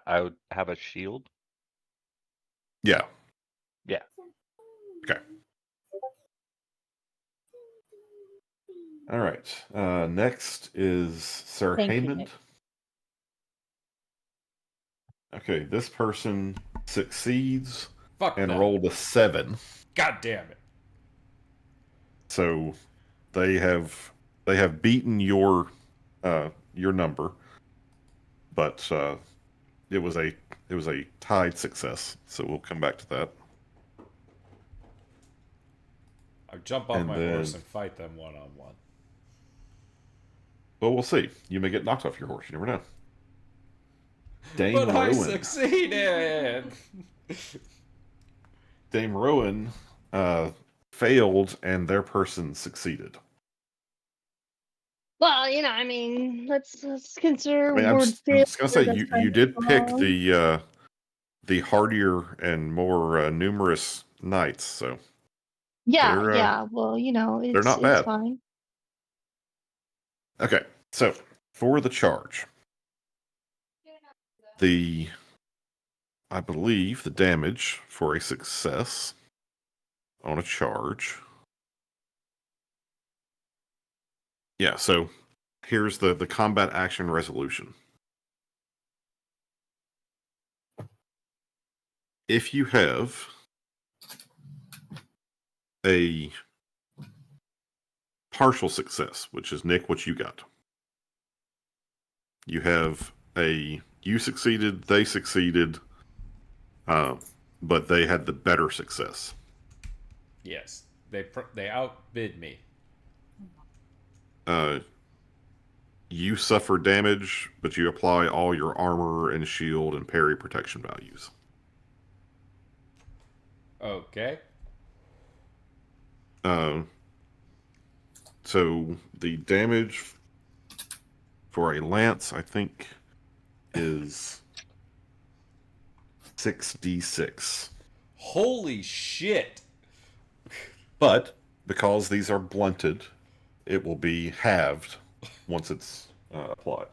I would have a shield. Yeah. Yeah. Okay. All right. Next is Sir Thank you, Haymond. Nick. Okay, this person succeeds Fuck and that. rolled a 7. God damn it. So they have beaten your number, but it was a tied success. So we'll come back to that. I jump off And my then- horse and fight them one-on-one. Well, we'll see. You may get knocked off your horse. You never know. Dame But I Rowan. succeeded! Dame Rowan failed, and their person succeeded. Well, I mean, let's consider I mean, I'm we're just gonna say you did pick the hardier and more numerous knights, so Yeah, they're, yeah. Well, it's not bad. fine. okay. So for the charge, I believe the damage for a success on a charge. Yeah. So here's the combat action resolution. If you have a partial success, which is Nick, what you got. You have you succeeded, they succeeded, but they had the better success. Yes. They outbid me. You suffer damage, but you apply all your armor and shield and parry protection values. Okay. So the damage for a lance, I think, is 6d6. Holy shit! But because these are blunted, it will be halved once it's applied.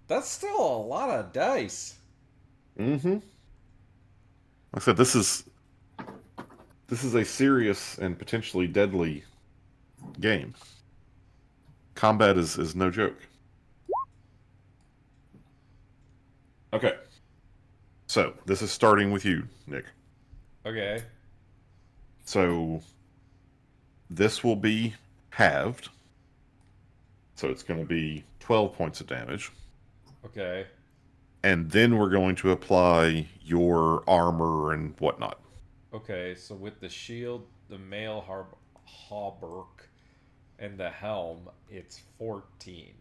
That's still a lot of dice. Mm-hmm. Like I said, this is a serious and potentially deadly game. Combat is no joke. Okay. So, this is starting with you, Nick. Okay. So, this will be halved. So, it's going to be 12 points of damage. Okay. And then we're going to apply your armor and whatnot. Okay, so with the shield, the mail hauberk, and the helm, it's 14.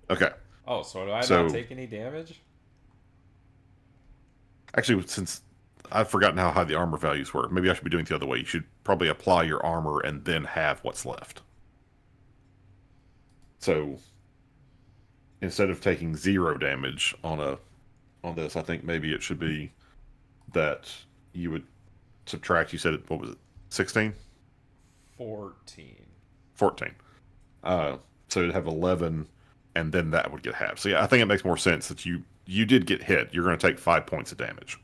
Okay. Oh, so do I So- not take any damage? Actually, since I've forgotten how high the armor values were, maybe I should be doing it the other way. You should probably apply your armor and then have what's left. So, instead of taking 0 damage on this, I think maybe it should be that you would subtract. You said it. What was it? 16? 14. 14. So you'd have 11, and then that would get halved. So yeah, I think it makes more sense that you did get hit. You're going to take 5 points of damage.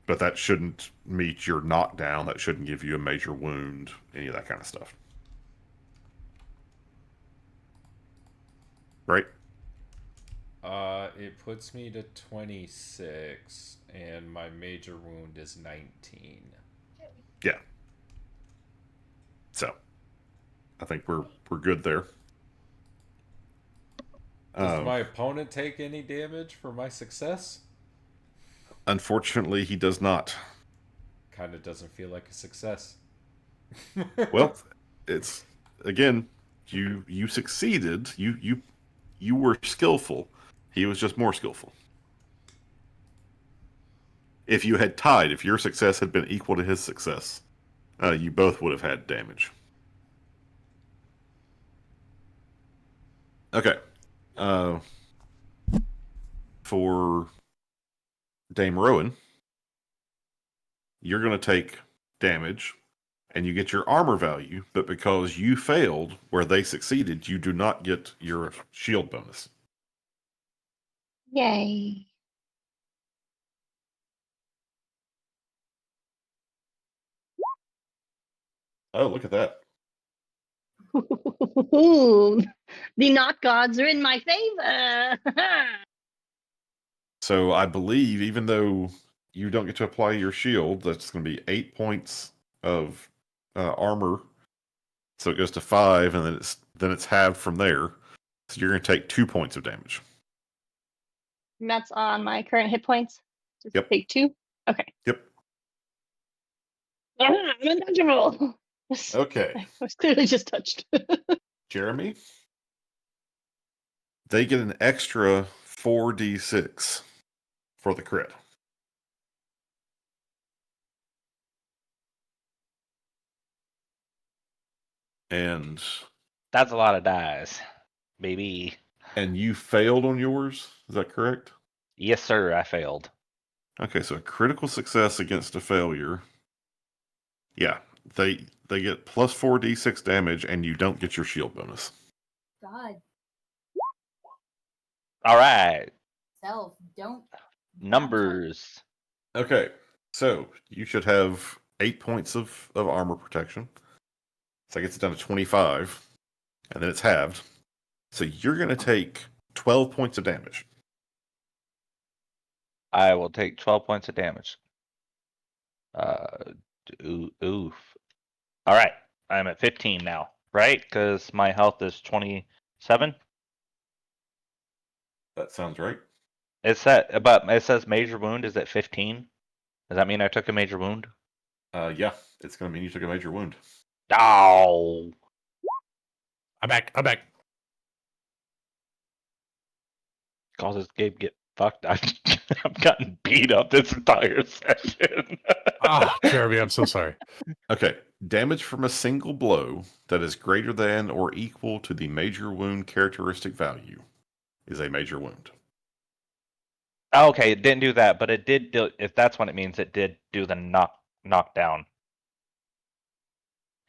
But that shouldn't meet your knockdown. That shouldn't give you a major wound, any of that kind of stuff. Right? It puts me to 26, and my major wound is 19. Yeah. So, I think we're good there. Does my opponent take any damage for my success? Unfortunately, he does not. Kind of doesn't feel like a success. Well, it's again, you succeeded. You were skillful. He was just more skillful. If you had tied, if your success had been equal to his success, you both would have had damage. Okay. For Dame Rowan, you're going to take damage, and you get your armor value, but because you failed where they succeeded, you do not get your shield bonus. Yay. Oh, look at that. The not gods are in my favor. So I believe, even though you don't get to apply your shield, that's going to be 8 points of armor. So it goes to 5, and then it's halved from there. So you're going to take 2 points of damage. And that's on my current hit points. Just Yep. take 2. Okay. Yep. I'm untouchable. Okay. I was clearly just touched. Jeremy, they get an extra 4d6 for the crit. And That's a lot of dice, baby. you failed on yours, is that correct? Yes, sir, I failed. Okay, so a critical success against a failure. Yeah, they get plus 4d6 damage, and you don't get your shield bonus. God, All right. self, don't. Numbers. Okay, so you should have 8 points of armor protection. So that gets it down to 25, and then it's halved. So you're going to take 12 points of damage. I will take 12 points of damage. Oof. All right. I'm at 15 now, right? Because my health is 27. That sounds right. It's that, but it says major wound is at 15. Does that mean I took a major wound? Yeah, it's going to mean you took a major wound. Oh. I'm back. Cause this game get fucked. I've gotten beat up this entire session. Jeremy, I'm so sorry. Okay, damage from a single blow that is greater than or equal to the major wound characteristic value is a major wound. Okay, it didn't do that, but it did do. If that's what it means, it did do the knockdown.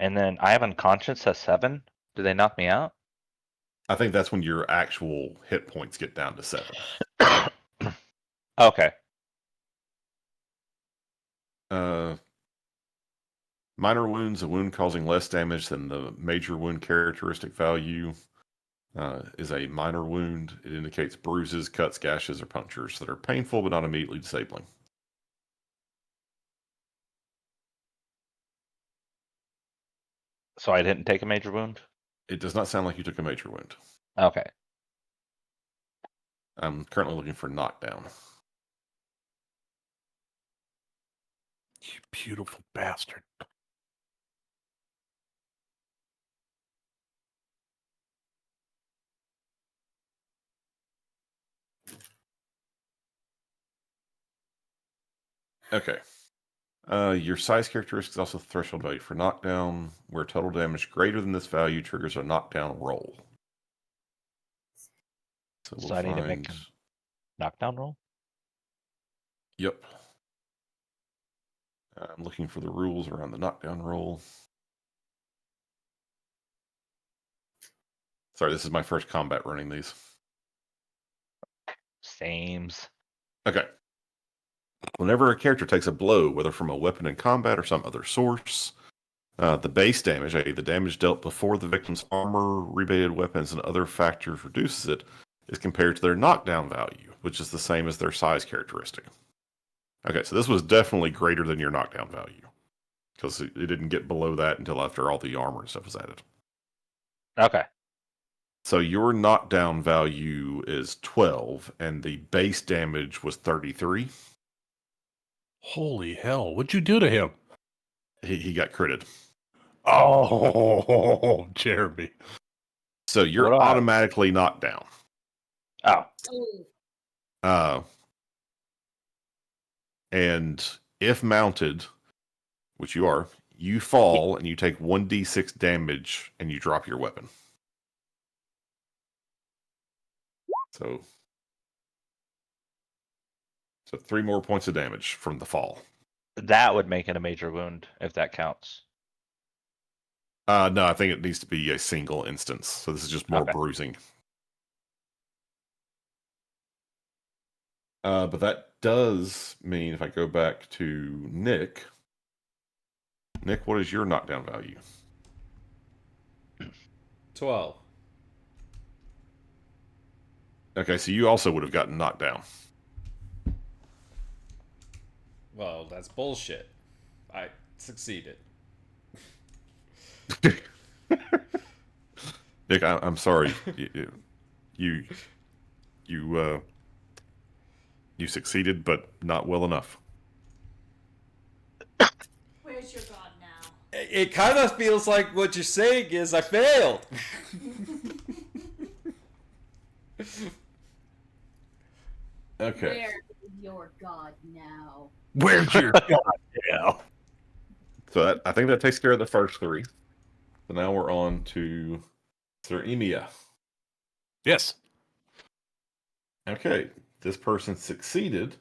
And then I have unconscious at 7. Do they knock me out? I think that's when your actual hit points get down to 7. Okay. Minor wounds, a wound causing less damage than the major wound characteristic value, is a minor wound. It indicates bruises, cuts, gashes, or punctures that are painful but not immediately disabling. So I didn't take a major wound? It does not sound like you took a major wound. Okay. I'm currently looking for knockdown. You beautiful bastard. Okay. Your size characteristic is also the threshold value for knockdown, where total damage greater than this value triggers a knockdown roll. So So we'll I need to make find. a knockdown roll. Yep. I'm looking for the rules around the knockdown roll. Sorry, this is my first combat running these. Sames. Okay. Whenever a character takes a blow, whether from a weapon in combat or some other source, the base damage, i.e. the damage dealt before the victim's armor, rebated weapons, and other factors reduces it, is compared to their knockdown value, which is the same as their size characteristic. Okay, so this was definitely greater than your knockdown value, because it didn't get below that until after all the armor and stuff was added. Okay. So your knockdown value is 12, and the base damage was 33. Holy hell! What'd you do to him? He got critted. Oh, Jeremy. So you're What do I- automatically knocked down. Oh, Oh, And if mounted, which you are, you fall and you take 1d6 damage and you drop your weapon. So 3 more points of damage from the fall. that would make it a major wound if that counts. No, I think it needs to be a single instance. So this is just more Okay. bruising. But that does mean if I go back to Nick, what is your knockdown value? 12. Okay, so you also would have gotten knocked down. Well, that's bullshit. I succeeded. Nick, I'm sorry. You succeeded, but not well enough. where's your god now? It kind of feels like what you're saying is I failed. Okay. Where is your god now? Where's your god now? So I think that takes care of the first 3. So now we're on to Sir Emia. Yes. Okay, this person succeeded,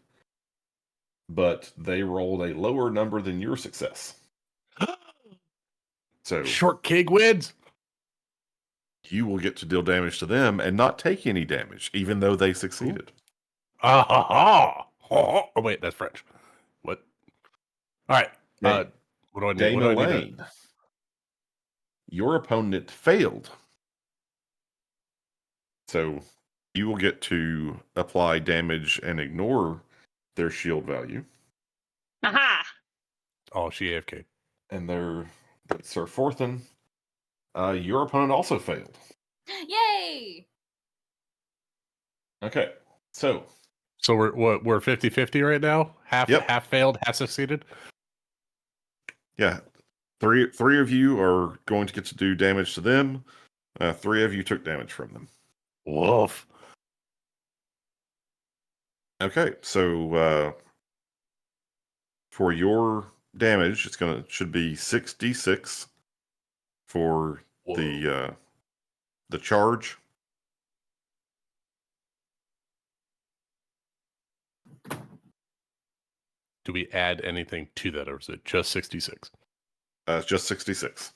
but they rolled a lower number than your success. So Short King wins. you will get to deal damage to them and not take any damage, even though they succeeded. Ah ha ha. Oh, wait, that's French. What? All right. Okay. What do I need? Dana What do I need? Lane, your opponent failed. So you will get to apply damage and ignore their shield value. Aha! Oh, she AFK. And Sir Forthen, your opponent also failed. Yay! Okay, so So we're 50-50 right now? Yep. Half failed, half succeeded? yeah, three of you are going to get to do damage to them. 3 of you took damage from them. Woof. Okay, so for your damage, should be 6d6 for the charge. Do we add anything to that, or is it just 66? It's just 66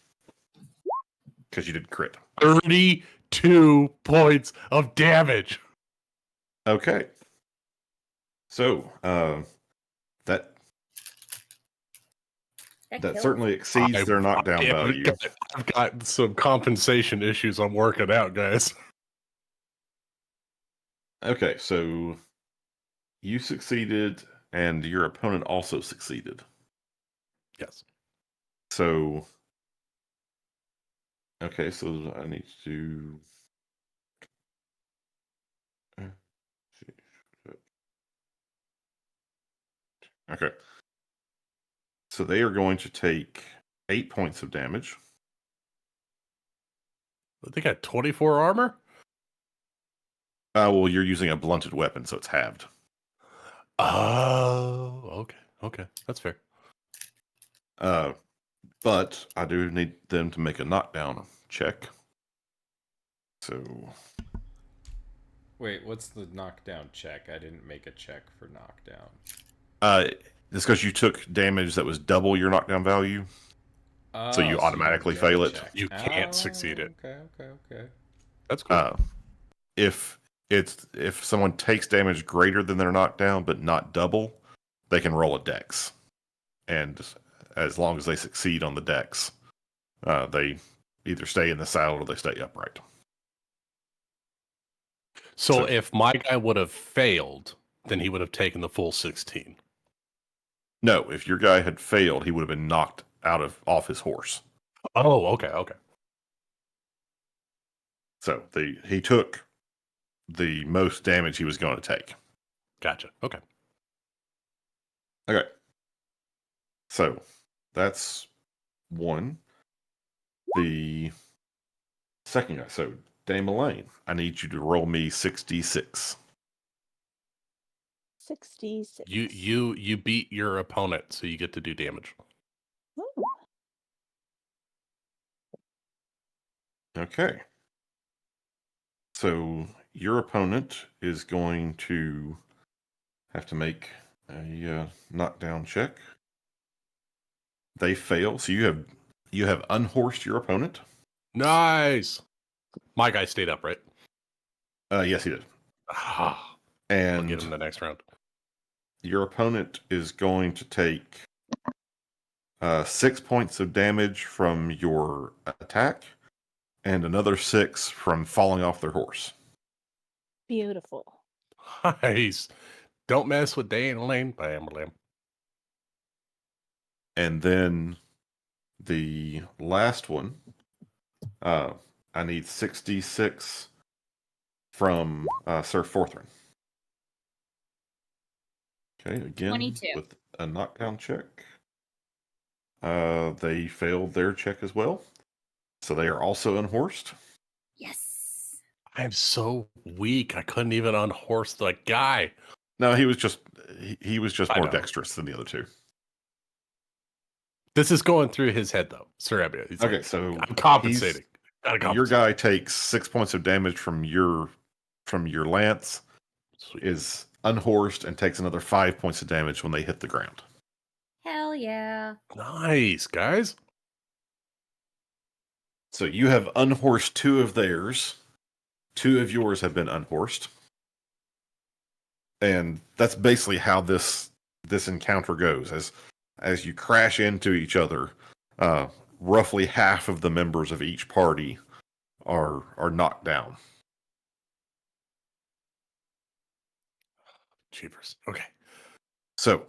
because you did crit. 32 points of damage. Okay, so that kills. certainly exceeds their knockdown value. I've got some compensation issues I'm working out, guys. Okay, so you succeeded, and your opponent also succeeded. Yes. So, okay, so I need to. Okay. So they are going to take 8 points of damage. They got 24 armor? Well, you're using a blunted weapon, so it's halved. Oh, okay. That's fair. But I do need them to make a knockdown check. So Wait, what's the knockdown check? I didn't make a check for knockdown. It's because you took damage that was double your knockdown value, so you Oh, automatically don't get a fail it. check. You can't Oh, succeed it. Okay. That's cool. If someone takes damage greater than their knockdown but not double, they can roll a dex, and as long as they succeed on the dex, they either stay in the saddle or they stay upright. So if my guy would have failed, then he would have taken the full 16. No, if your guy had failed, he would have been knocked off his horse. Oh, okay. So he took the most damage he was going to take. Gotcha. Okay. Okay. So that's one. The second guy. So Dame Elaine, I need you to roll me 66. 66. You beat your opponent, so you get to do damage. Ooh. Okay. So your opponent is going to have to make a knockdown check. They fail, so you have unhorsed your opponent. Nice. My guy stayed up, right? Yes, he did. Ah, And I'll get him the next round. your opponent is going to take 6 points of damage from your attack, and another 6 from falling off their horse. Beautiful. Nice. Don't mess with Dan Lane. Bam, bam. And then the last one, I need 66 from Sir Forthrin. Okay, again 22. with a knockdown check. They failed their check as well, so they are also unhorsed. Yes. I'm so weak. I couldn't even unhorse the guy. No, he was just I more know. dexterous than the other two. This is going through his head, though. Sir Abbott. He's Okay, like, so I'm compensating. Gotta your compensate. guy takes 6 points of damage from your lance, Sweet. is unhorsed, and takes another 5 points of damage when they hit the ground. Hell yeah. Nice, guys. So you have unhorsed 2 of theirs. 2 of yours have been unhorsed. And that's basically how this encounter goes. As you crash into each other, roughly half of the members of each party are knocked down. Jeepers. Okay. So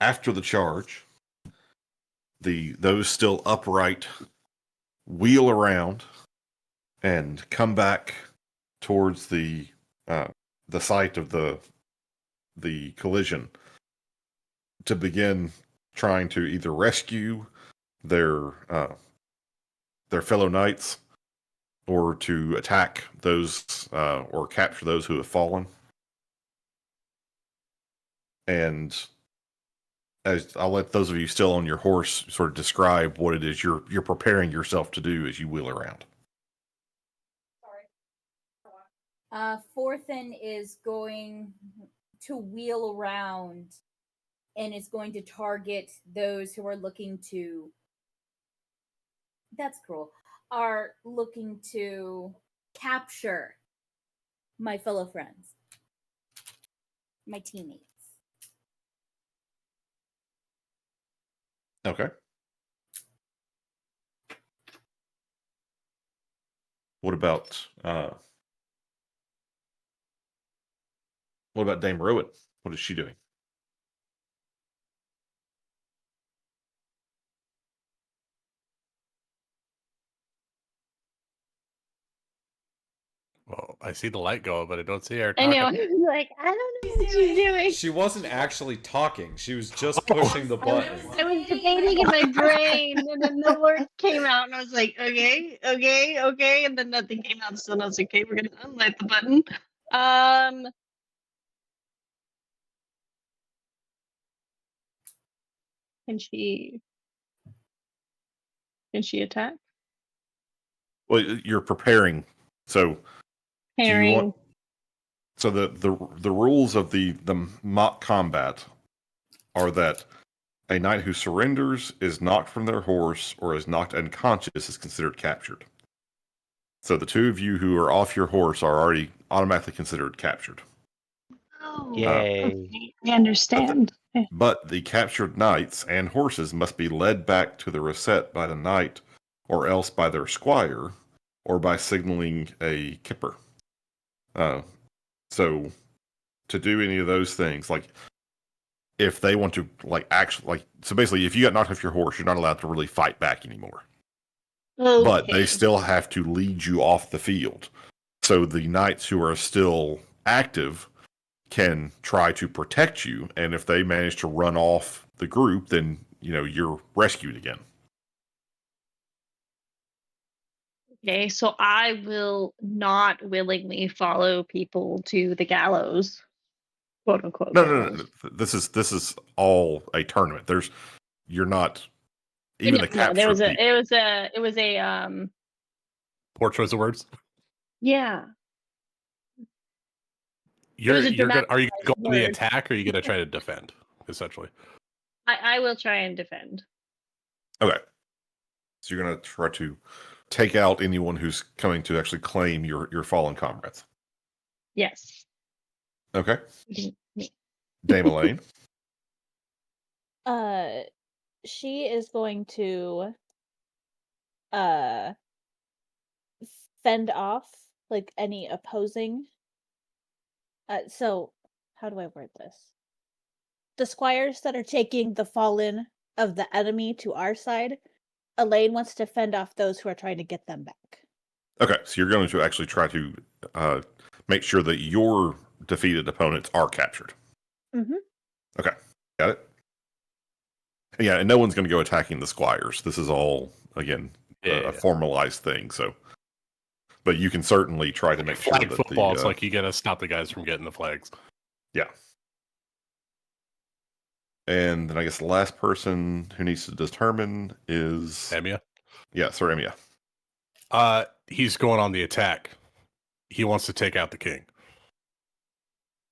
after the charge, those still upright wheel around and come back towards the site of the collision to begin trying to either rescue their fellow knights or to attack those or capture those who have fallen. And as I'll let those of you still on your horse sort of describe what it is you're preparing yourself to do as you wheel around. Forthin is going to wheel around and is going to target those who are looking to. That's cruel. Are looking to capture my fellow friends, my teammates. Okay. What about Dame Rowan? What is she doing? Well, I see the light go, but I don't see her I talking. know. I'm like, I don't know what she's doing. She wasn't actually talking. She was just pushing the button. I was debating in my brain, and then the word came out, and I was like, okay, and then nothing came out. So I was like, okay, we're gonna unlight the button. Can she attack? Well, you're preparing. So Do you Pairing. want? So the rules of the mock combat are that a knight who surrenders, is knocked from their horse, or is knocked unconscious is considered captured. So the two of you who are off your horse are already automatically considered captured. Oh, Yay. okay. I understand. But the captured knights and horses must be led back to the recette by the knight, or else by their squire, or by signaling a kipper. So to do any of those things, like if they want to, so basically, if you got knocked off your horse, you're not allowed to really fight back anymore. Okay. But they still have to lead you off the field. So the knights who are still active can try to protect you, and if they manage to run off the group, then you're rescued again. Okay, so I will not willingly follow people to the gallows, quote unquote. No. gallows. This is all a tournament. You're not even the captured there was a people. it was a Poor choice of words. yeah. You're was a gonna are you gonna go on the word. attack, or are you gonna try to defend? Essentially. I will try and defend. Okay. So you're going to try to take out anyone who's coming to actually claim your fallen comrades. Yes. Okay. Me. Dame Elaine. She is going to fend off like any opposing. So how do I word this? The squires that are taking the fallen of the enemy to our side, Elaine wants to fend off those who are trying to get them back. Okay. So you're going to actually try to make sure that your defeated opponents are captured. Mm-hmm. Okay. Got it? Yeah, and no one's going to go attacking the squires. This is all, again, a formalized thing. So, but you can certainly try to make sure Flag that football. It's like you got to stop the guys from getting the flags. Yeah. And then I guess the last person who needs to determine is Emia. Yeah, Sir Emia. He's going on the attack. He wants to take out the king.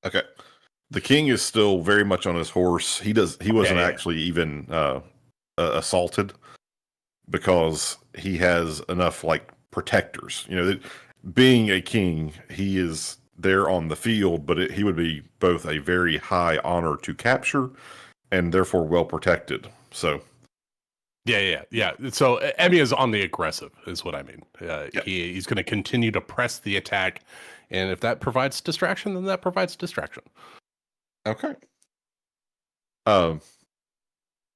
Okay. The king is still very much on his horse. He wasn't actually even assaulted because he has enough protectors. Being a king, he is there on the field, but he would be both a very high honor to capture and therefore well protected. So Yeah. So Emmy is on the aggressive, is what I mean. He's going to continue to press the attack, and if that provides distraction, then that provides distraction. Okay.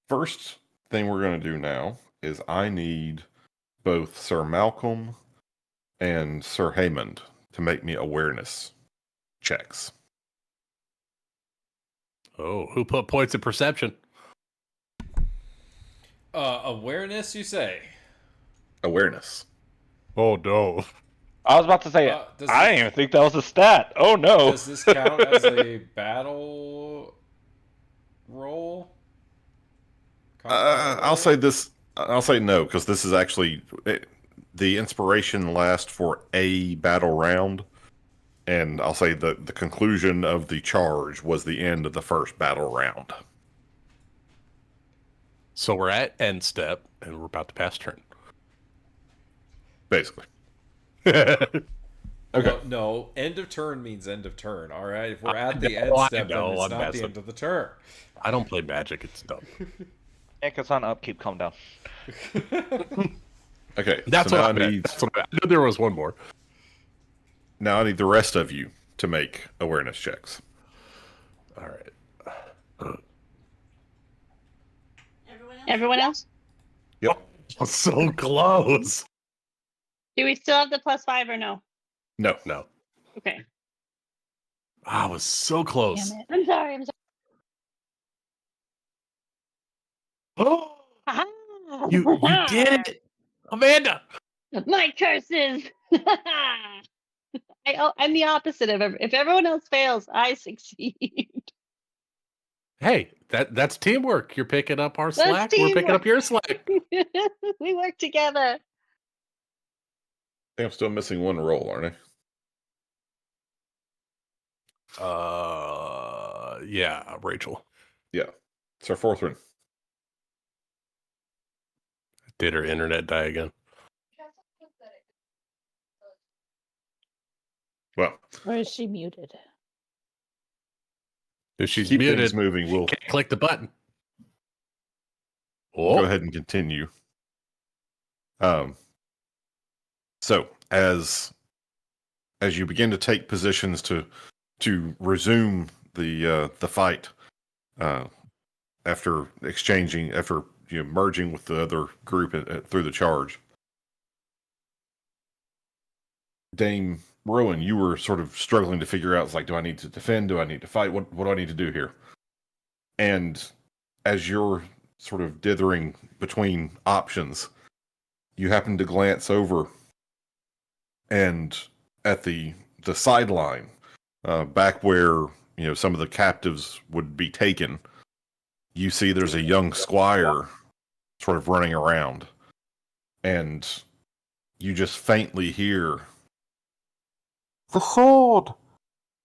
First thing we're going to do now is I need both Sir Malcolm and Sir Haymond to make me awareness checks. Oh, who put points of perception? Awareness, you say? Awareness. Oh, no. I was about to say, I didn't even think that was a stat. Oh, no. Does this count as a battle roll? I'll say this. I'll say no, because this is actually the inspiration lasts for a battle round, and I'll say the conclusion of the charge was the end of the first battle round. So we're at end step, and we're about to pass turn. Basically. Okay. Well, no, end of turn means end of turn. All right, if we're at the end step, then it's not the end of the turn. I don't play Magic; it's dumb. Because on upkeep, calm down. Okay, That's so what I now meant. I knew there was one more. Now I need the rest of you to make awareness checks. All right. Everyone else? Yep. Oh, so close. Do we still have the +5 or no? No. Okay. I was so close. Damn it. I'm sorry. Oh, Aha! you did it, Amanda. My curses. I'm the opposite of if everyone else fails, I succeed. Hey, that's teamwork. You're picking up our That's slack. We're picking up your slack. We work together. I think I'm still missing one roll, aren't I? Yeah, Rachel. Yeah. Sir Forthrin. Did her internet die again? Well, Or is she muted? If she's keep muted, things moving. We'll can't click the button. go ahead and continue. So as you begin to take positions to resume the fight, after merging with the other group through the charge, Dame Rowan, you were sort of struggling to figure out, it's like, do I need to defend? Do I need to fight? What do I need to do here? And as you're sort of dithering between options, you happen to glance over and at the sideline, back where some of the captives would be taken. You see there's a young squire sort of running around, and you just faintly hear, "The sword!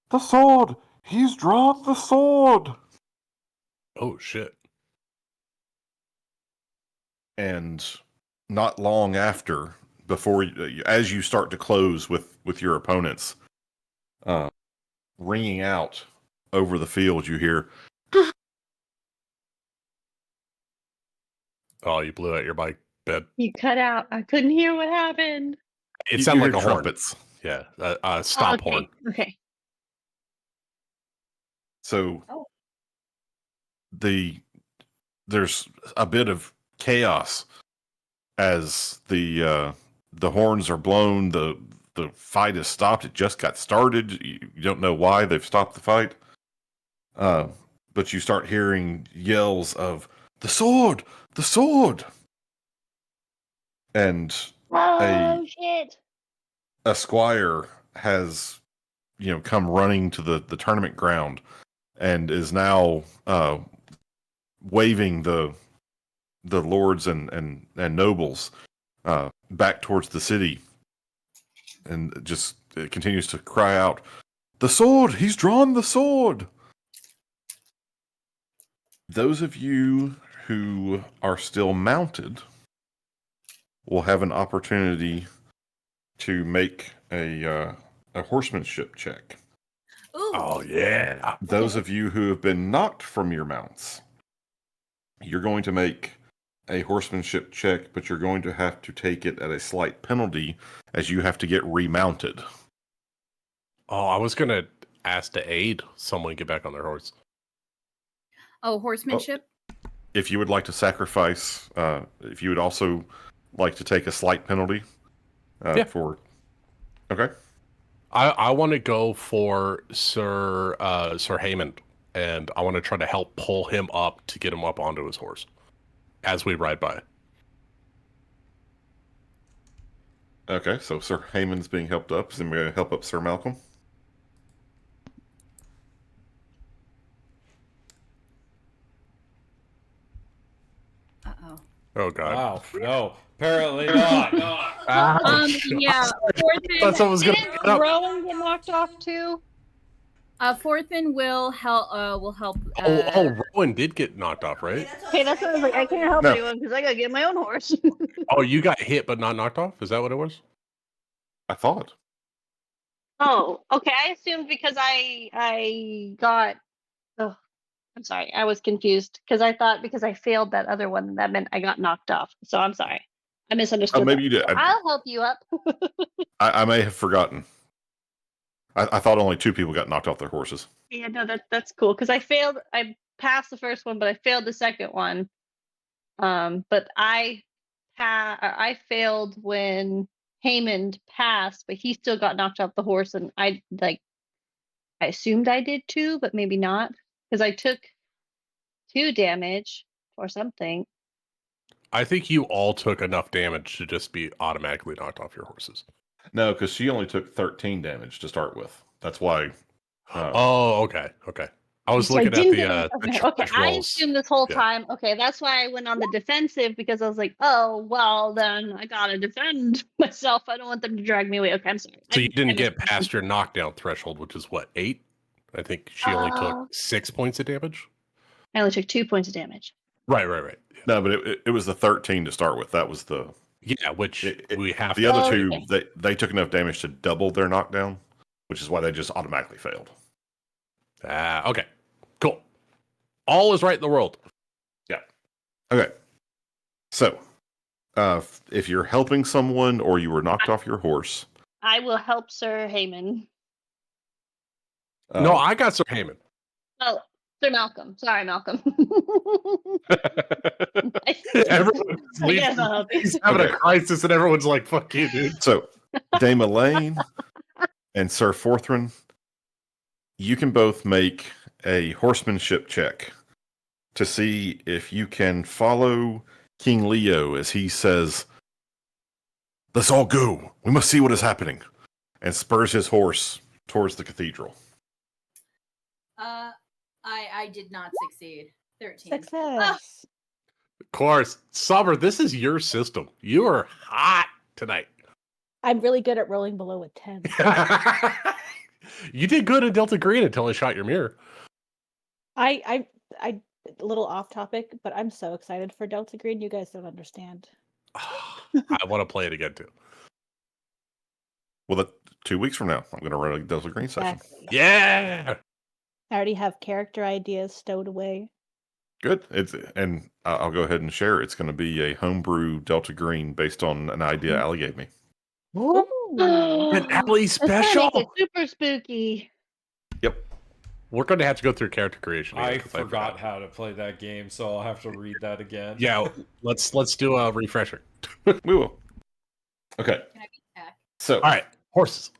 The sword! He's drawn the sword!" Oh, shit. And not long after, as you start to close with your opponents, ringing out over the field, you hear, Oh, you blew out your bike bed. You cut out. I couldn't hear what happened. It you sounded hear like a horn. trumpets. Yeah, stop okay. horn. Okay. So Oh. there's a bit of chaos as the horns are blown. The fight is stopped. It just got started. You don't know why they've stopped the fight. But you start hearing yells of "the sword, the sword," and Oh shit! a squire has come running to the tournament ground and is now waving the lords and nobles back towards the city, and just it continues to cry out, "The sword! He's drawn the sword!" Those of you who are still mounted will have an opportunity to make a horsemanship check. Ooh. Oh, yeah. Those of you who have been knocked from your mounts, you're going to make a horsemanship check, but you're going to have to take it at a slight penalty as you have to get remounted. Oh, I was going to ask to aid someone get back on their horse. Oh, horsemanship. If you would like to sacrifice, if you would also like to take a slight penalty for... Okay. I want to go for Sir Haymond, and I want to try to help pull him up to get him up onto his horse as we ride by. Okay, so Sir Haymond's being helped up. So we're going to help up Sir Malcolm. Uh-oh. Oh, God. Wow, no, apparently not. Yeah. Thought someone was going to Didn't get up. Rowan get knocked off too? Forthin will help. Will help. Rowan did get knocked off, right? Okay, that's what I was like. I can't help No. anyone because I gotta get my own horse. Oh, you got hit but not knocked off? Is that what it was? I thought. Oh, okay. I assumed because I got. Oh, I'm sorry. I was confused because I thought because I failed that other one that meant I got knocked off. So I'm sorry. I misunderstood. Maybe that. you did. I'll help you up. I may have forgotten. I thought only 2 people got knocked off their horses. Yeah, no, that's cool because I failed. I passed the first one, but I failed the second one. But I failed when Haymond passed, but he still got knocked off the horse, and I assumed I did too, but maybe not because I took 2 damage or something. I think you all took enough damage to just be automatically knocked off your horses. No, because she only took 13 damage to start with. That's why. Okay. I was So I looking at didn't the get okay. charge I rolls. assumed this whole Yeah. time. Okay, that's why I went on the defensive because I was like, oh well, then I gotta defend myself. I don't want them to drag me away. Okay, I'm sorry. So you didn't I get past your knockdown threshold, which is what, 8? I think she only took 6 points of damage. I only took 2 points of damage. Right. Yeah. No, but it was the 13 to start with. That was the which we have. The other two, okay. they took enough damage to double their knockdown, which is why they just automatically failed. Okay. Cool. All is right in the world. Yeah. Okay. So, if you're helping someone or you were knocked off your horse, I will help Sir Heyman. No, I got Sir Heyman. Oh, Sir Malcolm. Sorry, Malcolm. He's having a crisis, and everyone's like, "Fuck you, dude." So, Dame Elaine and Sir Forthrin, you can both make a horsemanship check to see if you can follow King Leo as he says, "Let's all go. We must see what is happening," and spurs his horse towards the cathedral. I did not succeed. 13. Success. Of course, Summer. This is your system. You are hot tonight. I'm really good at rolling below a 10. You did good in Delta Green until I shot your mirror. I a little off topic, but I'm so excited for Delta Green. You guys don't understand. I want to play it again too. Well, 2 weeks from now, I'm going to run a Delta Green session. Exactly. Yeah. I already have character ideas stowed away. Good. And I'll go ahead and share. It's going to be a homebrew Delta Green based on an idea Allie gave me. Ooh. An Alley That's gonna special. make it super spooky. Yep. We're going to have to go through character creation. I again, 'cause forgot how to play that game, so I'll have to read that again. Yeah, let's do a refresher. We will. Okay. Can I be tech? So, All right, horses,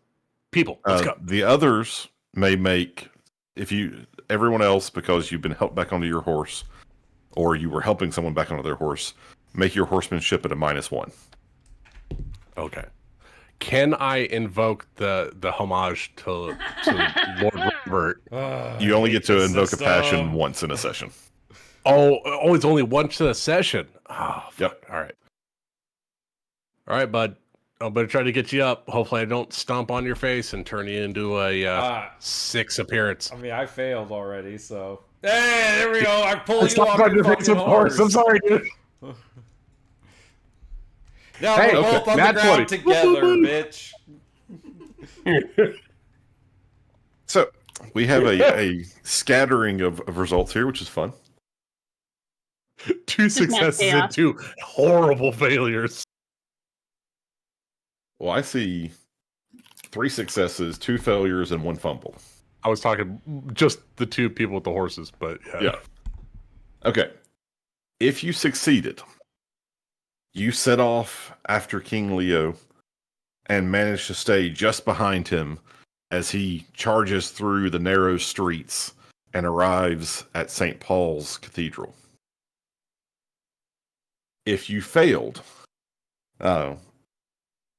people, let's go. the others may make, everyone else, because you've been helped back onto your horse, or you were helping someone back onto their horse, make your horsemanship at a -1. Okay. Can I invoke the homage to Lord Robert? You only get to invoke a passion once in a session. Oh, it's only once in a session. Oh, fuck. Yep. All right, bud. I'm gonna try to get you up. Hopefully, I don't stomp on your face and turn you into a 6 appearance. I mean, I failed already, so. Hey, there we go. I pulled you Stomp off on your your face, fucking of course. I'm horse. sorry, dude. Now Hey, we're both on the nat ground 20. together, bitch. So, we have a scattering of results here, which is fun. 2 successes and chaos. 2 horrible failures. Well, I see 3 successes, 2 failures, and 1 fumble. I was talking just the 2 people with the horses, but Yeah. Okay. If you succeeded, you set off after King Leo and manage to stay just behind him as he charges through the narrow streets and arrives at St. Paul's Cathedral. If you failed,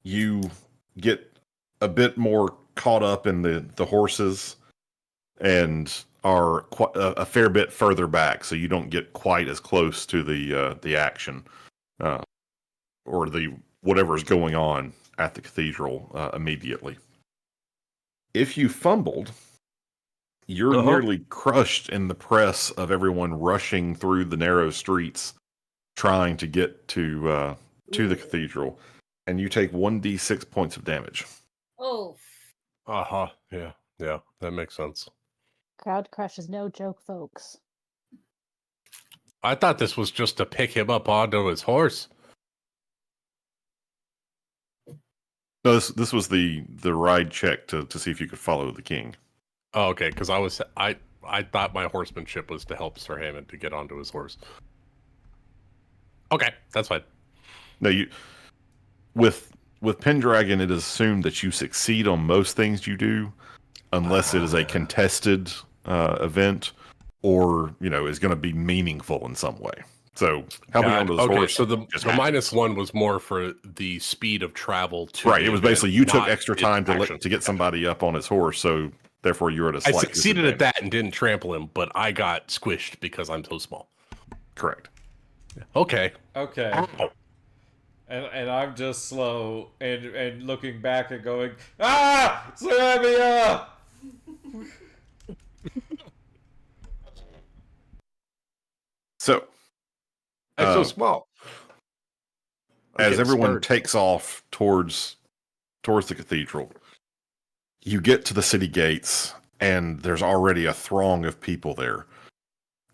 you get a bit more caught up in the horses and are a fair bit further back, so you don't get quite as close to the action or the whatever's going on at the cathedral immediately. If you fumbled, you're nearly crushed in the press of everyone rushing through the narrow streets trying to get to the cathedral, and you take 1d6 points of damage. Oh. Yeah, that makes sense. Crowd crush is no joke, folks. I thought this was just to pick him up onto his horse. No, this was the ride check to see if you could follow the king. Oh, okay, because I thought my horsemanship was to help Sir Hammond to get onto his horse. Okay, that's fine. No, with Pendragon, it is assumed that you succeed on most things you do, unless it is a contested event or is going to be meaningful in some way. So helping onto his horse. So the happens. -1 was more for the speed of travel to Right. the It was event, basically you took not extra its time action. to get somebody up on his horse, so therefore you're at a I slight succeeded at disadvantage. that and didn't trample him, but I got squished because I'm so small. Correct. Okay. Okay. Ow. And I'm just slow and looking back and going, Samia! So, That's so small. I'm as getting everyone spurred. takes off towards the cathedral, you get to the city gates, and there's already a throng of people there.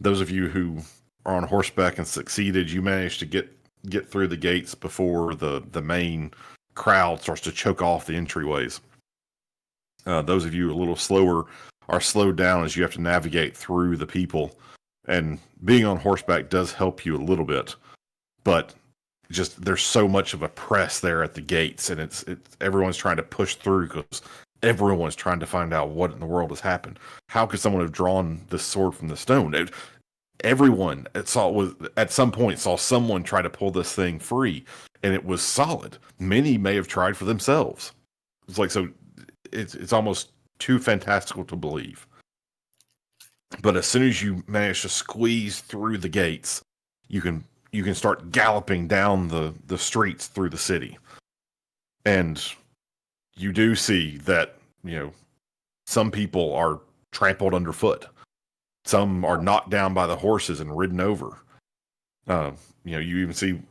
Those of you who are on horseback and succeeded, you managed to get through the gates before the main crowd starts to choke off the entryways. Those of you a little slower are slowed down as you have to navigate through the people, and being on horseback does help you a little bit, but just there's so much of a press there at the gates, and it's everyone's trying to push through because everyone's trying to find out what in the world has happened. How could someone have drawn this sword from the stone? Everyone at some point saw someone try to pull this thing free, and it was solid. Many may have tried for themselves. It's like so. It's almost too fantastical to believe. But as soon as you manage to squeeze through the gates, you can start galloping down the streets through the city, and you do see that some people are trampled underfoot. Some are knocked down by the horses and ridden over. You even see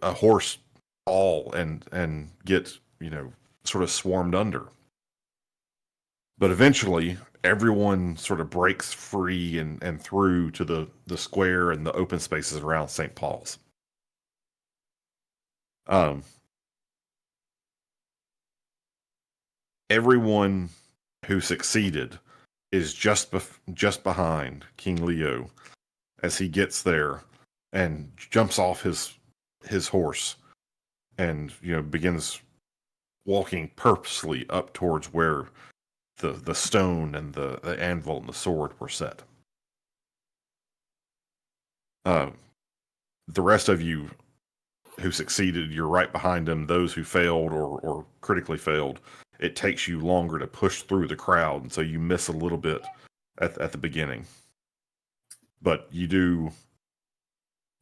a horse fall and get sort of swarmed under. But eventually, everyone sort of breaks free and through to the square and the open spaces around St. Paul's. Everyone who succeeded is just behind King Leo as he gets there and jumps off his horse and begins walking purposely up towards where the stone and the anvil and the sword were set. The rest of you who succeeded, you're right behind him. Those who failed or critically failed, it takes you longer to push through the crowd, and so you miss a little bit at the beginning. But you do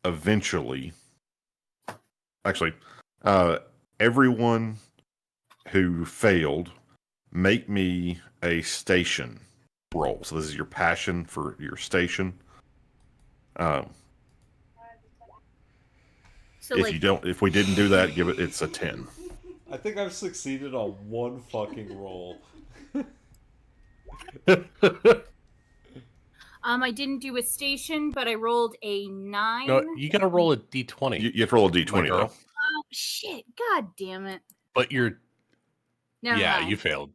eventually. Actually, everyone who failed, make me a station roll. So this is your passion for your station. So if we didn't do that, it's a 10. I think I've succeeded on one fucking roll. I didn't do a station, but I rolled a 9. No, you gotta roll a d20. You have to roll a d20 though. Oh shit! God damn it! But you're Never mind. you failed.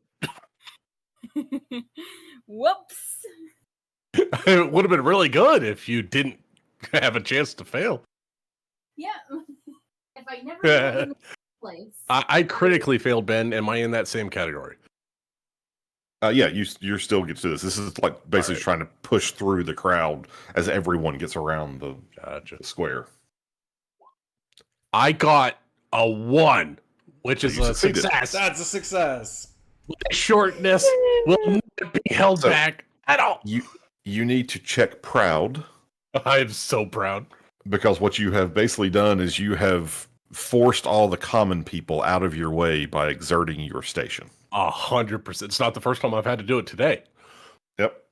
Whoops. It would have been really good if you didn't have a chance to fail. Yeah. If I never got in the place. I critically failed, Ben. Am I in that same category? Yeah, you still get to this. This is like basically trying to push through the crowd as everyone gets around the square. I got a 1, which is a succeeded. success. That's a success. Shortness will not be held back at all. You need to check proud. I am so proud. Because what you have basically done is you have forced all the common people out of your way by exerting your station. 100%. It's not the first time I've had to do it today. Yep.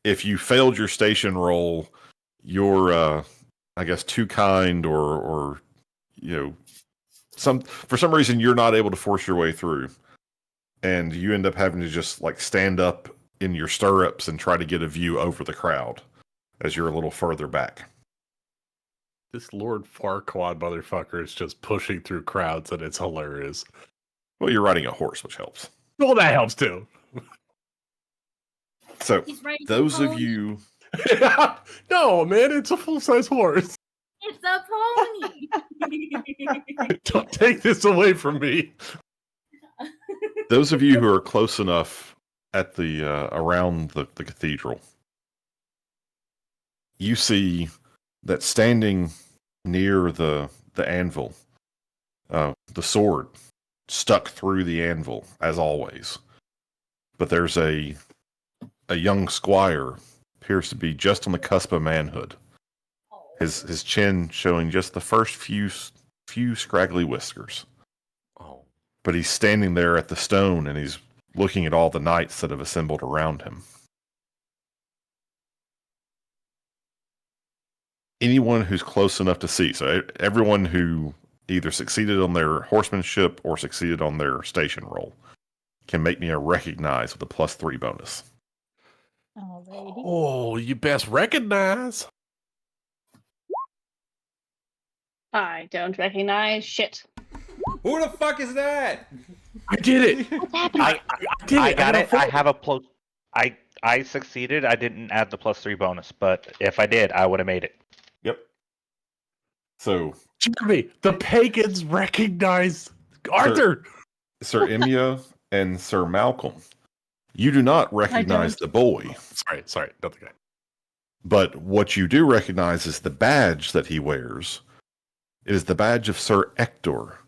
If you failed your station roll, you're, I guess, too kind or for some reason you're not able to force your way through. And you end up having to just like stand up in your stirrups and try to get a view over the crowd as you're a little further back. This Lord Farquaad motherfucker is just pushing through crowds, and it's hilarious. Well, you're riding a horse, which helps. Well, that helps too. So, those of you... No, man, it's a full-size horse. It's a pony. Don't take this away from me. Those of you who are close enough at the around the cathedral, you see that standing near the anvil, the sword stuck through the anvil as always. But there's a young squire, appears to be just on the cusp of manhood. His chin showing just the first few scraggly whiskers. Oh. But he's standing there at the stone and he's looking at all the knights that have assembled around him. anyone who's close enough to see. So everyone who either succeeded on their horsemanship or succeeded on their station roll can make me a recognize with a +3 bonus. Alrighty. Oh, you best recognize. I don't recognize shit. Who the fuck is that? I did it. What's happening? I did it. I got it. I a have a plus. I succeeded. I didn't add the +3 bonus, but if I did, I would have made it. Yep. So, Jeremy, the pagans recognize Arthur. Sir Imya and Sir Malcolm, you do not recognize the boy. Sorry, not the guy. But what you do recognize is the badge that he wears. It is the badge of Sir Ector,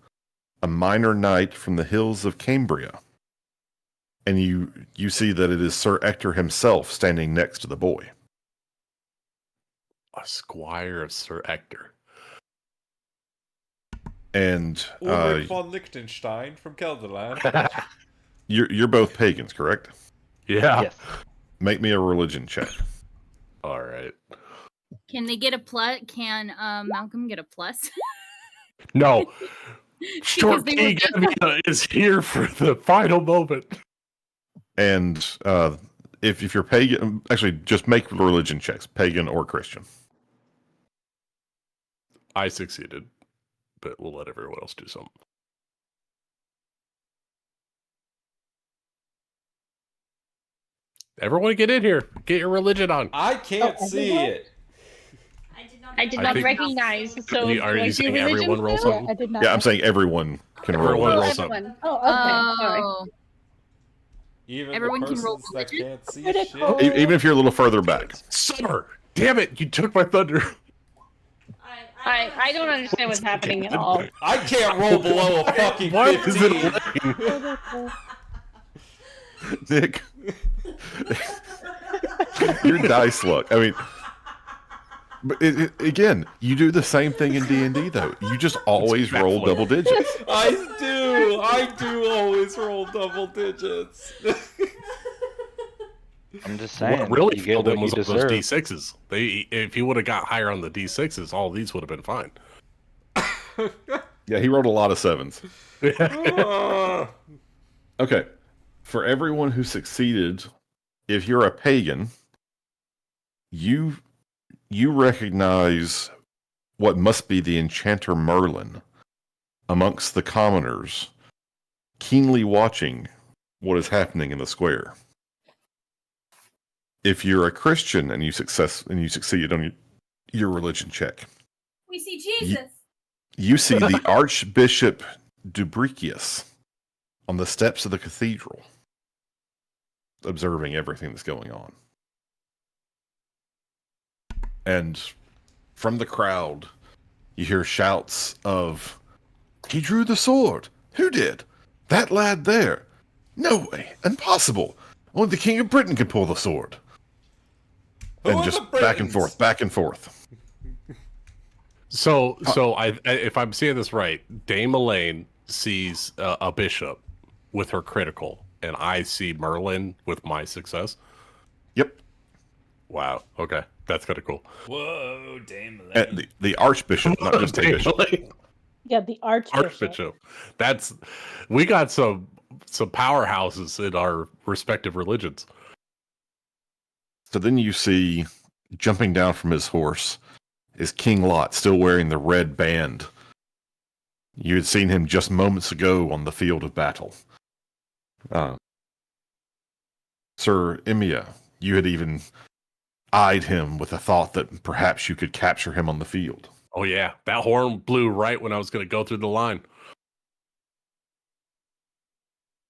a minor knight from the hills of Cambria. And you see that it is Sir Ector himself standing next to the boy. A squire of Sir Ector. And Ulrich von Liechtenstein from Kelderland. you're both pagans, correct? Yeah. Yes. Make me a religion check. All right. Can they get a plus? Can Malcolm get a plus? No. Short they were King Evia is here for the final moment. And if you're pagan, actually, just make religion checks, pagan or Christian. I succeeded, but we'll let everyone else do something. Everyone get in here. Get your religion on. I can't see it. I did I not think- recognize. So, Are you like, saying your religion everyone roll still? something? I did not. Yeah, I'm saying everyone can roll. Everyone Oh, roll something. everyone. Oh, okay. Sorry. Oh, Even Everyone the can roll persons that religion? can't see Critical. shit. Even if you're a little further back. Summer! Damn it! You took my thunder. I don't understand what's happening at all. I can't roll below a fucking Why is 15. it Nick, your dice luck. I mean, but again, you do the same thing in D&D though. You just always roll baffling. double digits. I do always roll double digits. I'm just saying. What really you get failed what him you was all deserve. those D6s. If he would have got higher on the D6s, all these would have been fine. Yeah, he rolled a lot of 7s. Ah. Okay. For everyone who succeeded, if you're a pagan, you recognize what must be the enchanter Merlin amongst the commoners, keenly watching what is happening in the square. If you're a Christian and you succeed on your religion check, we see Jesus. you see the Archbishop Dubricius on the steps of the cathedral, observing everything that's going on. And from the crowd, you hear shouts of, "He drew the sword! Who did? That lad there! No way! Impossible! Only the King of Britain could pull the sword!" Who And are just the back and Britons? forth, back and forth. So I if I'm seeing this right, Dame Elaine sees a bishop with her critical, and I see Merlin with my success. Yep. Wow. Okay, that's kind of cool. Whoa, Dame Elaine. And the Archbishop, not just a Dame bishop. Elaine. Yeah, the Archbishop. Archbishop. We got some powerhouses in our respective religions. So then you see, jumping down from his horse, is King Lot, still wearing the red band. You had seen him just moments ago on the field of battle. Sir Imya, you had even eyed him with a thought that perhaps you could capture him on the field. Oh yeah, that horn blew right when I was going to go through the line.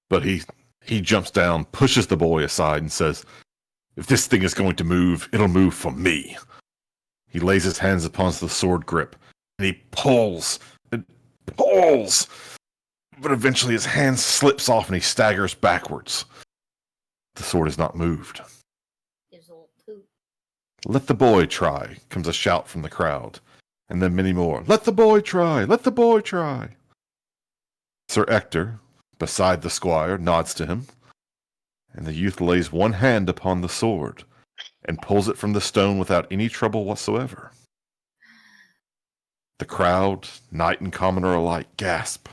But he jumps down, pushes the boy aside, and says, "If this thing is going to move, it'll move for me." He lays his hands upon the sword grip, and he pulls and pulls. But eventually his hand slips off and he staggers backwards. The sword is not moved. Is all poop. "Let the boy try," comes a shout from the crowd. And then many more. "Let the boy try! Let the boy try!" Sir Ector, beside the squire, nods to him, and the youth lays one hand upon the sword and pulls it from the stone without any trouble whatsoever. The crowd, knight and commoner alike, gasp.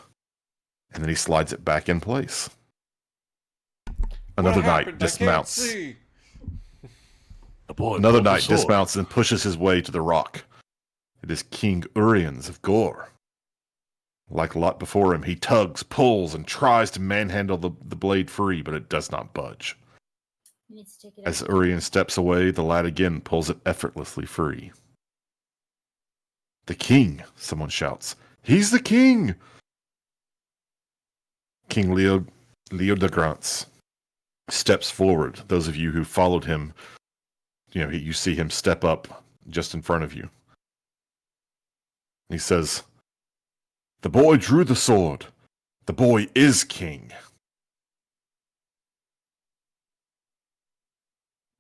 And then he slides it back in place. Another What knight happened? I can't dismounts. see. The boy Another pulled the knight sword. dismounts and pushes his way to the rock. It is King Uriens of Gore. Like Lot before him, he tugs, pulls, and tries to manhandle the blade free, but it does not budge. You need to take it As out. Urien steps away, the lad again pulls it effortlessly free. The king, someone shouts. He's the king! King Leodegrance steps forward. Those of you who followed him, you see him step up just in front of you. He says, "The boy drew the sword. The boy is king."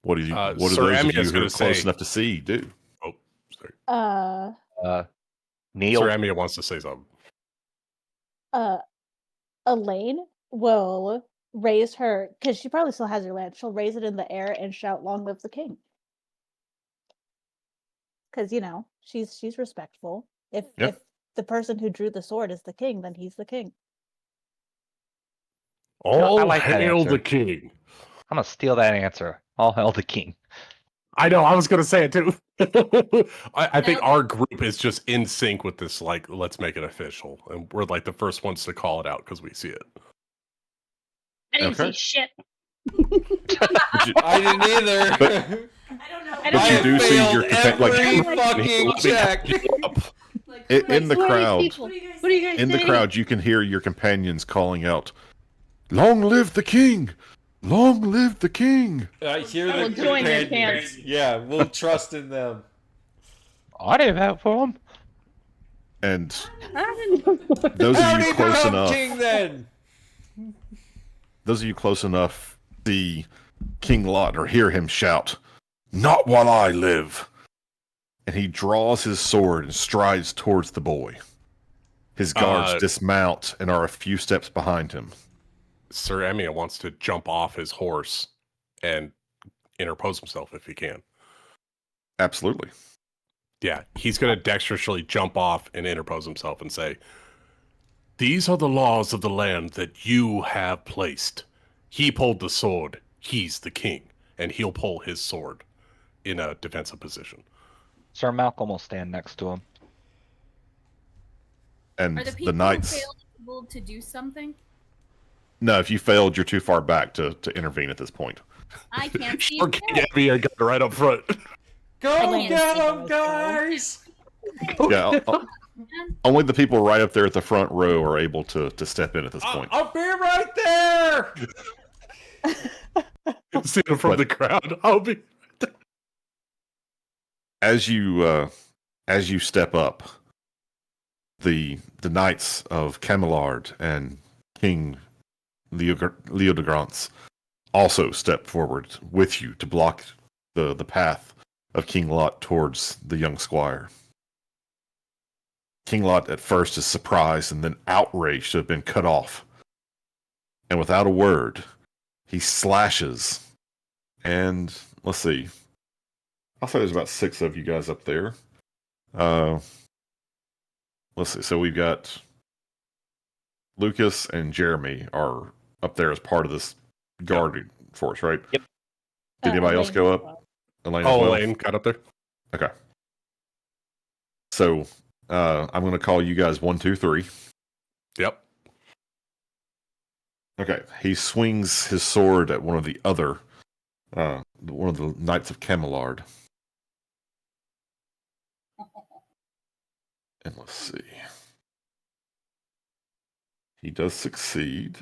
What do Sir those of Amyas you who gonna are close say- enough to see do? Oh, sorry. Neil. Sir Amia wants to say something. Elaine will raise her, because she probably still has her lance. She'll raise it in the air and shout, "Long live the king!" Because she's respectful. If the person who drew the sword is the king, then he's the king. All I like that hail answer. the king. I'm gonna steal that answer. All hail the king. I know, I was going to say it too. I think No. our group is just in sync with this, like, let's make it official. And we're like the first ones to call it out because we see it. I didn't Okay. see shit. I didn't either. But- I don't know. I But don't you know. do see your every like fucking check. in the Who are these crowd. people? What are you guys In the saying? crowd, you can hear your companions calling out, "Long live the king! Long live the king!" I hear I will the join their companions. chants. Yeah, we'll trust in them. I didn't vote for him. And I didn't- those of Howdy you close become enough, king then. those of you close enough, see King Lot or hear him shout, "Not while I live!" And he draws his sword and strides towards the boy. His guards dismount and are a few steps behind him. Sir Amia wants to jump off his horse and interpose himself if he can. Absolutely. Yeah, he's going to dexterously jump off and interpose himself and say, "These are the laws of the land that you have placed. He pulled the sword. He's the king." And he'll pull his sword in a defensive position. Sir Malcolm will stand next to him. And Are the the people who knights. failed able to do something? No, if you failed, you're too far back to intervene at this point. I can't see. Or King Amia got right up front. Go Elena get is them, the guys! Yeah, only the people right up there at the front row are able to step in at this point. I'll be right there. See him from But- the crowd. I'll be. As you step up, the knights of Camelard and King Leodegrance also step forward with you to block the path of King Lot towards the young squire. King Lot at first is surprised and then outraged to have been cut off. And without a word, he slashes. And let's see. I'll say there's about 6 of you guys up there. Let's see. So we've got Lucas and Jeremy are up there as part of this guard force, right? Yep. Did anybody else Elaine go as up? well. Elaine as Oh, well? Elaine got up there. Okay. So I'm going to call you guys 1, 2, 3. Yep. Okay. He swings his sword at one of the other, one of the Knights of Camelard. And let's see. He does succeed,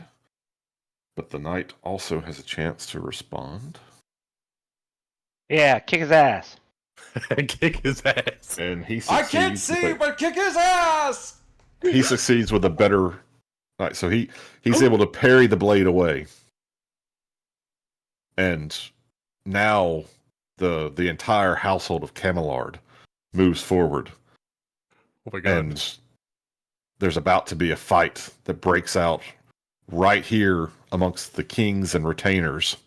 but the knight also has a chance to respond. Yeah, kick his ass. Kick his ass. And he I succeeds. can't see, with but kick his ass. he succeeds with a better. Right, so he's able to parry the blade away, and now the entire household of Camelard moves forward, Oh my god. and there's about to be a fight that breaks out right here amongst the kings and retainers.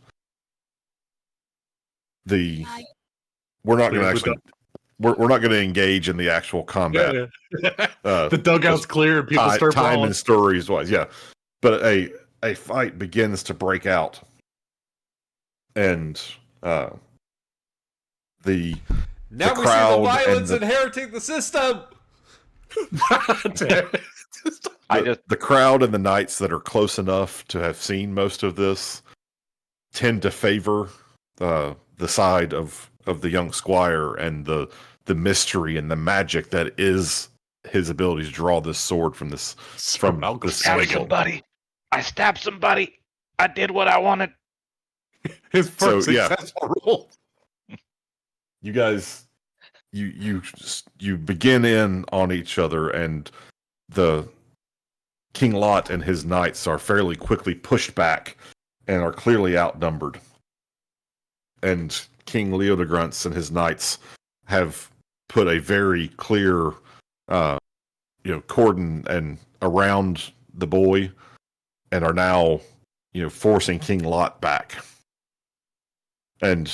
We're not going to Clear the actually. we're not going to engage in the actual combat. The dugout's clear and people start time brawling. and stories wise, yeah. But a fight begins to break out, and Now the we see the crowd violence and inheriting the system. the crowd and the knights that are close enough to have seen most of this tend to favor the side of the young squire and the mystery and the magic that is his ability to draw this sword from this Stabbed somebody. I stabbed somebody. I did what I wanted. His first successful roll. You guys, you begin in on each other, and the King Lot and his knights are fairly quickly pushed back and are clearly outnumbered. And King Leodegrunts and his knights have put a very clear, cordon and around the boy, and are now, forcing King Lot back. And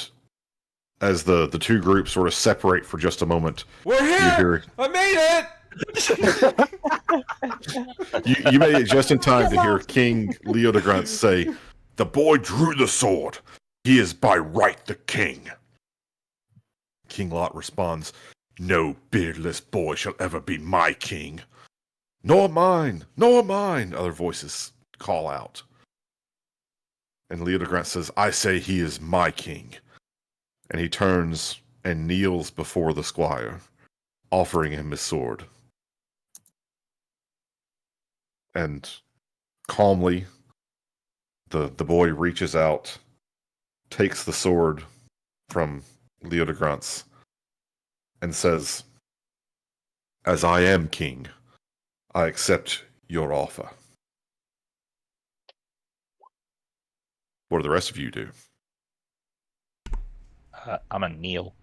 as the two groups sort of separate for just a moment, we're here. I made it. You made it just in time to hear King Leodegrunts say, "The boy drew the sword. He is by right the king." King Lot responds, "No beardless boy shall ever be my king." "Nor mine, nor mine," other voices call out. And Leodegrunts says, "I say he is my king." And he turns and kneels before the squire, offering him his sword. And calmly, the boy reaches out, takes the sword from Leodegrunts, and says, "As I am king, I accept your offer." What do the rest of you do? I'm a kneel.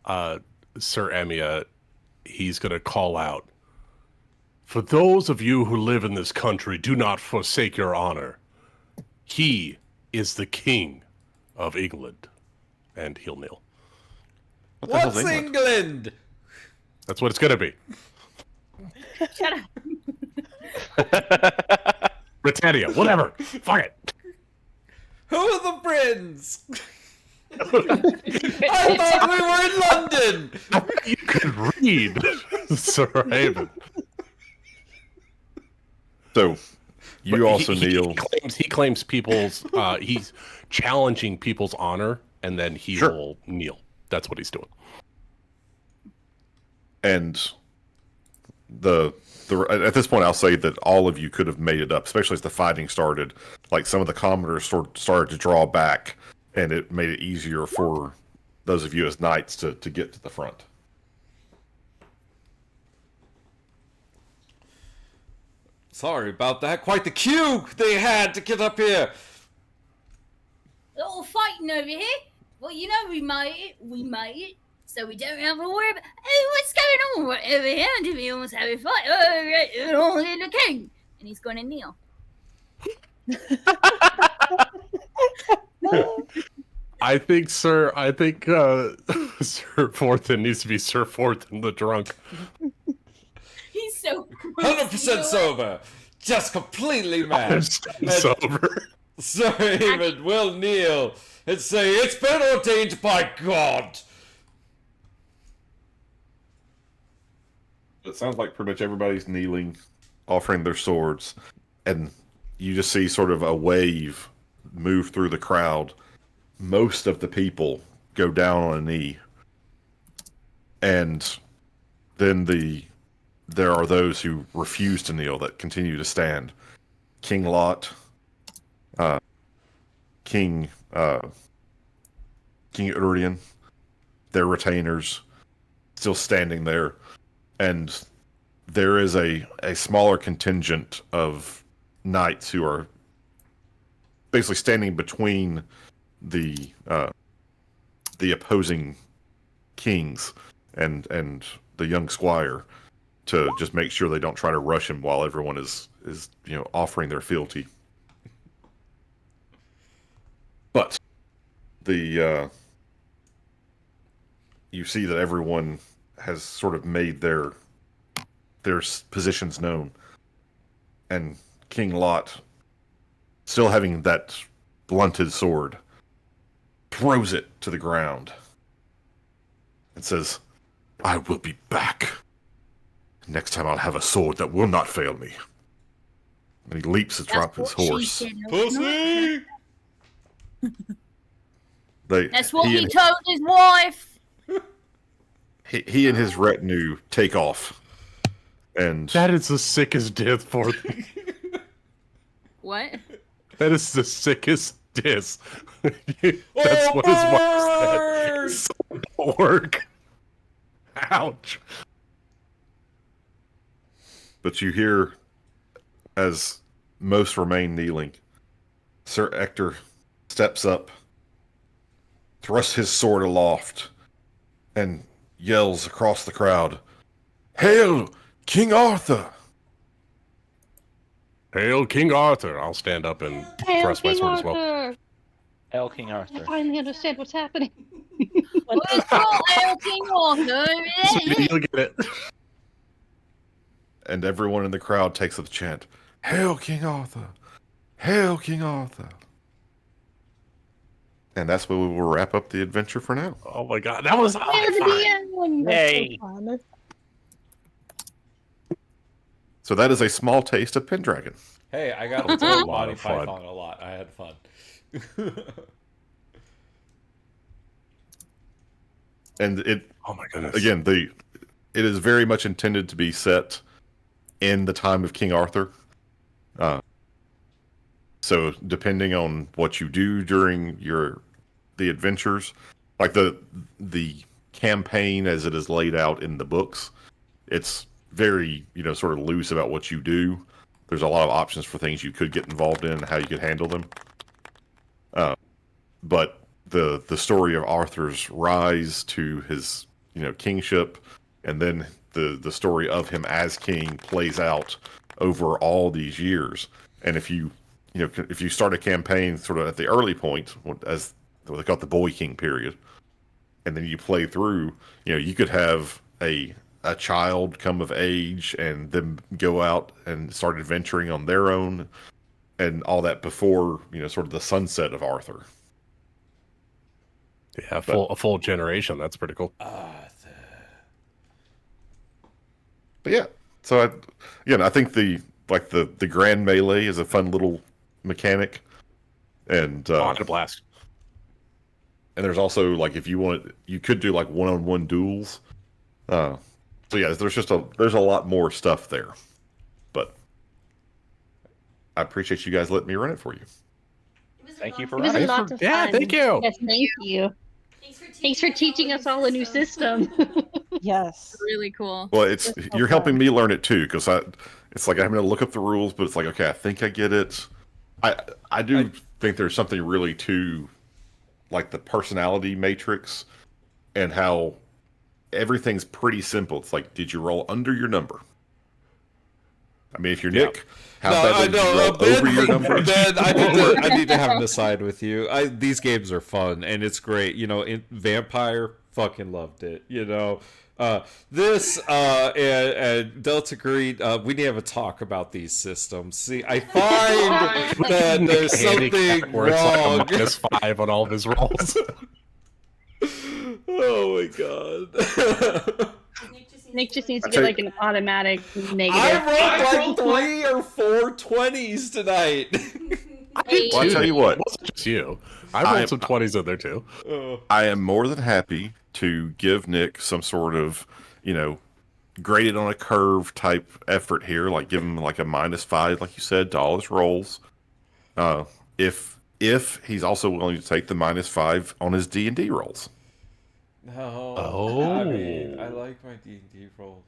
Sir Emia, he's going to call out, "For those of you who live in this country, do not forsake your honor. He is the king of England." And he'll kneel. What's England? That's what it's going to be. Shut up. Britannia, whatever. Fuck it. Who are the Brits? I thought we were in London. You could read, Sir Haven. So, you also kneel. He claims people's. He's challenging people's honor, and then he will kneel. That's what he's doing. And at this point, I'll say that all of you could have made it up, especially as the fighting started. Like, some of the commoners started to draw back, and it made it easier for those of you as knights to get to the front. Sorry about that. Quite the queue they had to get up here. Little fighting over here. Well, we made it. We made it. So we don't have to worry about, "Hey, what's going on over here? Do we almost have a fight? Only the king." And he's going to kneel. I think Sir Forthin needs to be Sir Forthin the drunk. He's so 100% sober. Just completely mad. Sober. Sir Haven will kneel and say, "It's been ordained by God." It sounds like pretty much everybody's kneeling, offering their swords, and you just see sort of a wave move through the crowd. Most of the people go down on a knee, and then there are those who refuse to kneel that continue to stand. King Lot, King Urian, their retainers, still standing there. And there is a smaller contingent of knights who are basically standing between the opposing kings and the young squire to just make sure they don't try to rush him while everyone is offering their fealty. But you see that everyone has sort of made their positions known, and King Lot, still having that blunted sword, throws it to the ground and says, "I will be back. Next time I'll have a sword that will not fail me." And he leaps to drop his horse. Pussy! That's what he told his wife. He and his retinue take off. And That is the sickest death for them. What? That is the sickest diss. That's what his wife said. So don't work. Ouch. But you hear, as most remain kneeling, Sir Ector steps up, thrusts his sword aloft, and yells across the crowd, "Hail, King Arthur!" Hail King Arthur. I'll stand up and Hail thrust my King sword as well. Arthur! Hail King I Arthur. finally understand what's happening. It's called Hail King Arthur. Sweetie, you'll get it. And everyone in the crowd takes up the chant, "Hail, King Arthur! Hail, King Arthur!" And that's where we will wrap up the adventure for now. Oh my god, that was Hail high the five. DM! Yay. Fun. So that is a small taste of Pendragon. Hey, I got That was to a tell lot Monty of fun. Python a lot. I had fun. And it, Oh my goodness. again, it is very much intended to be set in the time of King Arthur. So depending on what you do during the adventures, like the campaign as it is laid out in the books, it's very, sort of loose about what you do. There's a lot of options for things you could get involved in and how you could handle them. But the story of Arthur's rise to his, kingship, and then the story of him as king plays out over all these years. And if you start a campaign sort of at the early point, as they call it the Boy King period, and then you play through, you could have a child come of age and then go out and start adventuring on their own, and all that before, sort of the sunset of Arthur. Yeah, a full generation. That's pretty cool. But yeah, so I think the grand melee is a fun little mechanic, and Oh, I had a blast. and there's also, like, if you want, you could do like one-on-one duels. So yeah, there's a lot more stuff there, but I appreciate you guys letting me run it for you. Thank you for It was a running. lot of fun. Yeah, thank you. Yes, thank you. Thanks for teaching us all a new system. Yes. Really cool. Well, That's so you're helping fun. me learn it too, because it's like I'm going to look up the rules, but it's like, okay, I think I get it. I do think there's something really to, like, the personality matrix and how everything's pretty simple. It's like, did you roll under your number? I mean, if you're Nick, how badly did you roll over your number? Ben, I need to have an aside with you. These games are fun and it's great. Vampire, fucking loved it. This and Delta Green, we need to have a talk about these systems. See, I find that there's something where it's like wrong. a -5 on all of his rolls. Oh my god. Nick just needs to get like an automatic negative. I rolled like 3 or 4 20s tonight. I did Well, I'll too. tell you what. It wasn't just you. I rolled some 20s in there too. I am more than happy to give Nick some sort of, graded on a curve type effort here, like give him like a -5, like you said, to all his rolls. If he's also willing to take the -5 on his D&D rolls. No. Oh. I mean, I like my D&D rolls.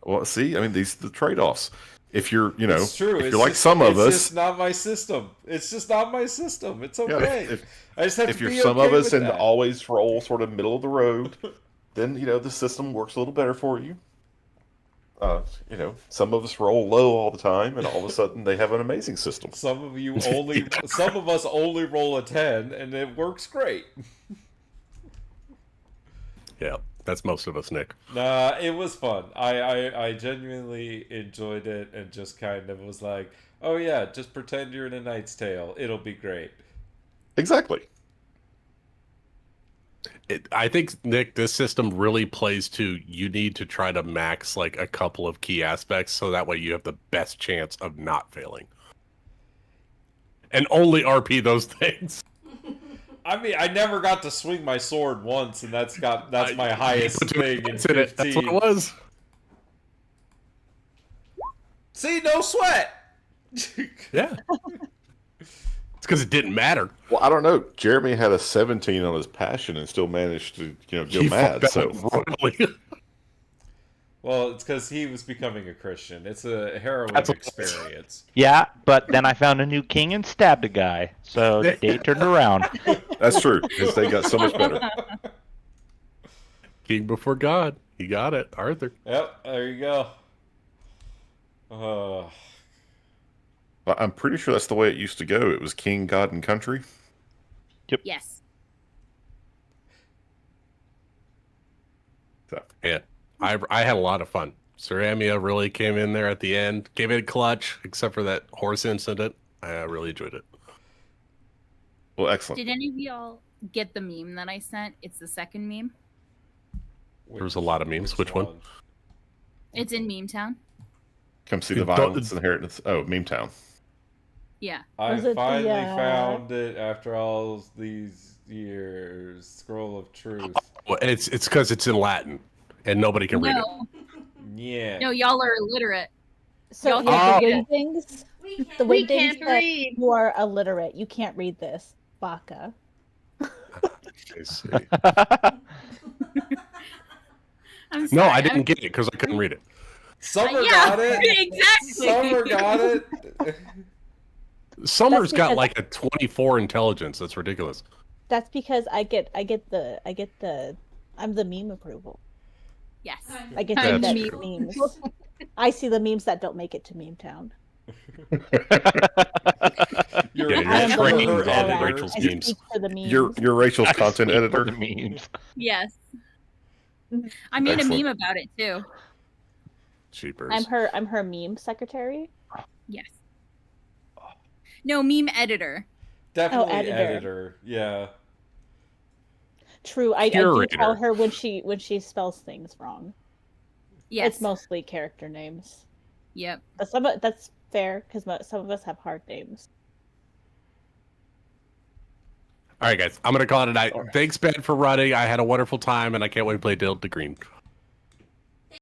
Well, see, I mean, these are the trade-offs. If you're, It's true. if It's you're like just, some of it's us, just not my system. It's just not my system. It's yeah, okay. I just have if to you're be some okay of us with and that. always roll sort of middle of the road, then the system works a little better for you. Some of us roll low all the time, and all of a sudden they have an amazing system. Some of us only roll a 10, and it works great. Yeah, that's most of us, Nick. Nah, it was fun. I genuinely enjoyed it and just kind of was like, oh yeah, just pretend you're in A Knight's Tale. It'll be great. Exactly. I think, Nick, this system really plays to you need to try to max like a couple of key aspects so that way you have the best chance of not failing. And only RP those things. I mean, I never got to swing my sword once, and that's my highest thing in 15. That's what it was. See, no sweat. Yeah. It's because it didn't matter. Well, I don't know. Jeremy had a 17 on his passion and still managed to, go He mad. fucked So up royally. Well, it's because he was becoming a Christian. It's a harrowing That's what- experience. Yeah, but then I found a new king and stabbed a guy, so they turned around. that's true. His day got so much better. King before God. He got it, Arthur. Yep, there you go. But I'm pretty sure that's the way it used to go. It was king, god, and country. Yes. So, Yeah, I had a lot of fun. Ceramia really came in there at the end, came in clutch, except for that horse incident. I really enjoyed it. well, excellent. Did any of y'all get the meme that I sent? It's the second meme. There was a lot of memes. Which one? It's in Meme Town. Come see the Don't- violence inheritance. Oh, Meme Town. Yeah. I Was it the, finally uh, found it after all these years. Scroll of Truth. Well, it's because it's in Latin and nobody can read it. No, Yeah. no, y'all are illiterate. So Y'all yeah, can't the read it. wingdings, the We wingdings can't said read. you are illiterate. You can't read this, Baka. I see. I'm No, sorry. I didn't get it because I couldn't read it. Summer Yeah, got it. exactly. Summer got it. Summer's got because- like a 24 intelligence. That's ridiculous. That's because I get the I'm the meme approval. Yes. I get That's that true. memes. I see the memes that don't make it to Meme Town. You're Yeah, I you're am the training meme all editor. Rachel's I memes. speak for the memes. You're Rachel's content For editor. the memes. Yes. I made Excellent. a meme about it too. Cheapers. I'm her meme secretary. Yes. No, meme editor. definitely editor. editor. Yeah. True, I do tell Curator. her when she spells things wrong. Yes. It's mostly character names. Yep. But that's fair because some of us have hard names. All right, guys. I'm going to call it a night. Thanks, Ben, for running. I had a wonderful time, and I can't wait to play Delta Green.